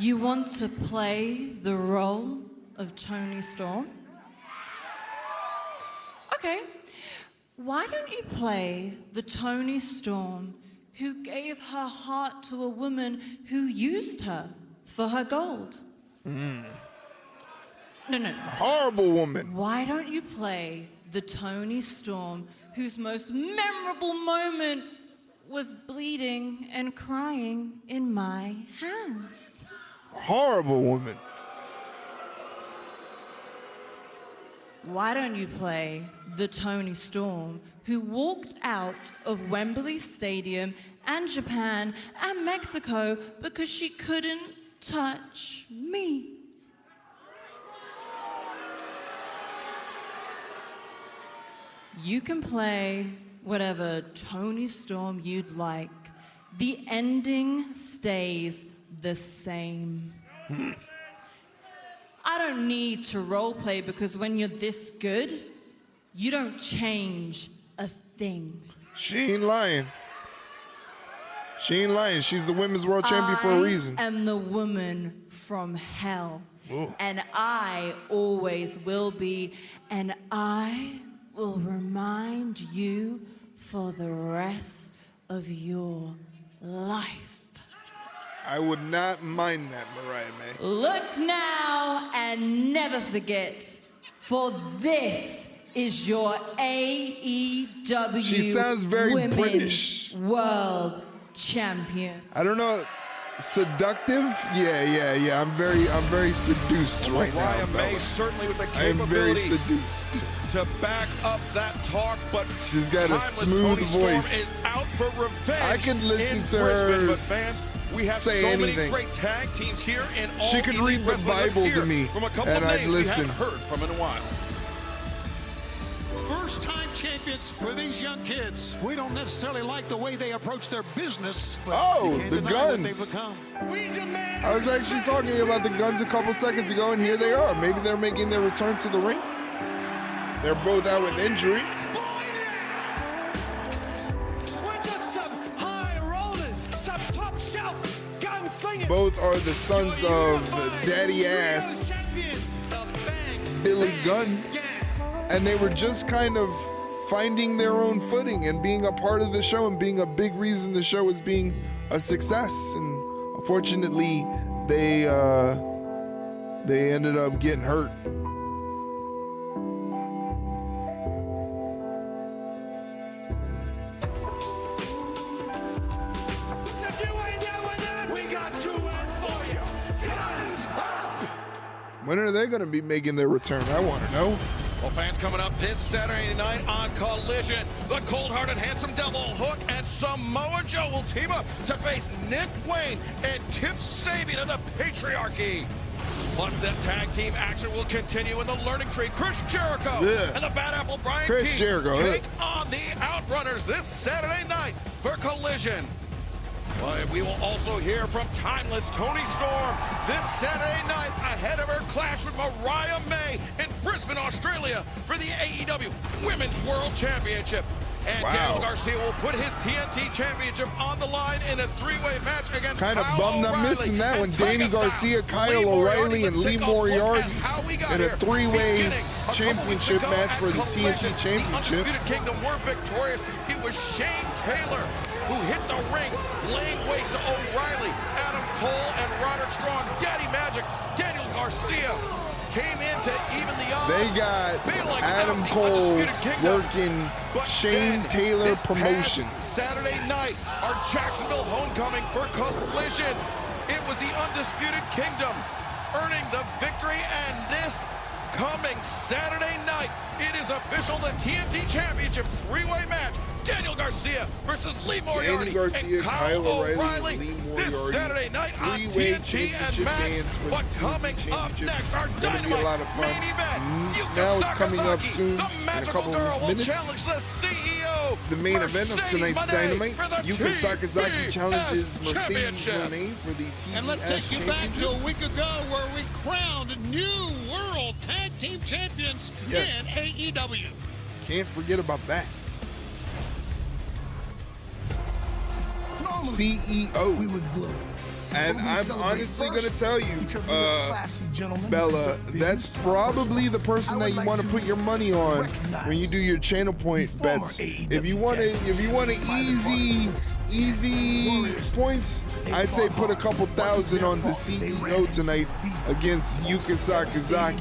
You want to play the role of Toni Storm? Okay. Why don't you play the Toni Storm who gave her heart to a woman who used her for her gold. No. Horrible woman. Why don't you play the Toni Storm whose most memorable moment was bleeding and crying in my hands? Horrible woman. Why don't you play the Toni Storm who walked out of Wembley Stadium and Japan and Mexico because she couldn't touch me? You can play whatever Toni Storm you'd like. The ending stays the same. I don't need to role play because when you're this good, you don't change a thing. She ain't lying. She ain't lying. She's the women's world champion for a reason. I am the woman from hell. Ooh. And I always will be. And I will remind you for the rest of your life. I would not mind that, Mariah May. Look now and never forget, for this is your AEW She sounds very Women's British. World Champion. I don't know. Seductive? Yeah. I'm very seduced right now. Mariah May fella. certainly with the I am very capabilities seduced. to back up that talk, but She's got a timeless smooth Toni Storm voice. is out for revenge. I could listen in to Brisbane, her but fans, we have say so anything. many great tag teams here, and all She could elite read the wrestlers are Bible to here me, from a couple and of I'd names listen. we haven't heard from in a while. First-time champions for these young kids. We don't necessarily like the way they approach their business, but Oh, you can't the deny what guns. they've become. I was actually talking about the guns a couple seconds ago, and here they are. Maybe they're making their return to the ring. They're both out with injury. We're just some high rollers, some top shelf gunslingers. Both are the sons of Daddy Ass Billy Gunn. And they were just kind of finding their own footing and being a part of the show and being a big reason the show is being a success. And unfortunately, they ended up getting hurt. When are they going to be making their return? I want to know. Well, fans, coming up this Saturday night on Collision, the cold-hearted, handsome devil Hook and Samoa Joe will team up to face Nick Wayne and Kip Sabian of the Patriarchy. Plus, the tag team action will continue in the Learning Tree. Chris Jericho and the Bad Apple Brian Chris Keith Jericho, take on the Outrunners this Saturday night for Collision. But we will also hear from timeless Toni Storm this Saturday night ahead of her clash with Mariah May in Brisbane, Australia for the AEW Women's World Championship. And Daniel Garcia will put his TNT Championship on the line in a three-way match against Kind of Kyle bummed I'm O'Reilly missing that one. and Danny Tiger Garcia, Style. Kyle Lee O'Reilly, and Let's Lee take a look Moriarty at how we got in a here. three-way Beginning a couple championship weeks ago match at for the Collision, TNT Championship. The Undisputed Kingdom were victorious. It was Shane Taylor who hit the ring, laying waste to O'Reilly, Adam Cole, and Roderick Strong. Daddy Magic, Daniel Garcia came in to even the odds. They got bailing Adam out the Cole Undisputed Kingdom. working But Shane then, Taylor this Promotions. past Saturday night, our Jacksonville homecoming for Collision. It was the Undisputed Kingdom earning the victory, and this coming Saturday night, it is official, the TNT Championship three-way match. Daniel Garcia versus Lee Moriarty and Kyle O'Reilly this Saturday night on TNT and Max. But coming up next, our Dynamite main event. Yuka Now it's coming up Sakazi, soon the in a magical couple girl, of will minutes. challenge the CEO. The main event of tonight's Mone Dynamite, for the Yuka Sakazi TBS challenges Mercedes Championship. Mone for the TBS And let's take you back to Championship. a week ago where we crowned new World Tag Team Champions Yes. in AEW. Can't forget about that. CEO. And I'm honestly going to tell you, Bella, that's probably the person that you want to put your money on when you do your channel point bets. If you want an easy points, I'd say put a couple thousand on the CEO tonight against Yuka Sakazi.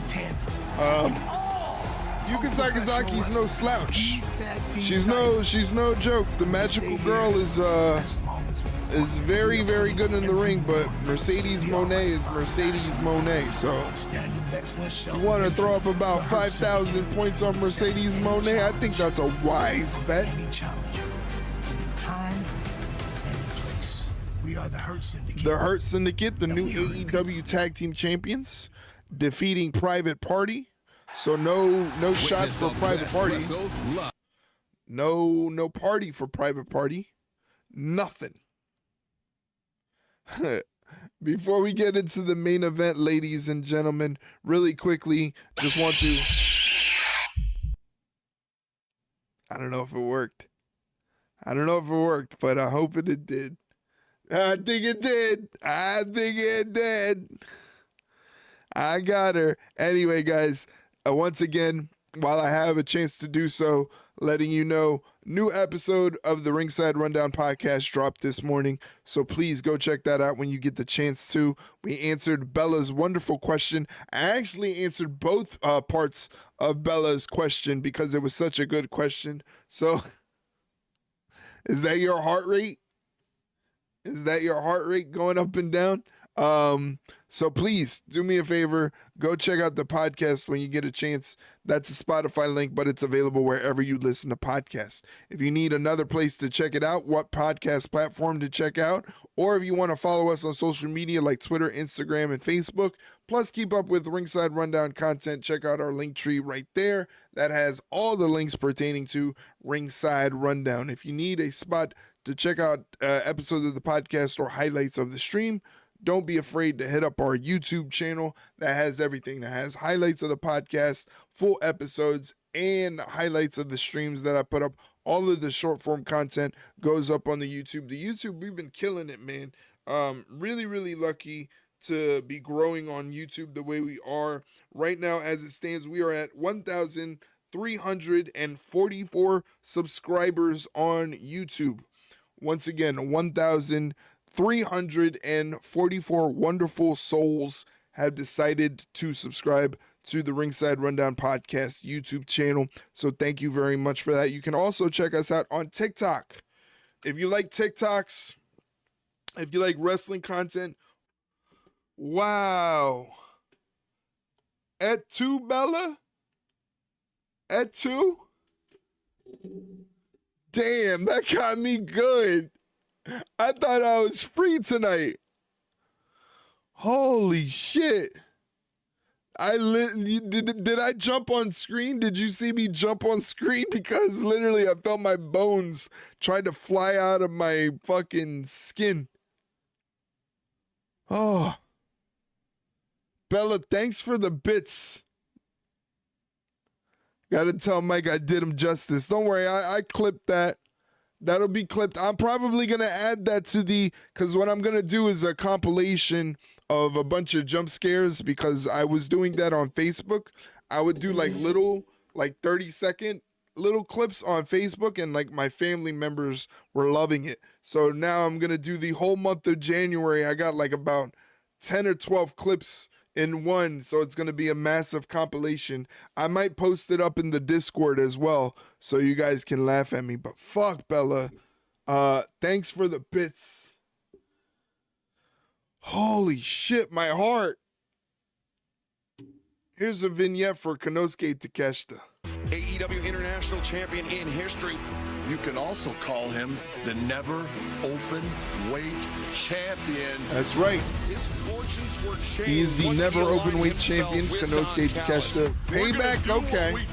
Yuka Sakazi's no slouch. She's no joke. The magical girl is very, very good in the ring, but Mercedes Mone is Mercedes Mone. So you want to throw up about 5,000 points on Mercedes Mone? I think that's a wise bet. The Hurt Syndicate, the new AEW Tag Team Champions, defeating Private Party. So no shots for Private Party. No party for Private Party. Nothing. Before we get into the main event, ladies and gentlemen, really quickly, just want to... I don't know if it worked. But I hope it did. I think it did. I got her. Anyway, guys, once again, while I have a chance to do so, letting you know, new episode of the Ringside Rundown podcast dropped this morning, so please go check that out when you get the chance to. We answered Bella's wonderful question. I actually answered both parts of Bella's question because it was such a good question. So, is that your heart rate? Is that your heart rate going up and down? So please do me a favor, go check out the podcast when you get a chance. That's a Spotify link, but it's available wherever you listen to podcasts. If you need another place to check it out, what podcast platform to check out, or if you want to follow us on social media like Twitter, Instagram, and Facebook, plus keep up with Ringside Rundown content, check out our link tree right there. That has all the links pertaining to Ringside Rundown. If you need a spot to check out episodes of the podcast or highlights of the stream, don't be afraid to hit up our YouTube channel that has everything. That has highlights of the podcast, full episodes, and highlights of the streams that I put up. All of the short form content goes up on the YouTube. The YouTube, we've been killing it, man. Really, really lucky to be growing on YouTube the way we are. Right now, as it stands, we are at 1,344 subscribers on YouTube. Once again, 1,344 wonderful souls have decided to subscribe to the Ringside Rundown podcast YouTube channel. So thank you very much for that. You can also check us out on TikTok. If you like TikToks, if you like wrestling content, wow. At 2, Bella? At 2? Damn, that got me good. I thought I was free tonight. Holy shit. Did I jump on screen? Did you see me jump on screen? Because literally I felt my bones try to fly out of my fucking skin. Oh. Bella, thanks for the bits. Gotta tell Mike I did him justice. Don't worry, I clipped that. That'll be clipped. I'm probably going to add that to because what I'm going to do is a compilation of a bunch of jump scares, because I was doing that on Facebook. I would do like little, 30-second little clips on Facebook, and like my family members were loving it. So now I'm going to do the whole month of January. I got like about 10 or 12 clips in one, so it's going to be a massive compilation. I might post it up in the Discord as well, so you guys can laugh at me. But fuck, Bella. Thanks for the bits. Holy shit, my heart. Here's a vignette for Konosuke Takeshita. AEW International Champion in history. You can also call him the never open weight champion. That's right. His fortunes were changed. He's the never open weight champion, Konosuke Takeshita. Payback? Okay.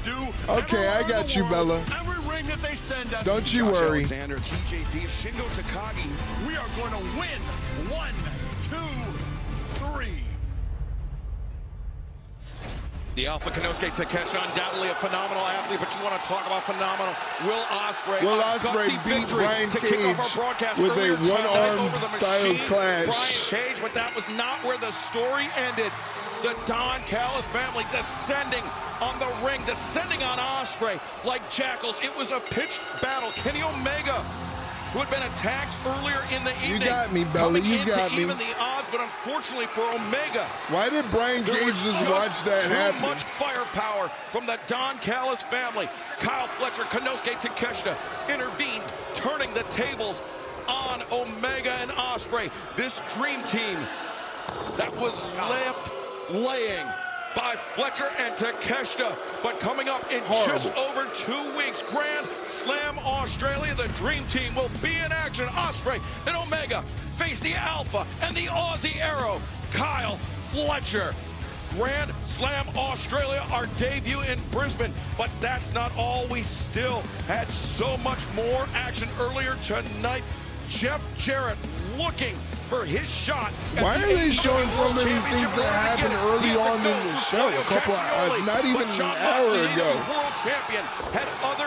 Okay, I got you, Bella. Every ring that they send us. Don't you worry. Alexander, TJP, Shingo Takagi. We are going to win. 1, 2, 3. The Alpha Konosuke Takeshita, undoubtedly a phenomenal athlete, but you want to talk about phenomenal. Will Ospreay beat Brian Cage with a one-armed Styles Clash. Brian Cage, but that was not where the story ended. The Don Callis family descending on the ring, descending on Ospreay like jackals. It was a pitched battle. Kenny Omega who had been attacked earlier in the evening. You got me, Bella. You got me. Even the odds, but unfortunately for Omega, why did Brian Cage just watch that happen? Too much firepower from the Don Callis family. Kyle Fletcher, Konosuke Takeshita intervened, turning the tables on Omega and Ospreay. This dream team that was left laying by Fletcher and Takeshita, but coming up in just over 2 weeks, Grand Slam Australia, the dream team will be in action. Ospreay and Omega face the Alpha and the Aussie Arrow, Kyle Fletcher. Grand Slam Australia, our debut in Brisbane, but that's not all. We still had so much more action earlier tonight. Jeff Jarrett looking for his shot. Why are they showing so many things that happened early on in the show? A couple, not even an hour ago.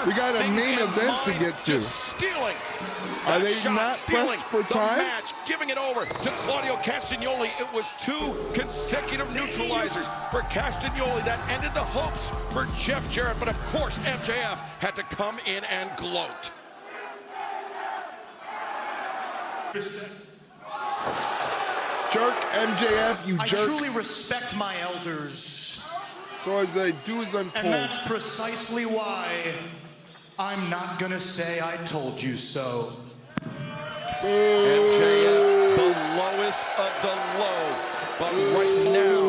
We got a main event to get to. Are they not pressed for time? Match, giving it over to Claudio Castagnoli. It was 2 consecutive neutralizers for Castagnoli that ended the hopes for Jeff Jarrett. But of course, MJF had to come in and gloat. Jerk, MJF, you I jerk. truly respect my elders. So as I do as I'm told. And that's precisely why I'm not gonna say I told you so. MJF, the lowest of the low. But right now,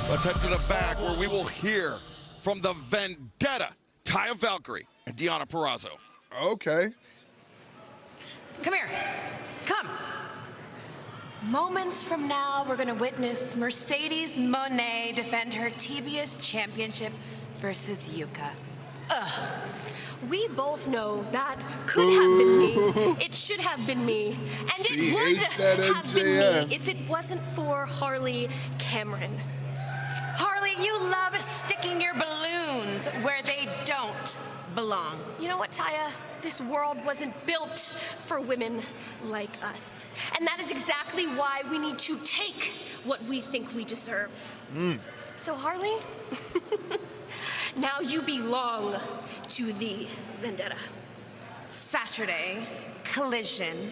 let's head to the back where we will hear from the Vendetta, Taya Valkyrie and Deonna Purrazzo. Okay. Come here. Come. Moments from now, we're going to witness Mercedes Mone defend her TBS championship versus Yuka. Ugh. We both know that could have been me. It should have been me. And it would have been me if it wasn't for Harley Cameron. Harley, you love sticking your balloons where they don't belong. You know what, Taya? This world wasn't built for women like us. And that is exactly why we need to take what we think we deserve. So, Harley, now you belong to the Vendetta. Saturday, Collision,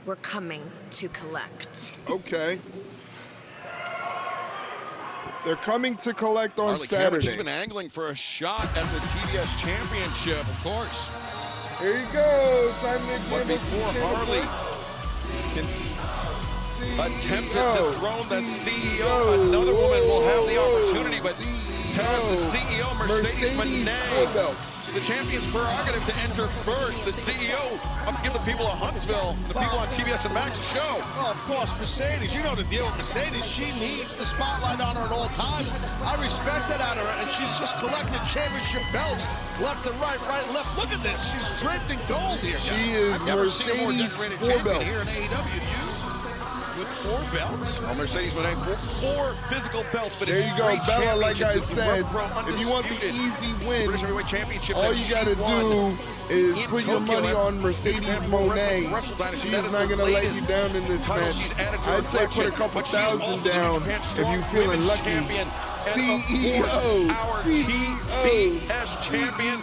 we're coming to collect. Okay. They're coming to collect on Harley Saturday. Cameron, she's been angling for a shot at the TBS championship, of course. Here you go. Time to But before Harley can attempt to dethrone the CEO, another woman will have the opportunity, but tells the CEO, Mercedes Mone, the champion's prerogative to enter first. The CEO wants to give the people of Huntsville, the people on TBS and Max a show. Well, of course, Mercedes. You know the deal with Mercedes. She needs the spotlight on her at all times. I respect that out of her, and she's just collected championship belts left and right, right and left. Look at this. She's draped in gold here. She is Mercedes 4 belts. Here in AEW. With 4 belts. Well, Mercedes Mone, 4 physical belts, but there it's you go, Bella. Like I said, if you want the easy win, British Heavyweight Championship, all you got to do is put your money on Mercedes Mone. She is not going to let you down in this match. I'd say put a couple thousand down if you're feeling lucky. CEO, our TBS champion,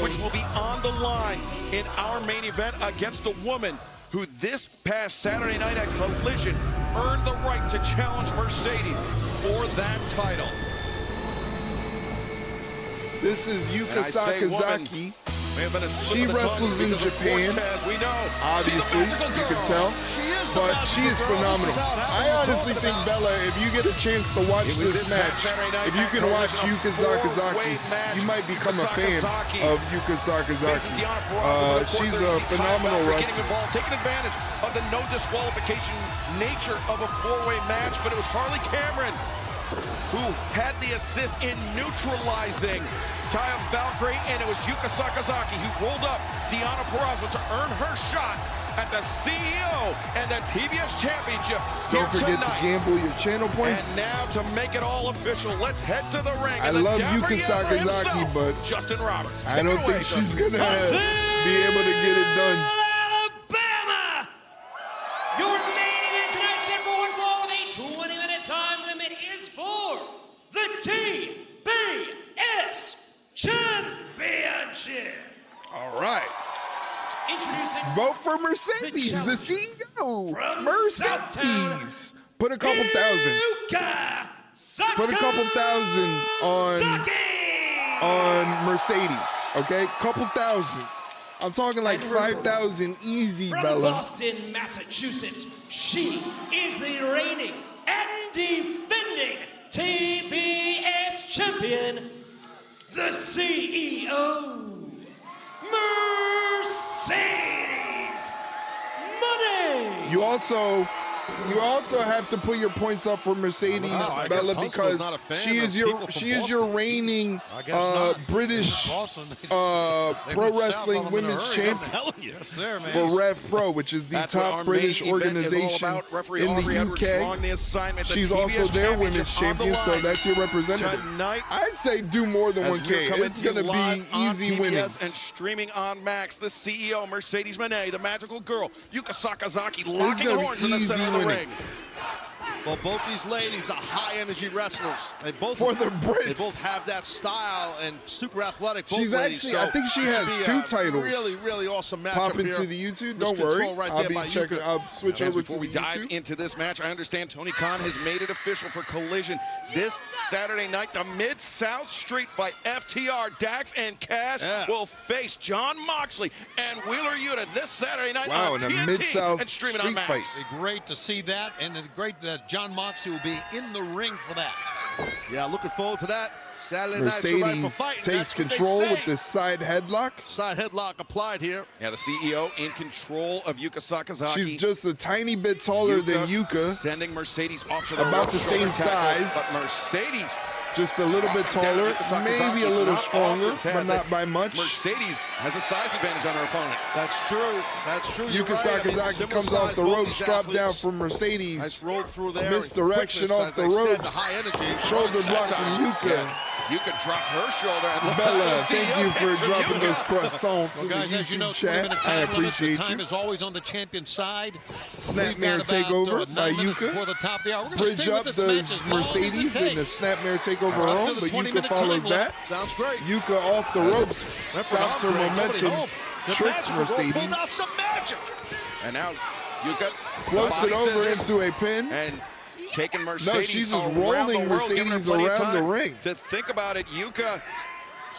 which will be on the line in our main event against a woman who this past Saturday night at Collision earned the right to challenge Mercedes for that title. This is Yuka Sakazi. She wrestles in Japan. We know. Obviously, you can tell. But she is phenomenal. I honestly think, Bella, if you get a chance to watch this match, if you can watch Yuka Sakazi, you might become a fan of Yuka Sakazi. She's a phenomenal wrestler. Taking advantage of the no disqualification nature of a 4-way match, but it was Harley Cameron who had the assist in neutralizing Taya Valkyrie, and it was Yuka Sakazi who rolled up Deonna Purrazzo to earn her shot at the CEO and the TBS Championship. Don't forget to gamble your channel points. And now to make it all official, let's head to the ring. I love Yuka Sakazi, but Justin Roberts. I don't think she's gonna be able to get it done. Alabama! Your main event tonight, set for one fall with a 20-minute time limit, is for the TBS Championship. All right. Vote for Mercedes, the CEO. Mercedes. Put a couple thousand. Put a couple thousand on Mercedes, okay? Couple thousand. I'm talking like 5,000 easy, From Bella. Boston, Massachusetts, she is the reigning and defending TBS champion, the CEO, Mercedes Mone. You also have to put your points up for Mercedes, Wow, Bella, Huntsville's because not a fan she of is people your from reigning I guess not. British Boston, pro They went south wrestling on them in a women's hurry, I'm champion telling you. Yes, there, man. for Rev Pro, which is the That's what our top main British event is all organization about. Referee in Aubrey the Edwards UK. drawing the assignment. The She's TBS also their women's championship on the champion, so line. that's your representative. Tonight, I'd say do more than as 1K. we're coming It's to you going to live be on easy TBS winnings. and streaming on Max, the CEO, Mercedes Mone, the magical girl, Yuka Sakazaki, It's locking gonna be horns in the center of the easy ring. Well, both these ladies are high-energy wrestlers. They both For the Brits. They both have that style and super athletic. Both She's ladies, actually, I think she it has should be 2 a titles. Really, really awesome matchup Pop here. into the YouTube. Miss Don't worry. Control right I'll there be by checking. Yuka. I'll switch Now, over before to we the dive YouTube. into this match, I understand Tony Khan has made it official for Collision this Saturday night. The Mid-South Street Fight. FTR, Dax, and Cash will face John Moxley and Wheeler Yuta this Saturday night Wow, on in a TNT Mid-South and streaming on Street Max. Fight. It'd be great to see that, and it's great that John Moxley will be in the ring for that. Yeah, looking forward to that. Saturday night, you're right for Mercedes fighting. takes That's what they control say. with this side headlock. Side headlock applied here. Yeah, the CEO in control of Yuka Sakazaki. She's just a tiny bit taller than Yuka. Sending Mercedes off to the About ropes, the same shoulder tackle, size. But Mercedes Just a little bit dropping down taller, Yuka Sakazaki. maybe a It's little not stronger, often, Taz, but not that by much. Mercedes has a size advantage on her opponent. That's true. That's true. You're Yuka right. I mean, Sakazaki similar comes off size, the both ropes, these drop down athletes. from Mercedes. Nice roll through there. Misdirection Quickness, off the as I said, ropes. the high energy. Shoulder That block time. from Yuka. Yeah. Yuka dropped her shoulder. And Bella, thank you for takes her dropping Yuka. those croissants Well, in guys, the as you know, YouTube 20-minute chat. I time limit. The appreciate time you. is always on the champion side. Snapmare We've got about, takeover by 9 minutes Yuka. before the top of the hour. We're gonna Bridge stay with up this does match as long as it Mercedes in the takes. Snapmare takeover Up to home, the but 20-minute Yuka follows time that. Sounds great. Yuka off the ropes, That's what stops her I'm saying. Nobody momentum, home. The tricks magic will pulled Mercedes, out some magic. And now Yuka floats body it over scissors into a pin. and taking Mercedes she's just around rolling the world, giving her Mercedes plenty of around the time ring. to think about it. Yuka,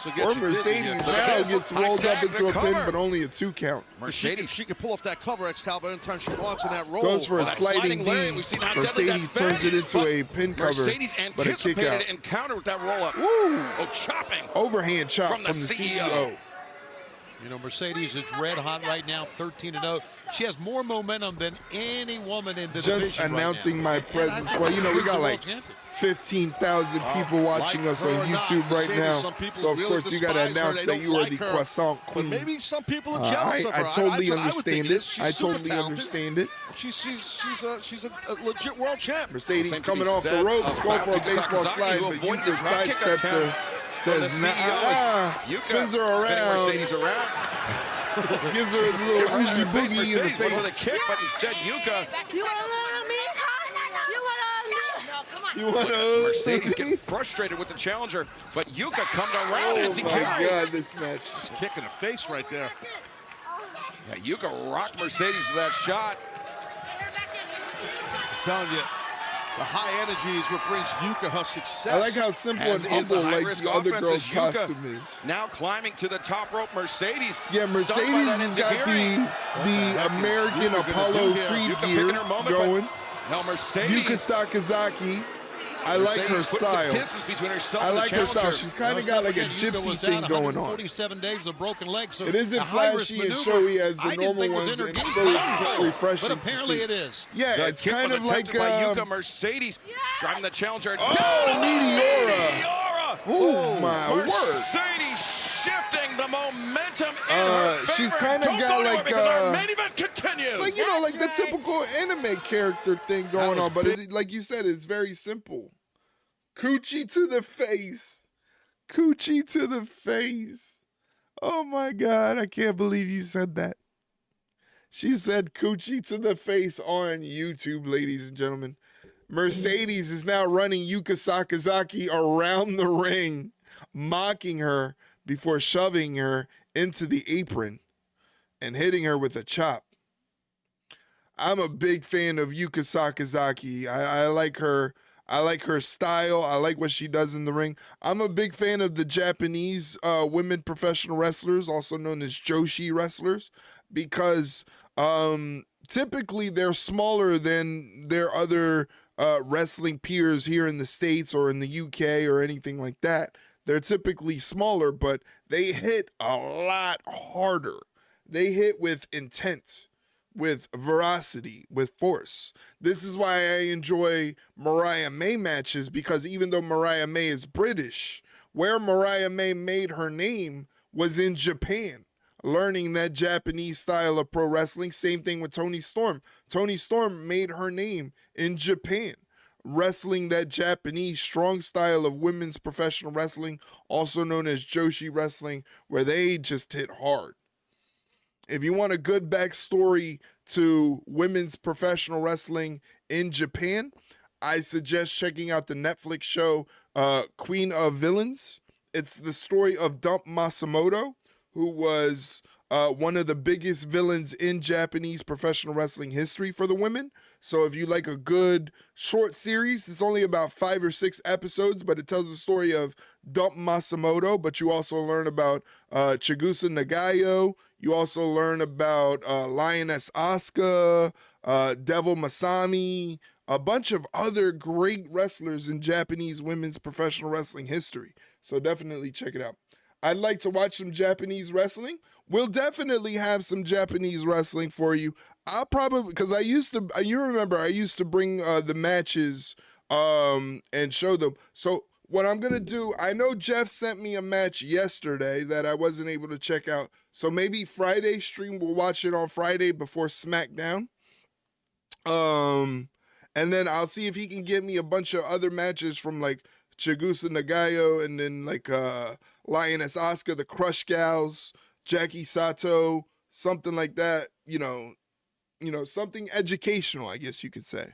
So get Or you dizzy here. Mercedes Look at now this. gets High rolled up stack, into the a pin, cover. but only a 2 count. Mercedes She can pull off that cover Excalibur anytime she wants in that roll. Goes for a Well, that sliding lariat, knee. we've seen how deadly Mercedes that's turns been, it into but a pin cover, Mercedes but a kick anticipated out. and countered with that roll-up. Woo! Oh, chopping. Overhand chop From the from the CEO. CEO. You know, Mercedes is red hot right now, 13-0. She has more momentum than any woman in the Just division announcing right my now. presence. Well, you know, we got like 15,000 people watching us on YouTube right now. So, of course, you got to announce that you are the croissant But queen. maybe some people are jealous of her. I totally would understand think it. She's I super totally talented. understand it. She's a legit world champ. Mercedes Same to coming be off the said ropes, going about for a Yuka baseball Sakazaki, slide, who but avoided the Yuka drop kick sidesteps her, attempt from says, the CEO. Yuka spins her spinning around, Mercedes around. gives her a little Right in oogie the face. boogie in the Mercedes went for the face. kick, but instead Yuka. You want to learn me? You want to learn? No, come on. You want to? Mercedes getting frustrated with the challenger, but Yuka come around and Oh my God, this match. Just kick in the face right there. Yeah, Yuka rocked Mercedes with that shot. I'm telling you, the high energy is what brings Yuka her success. I like how simple As and is the humble like high-risk the other offense girl's as Yuka costume is. now climbing to the top rope. Mercedes. Yeah, Mercedes has got the American Yuka gonna Apollo do here? Creed Yuka gear picking her moment, going. Now Mercedes. Yuka Sakazaki. I like her Mercedes puts some style. distance between herself I and the like her style. challenger. She's kind of got like a gypsy thing going on. 47 days with a broken leg, so It isn't a high-risk flashy and maneuver, showy as the I didn't normal think was ones, in her and game so plan. refreshing But to apparently see. it is. Yeah, The it's kick kind was of like attempted by Yuka. Mercedes driving the challenger down. Meteora. Meteora. Oh my word! Mercedes shifting the momentum in her favor. She's kind of Don't got go anywhere like because our main event continues. like you know, like the typical anime character thing going on, but like you said, it's very simple. Coochie to the face. Coochie to the face. Oh my God, I can't believe you said that. She said coochie to the face on YouTube, ladies and gentlemen. Mercedes is now running Yuka Sakazaki around the ring, mocking her before shoving her into the apron. and hitting her with a chop. I'm a big fan of Yuka Sakazi. I like her. I like her style. I like what she does in the ring. I'm a big fan of the Japanese women professional wrestlers, also known as Joshi wrestlers, because typically they're smaller than their other wrestling peers here in the States or in the UK or anything like that. They're typically smaller, but they hit a lot harder. They hit with intent, with veracity, with force. This is why I enjoy Mariah May matches, because even though Mariah May is British, where Mariah May made her name was in Japan, learning that Japanese style of pro wrestling. Same thing with Toni Storm. Toni Storm made her name in Japan, wrestling that Japanese strong style of women's professional wrestling, also known as Joshi wrestling, where they just hit hard. If you want a good backstory to women's professional wrestling in Japan, I suggest checking out the Netflix show Queen of Villains. It's the story of Dump Masamoto, who was one of the biggest villains in Japanese professional wrestling history for the women. So if you like a good short series, it's only about 5 or 6 episodes, but it tells the story of Dump Masamoto, but you also learn about Chigusa Nagayo. You also learn about Lioness Asuka, Devil Masami, a bunch of other great wrestlers in Japanese women's professional wrestling history. So definitely check it out. I'd like to watch some Japanese wrestling. We'll definitely have some Japanese wrestling for you. I'll probably, because you remember I used to bring the matches and show them. So what I'm going to do, I know Jeff sent me a match yesterday that I wasn't able to check out. So maybe Friday stream, we'll watch it on Friday before SmackDown. And then I'll see if he can get me a bunch of other matches from like Chigusa Nagayo and then like Lioness Asuka, the Crush Gals, Jackie Sato, something like that, you know, something educational, I guess you could say.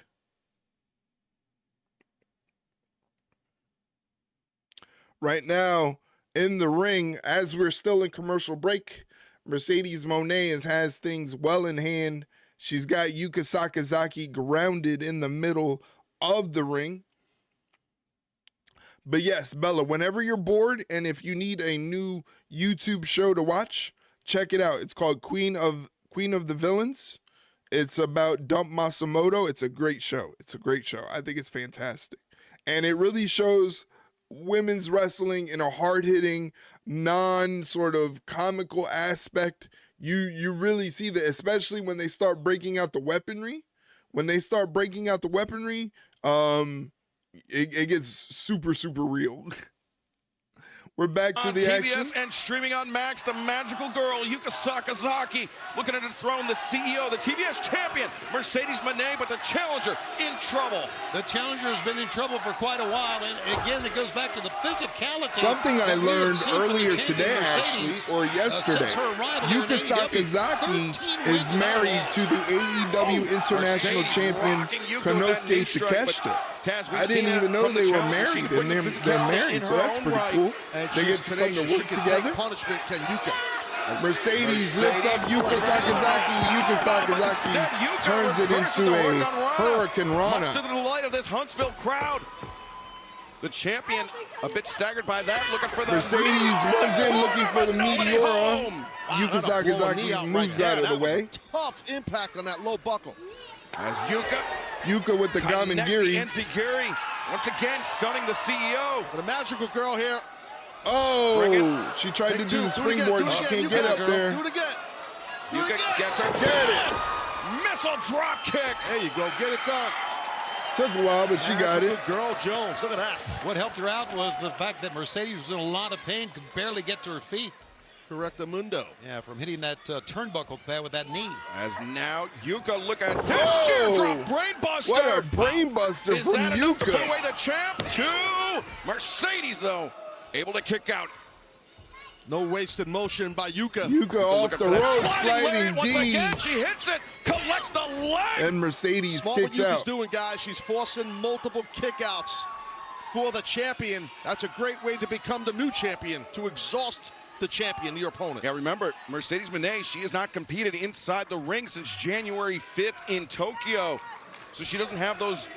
Right now, in the ring, as we're still in commercial break, Mercedes Mone has things well in hand. She's got Yuka Sakazi grounded in the middle of the ring. But yes, Bella, whenever you're bored and if you need a new YouTube show to watch, check it out. It's called Queen of the Villains. It's about Dump Masamoto. It's a great show. I think it's fantastic. And it really shows women's wrestling in a hard-hitting, non-sort of comical aspect. You really see that, especially when they start breaking out the weaponry. It gets super, super real. We're back to the TBS action. And streaming on Max, the magical girl, Yuka Sakazi, looking to dethrone the CEO, the TBS champion, Mercedes Mone, but the challenger in trouble. The challenger has been in trouble for quite a while, and again, it goes back to the physicality. Something I learned earlier today, actually, or yesterday. Yuka Sakazi is married to the AEW International Champion, Konosuke Takeshita. I didn't even know they were married, and they're married, so that's pretty cool. They get to come to work together. Mercedes lifts up Yuka Sakazi. Yuka Sakazi turns it into a Hurricane Rana. Much to the delight of this Huntsville crowd. The champion a bit staggered by that, looking for the... Mercedes runs in looking for the Meteora. Yuka Sakazi moves out of the way. Tough impact on that low buckle. As Yuka with the Gamengiri. Enziguri, once again stunning the CEO. The magical girl here. Oh, she tried to do the springboard. She can't get up there. Do it again. Yuka gets her. Get it. Missile drop kick. There you go. Get it done. Took a while, but she got it. Girl Jones. Look at that. What helped her out was the fact that Mercedes was in a lot of pain, could barely get to her feet. Correctamundo. Yeah, from hitting that turnbuckle pad with that knee. As now Yuka, look at this sheer drop brainbuster. What a brainbuster from Is that enough to Yuka. put away the champ? 2. Mercedes, though, able to kick out. No wasted motion by Yuka. Yuka off the road, sliding once D. again, she hits it, collects the leg. And Mercedes Small kicks what Yuka's out. doing, guys. She's forcing multiple kickouts for the champion. That's a great way to become the new champion, to exhaust the champion, your opponent. Yeah, remember, Mercedes Mone, she has not competed inside the ring since January 5th in Tokyo. So she doesn't have those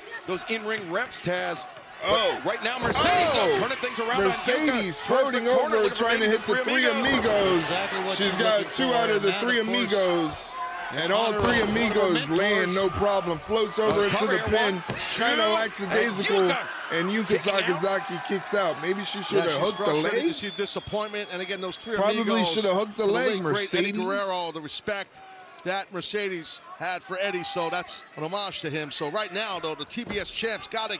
in-ring reps, Taz. Oh, but right now Mercedes turning things around. Mercedes floating over, trying to hit the three amigos. Exactly She's got 2 out of the 3 amigos. And all 3 amigos land no problem. Floats over into the pin, kind of lackadaisical, and Yuka Sakazi kicks out. Maybe she should have hooked the leg. You see disappointment, and again, those 3 Probably amigos. should have hooked the leg, Mercedes. Eddie Mercedes. Guerrero, the respect that Mercedes had for Eddie, so that's an homage to him. So right now, though, the TBS champs gotta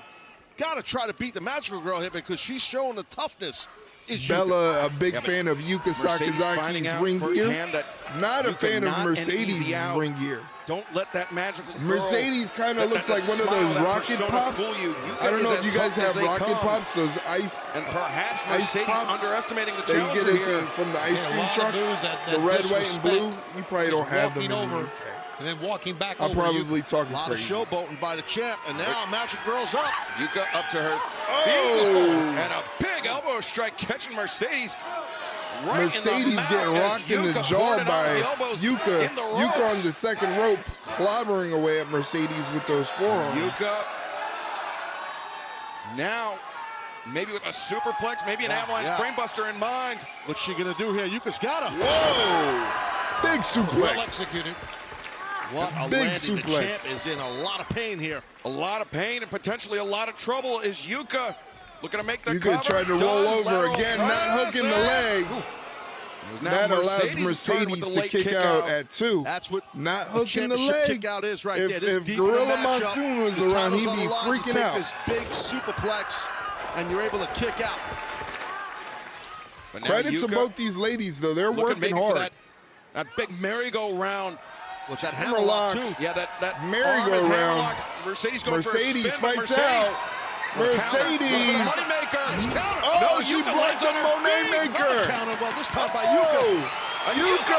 try to beat the Magical Girl here because she's showing the toughness. Bella, a big fan of Yuka Sakazaki's ring gear. Not a fan of Mercedes' ring gear. Don't let that magical girl, Mercedes kind of looks like one of those rocket pops. I don't know if you guys have rocket pops, those ice. And perhaps ice Mercedes pops underestimating the that you challenger get here. from the ice cream truck. The red, white, and blue. You probably don't have them in the UK. And then walking back I'm over. probably talking A lot crazy. of showboating by the champ, and now Magic Girl's up. Yuka up to her Oh! feet, and a big elbow strike catching Mercedes. Right Mercedes in the mouth getting as rocked in the Yuka jaw pouring by out the elbows Yuka. in the Yuka ropes. on the second rope, clobbering away at Mercedes with those forearms. Yuka now maybe with a superplex, maybe an avalanche brainbuster in mind. What's she gonna do here? Yuka's got her. Whoa! Big suplex. Well executed. What a Big landing. The suplex. champ is in a lot of pain here. A lot of pain and potentially a lot of trouble is Yuka. Looking to make the Yuka cover. tried to roll Does over lateral again, not hooking the leg. Now That allows Mercedes' turn with Mercedes the to late kick out at 2. That's what Not a hooking the championship leg. kick out is right there. If This deep in the Gorilla matchup, Monsoon was the around, title's he'd on be the line. You freaking take out. this big superplex, and you're able to kick out. But now Credit to Yuka both these ladies, though. They're looking working maybe hard. for that big merry-go-round. With that Hammerlock. hammerlock, too. Yeah, that Merry-go-round. arm is hammerlock. Mercedes going for a Mercedes spin, but fights Mercedes out. Mercedes. Moneymaker. Oh, No, she Yuka blocked lands the on her Mone feet. maker. Counter, well, this time by Yuka. Yuka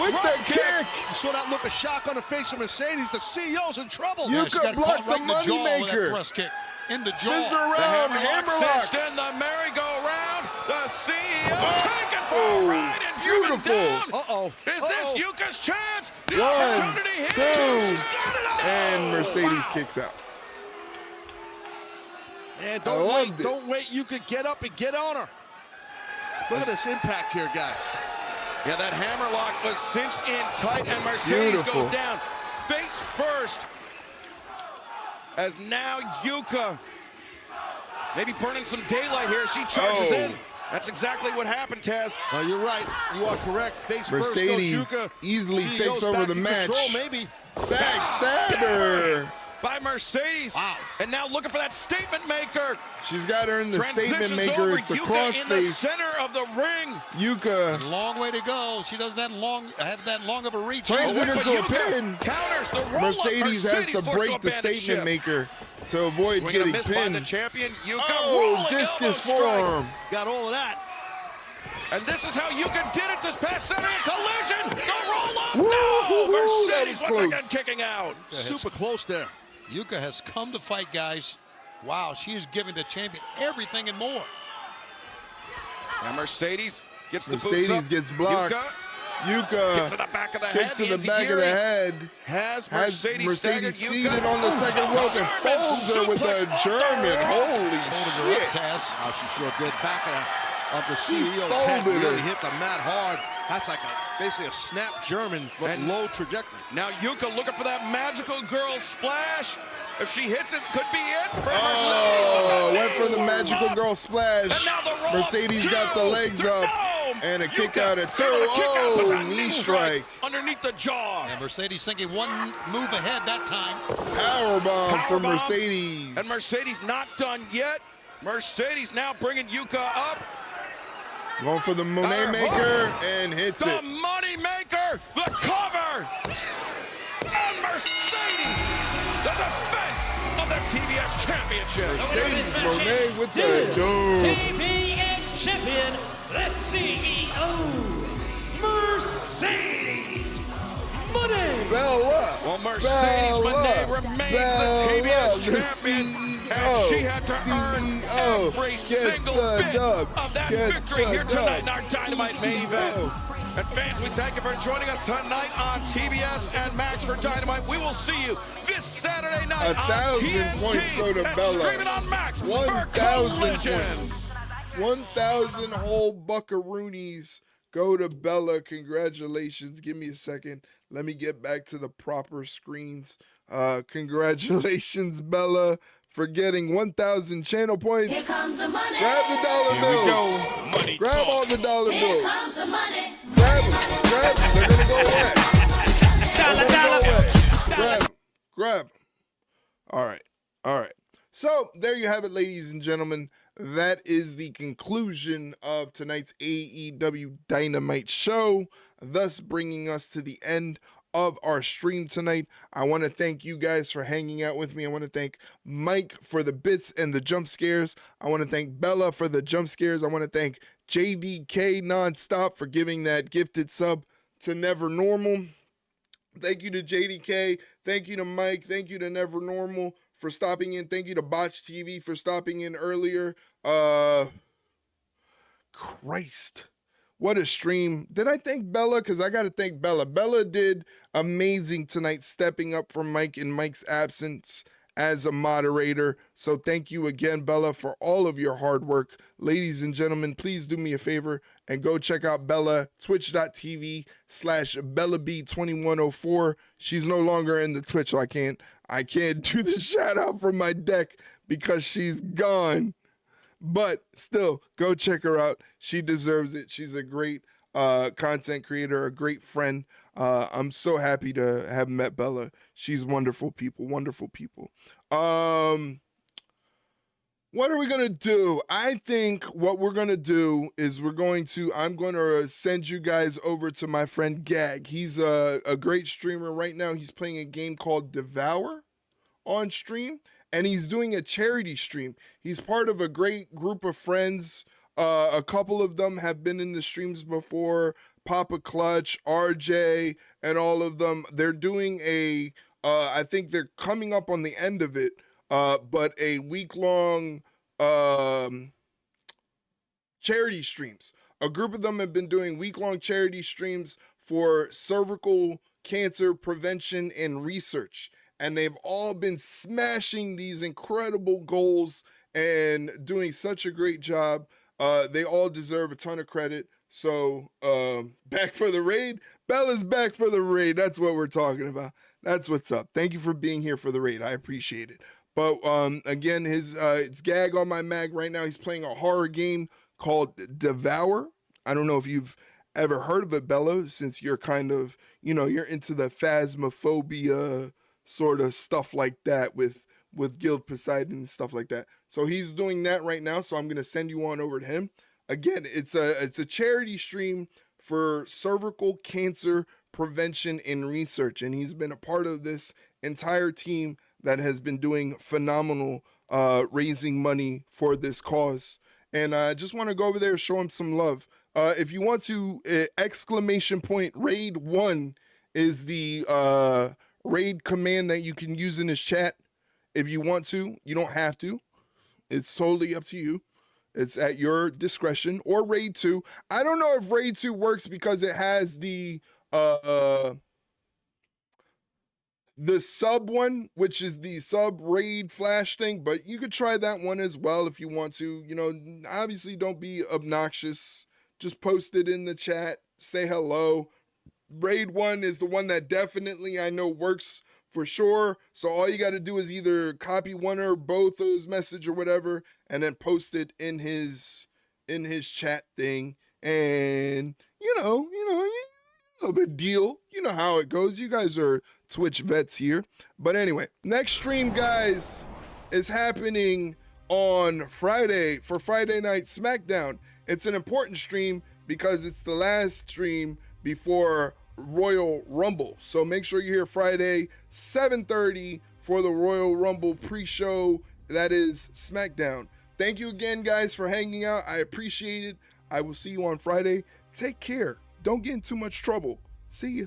with the kick. You saw that look of shock on the face of Mercedes. The CEO's in trouble. Yuka She got blocked caught right in the the jaw with that moneymaker. thrust kick. In the Spins jaw. around, hammerlock. Cinched in the merry-go-round. The CEO taken for a ride and driven Beautiful. down. Uh-oh. Is this Yuka's chance? The 1, opportunity here. 2, She's got it all. and Mercedes kicks out. And I loved it. don't wait. You could get up and get on her. Look at this impact here, guys. Yeah, that hammerlock was cinched in tight, and Mercedes Beautiful. goes down face first. As now Yuka, maybe burning some daylight here. She charges in. That's exactly what happened, Taz. You're right. You are correct. Face Mercedes first goes Yuka. easily She takes goes over back the in match. Control, maybe. Backstabber. By Mercedes. Wow. And now looking for that statement maker. She's got her in the statement Transitions maker. over It's the Yuka in the crossface. center of the ring. Yuka Long way to go. She doesn't have that long of a reach. turns it but into a Yuka pin. counters the roll-up. Mercedes has to forced to break the abandon statement ship. maker to avoid Swing and a getting miss by the pinned. champion. Yuka Oh, rolling discus elbow strike. forearm. Got all of that. And this is how Yuka did it this past Saturday. Collision. The roll-up. Woo, No. woo, woo, that Mercedes was once again close. kicking out. Super close there. Yuka has come to fight, guys. Wow, she is giving the champion everything and more. And Mercedes gets the Mercedes boots up. gets blocked. Yuka kick to Yuka the back of the kick head. to the back of the head. Has Has Mercedes, Mercedes staggered seated Yuka. on the second rope and folds her with a German. Holy shit. Taz. Oh, she sure did. Back of the CEO's folded head really her. hit the mat hard. That's like basically a snap German, but And low trajectory. Now Yuka looking for that magical girl splash. If she hits it, could be it for Oh, Mercedes. went for the magical girl splash. And now the roll-up. Mercedes got the legs up. And a kick out at 2. Oh, knee strike. Underneath the jaw. And Mercedes thinking one move ahead that time. Powerbomb for Powerbomb. Mercedes. And Mercedes not done yet. Mercedes now bringing Yuka up. Going for the Mone Power maker hook. and hits The it. money maker. The cover. And Mercedes. The defense of the TBS Championship. Mercedes Mone with the dome. TBS champion, the CEO, Mercedes Mone. Bella. Well, Mercedes Mone remains the TBS champion, and she had to earn every single bit of that victory here tonight in our Dynamite main event. And fans, we thank you for joining us tonight on TBS and Max for Dynamite. We will see you this Saturday night on TNT and stream it on Max for 1,000 Collision. points. 1,000 whole buckaroonies go to Bella. Congratulations. Give me a second. Let me get back to the proper screens. Congratulations, Bella, for getting 1,000 channel points. Here comes the money. Grab the dollar Here bills. we go. Money Grab talk. all the dollar Here bills. comes the money. Grab them. Grab them. They're going to go away. Grab them. Grab them. All right. All right. So there you have it, ladies and gentlemen. That is the conclusion of tonight's AEW Dynamite show, thus bringing us to the end of our stream tonight. I want to thank you guys for hanging out with me. I want to thank Mike for the bits and the jump scares. I want to thank Bella for the jump scares. I want to thank JDK Nonstop for giving that gifted sub to Never Normal. Thank you to JDK. Thank you to Mike. Thank you to Never Normal for stopping in. Thank you to Botch TV for stopping in earlier. Christ, what a stream. Did I thank Bella? Because I got to thank Bella. Bella did amazing tonight, stepping up for Mike in Mike's absence as a moderator. So thank you again, Bella, for all of your hard work. Ladies and gentlemen, please do me a favor and go check out Bella, twitch.tv/BellaB2104. She's no longer in the Twitch, so I can't do the shout out from my deck because she's gone. But still, go check her out. She deserves it. She's a great content creator, a great friend. I'm so happy to have met Bella. She's wonderful people, wonderful people. What are we going to do? I think what we're going to do is I'm going to send you guys over to my friend Gag. He's a great streamer right now. He's playing a game called Devour on stream, and he's doing a charity stream. He's part of a great group of friends. A couple of them have been in the streams before. Papa Clutch, RJ, and all of them. They're doing I think they're coming up on the end of it, but a week-long charity streams. A group of them have been doing week-long charity streams for cervical cancer prevention and research. And they've all been smashing these incredible goals and doing such a great job. They all deserve a ton of credit. So, back for the raid. Bella's back for the raid. That's what we're talking about. That's what's up. Thank you for being here for the raid. I appreciate it. But again, it's Gag on my mag right now. He's playing a horror game called Devour. I don't know if you've ever heard of it, Bella, since you're kind of, you're into the phasmophobia sort of stuff like that with Guild Poseidon and stuff like that. So he's doing that right now. So I'm going to send you on over to him. Again, it's a charity stream for cervical cancer prevention and research. And he's been a part of this entire team that has been doing phenomenal raising money for this cause. And I just want to go over there and show him some love. If you want to, !raid 1 is the raid command that you can use in his chat. If you want to, you don't have to. It's totally up to you. It's at your discretion. Or raid 2. I don't know if raid 2 works because it has the sub one, which is the sub raid flash thing, but you could try that one as well if you want to. Obviously don't be obnoxious. Just post it in the chat. Say hello. Raid 1 is the one that definitely I know works for sure. So all you got to do is either copy one or both of his message or whatever, and then post it in his chat thing. And it's no big deal. You know how it goes. You guys are Twitch vets here. But anyway, next stream, guys, is happening on Friday for Friday Night SmackDown. It's an important stream because it's the last stream before Royal Rumble. So make sure you're here Friday, 7:30 for the Royal Rumble pre-show. That is SmackDown. Thank you again, guys, for hanging out. I appreciate it. I will see you on Friday. Take care. Don't get in too much trouble. See ya.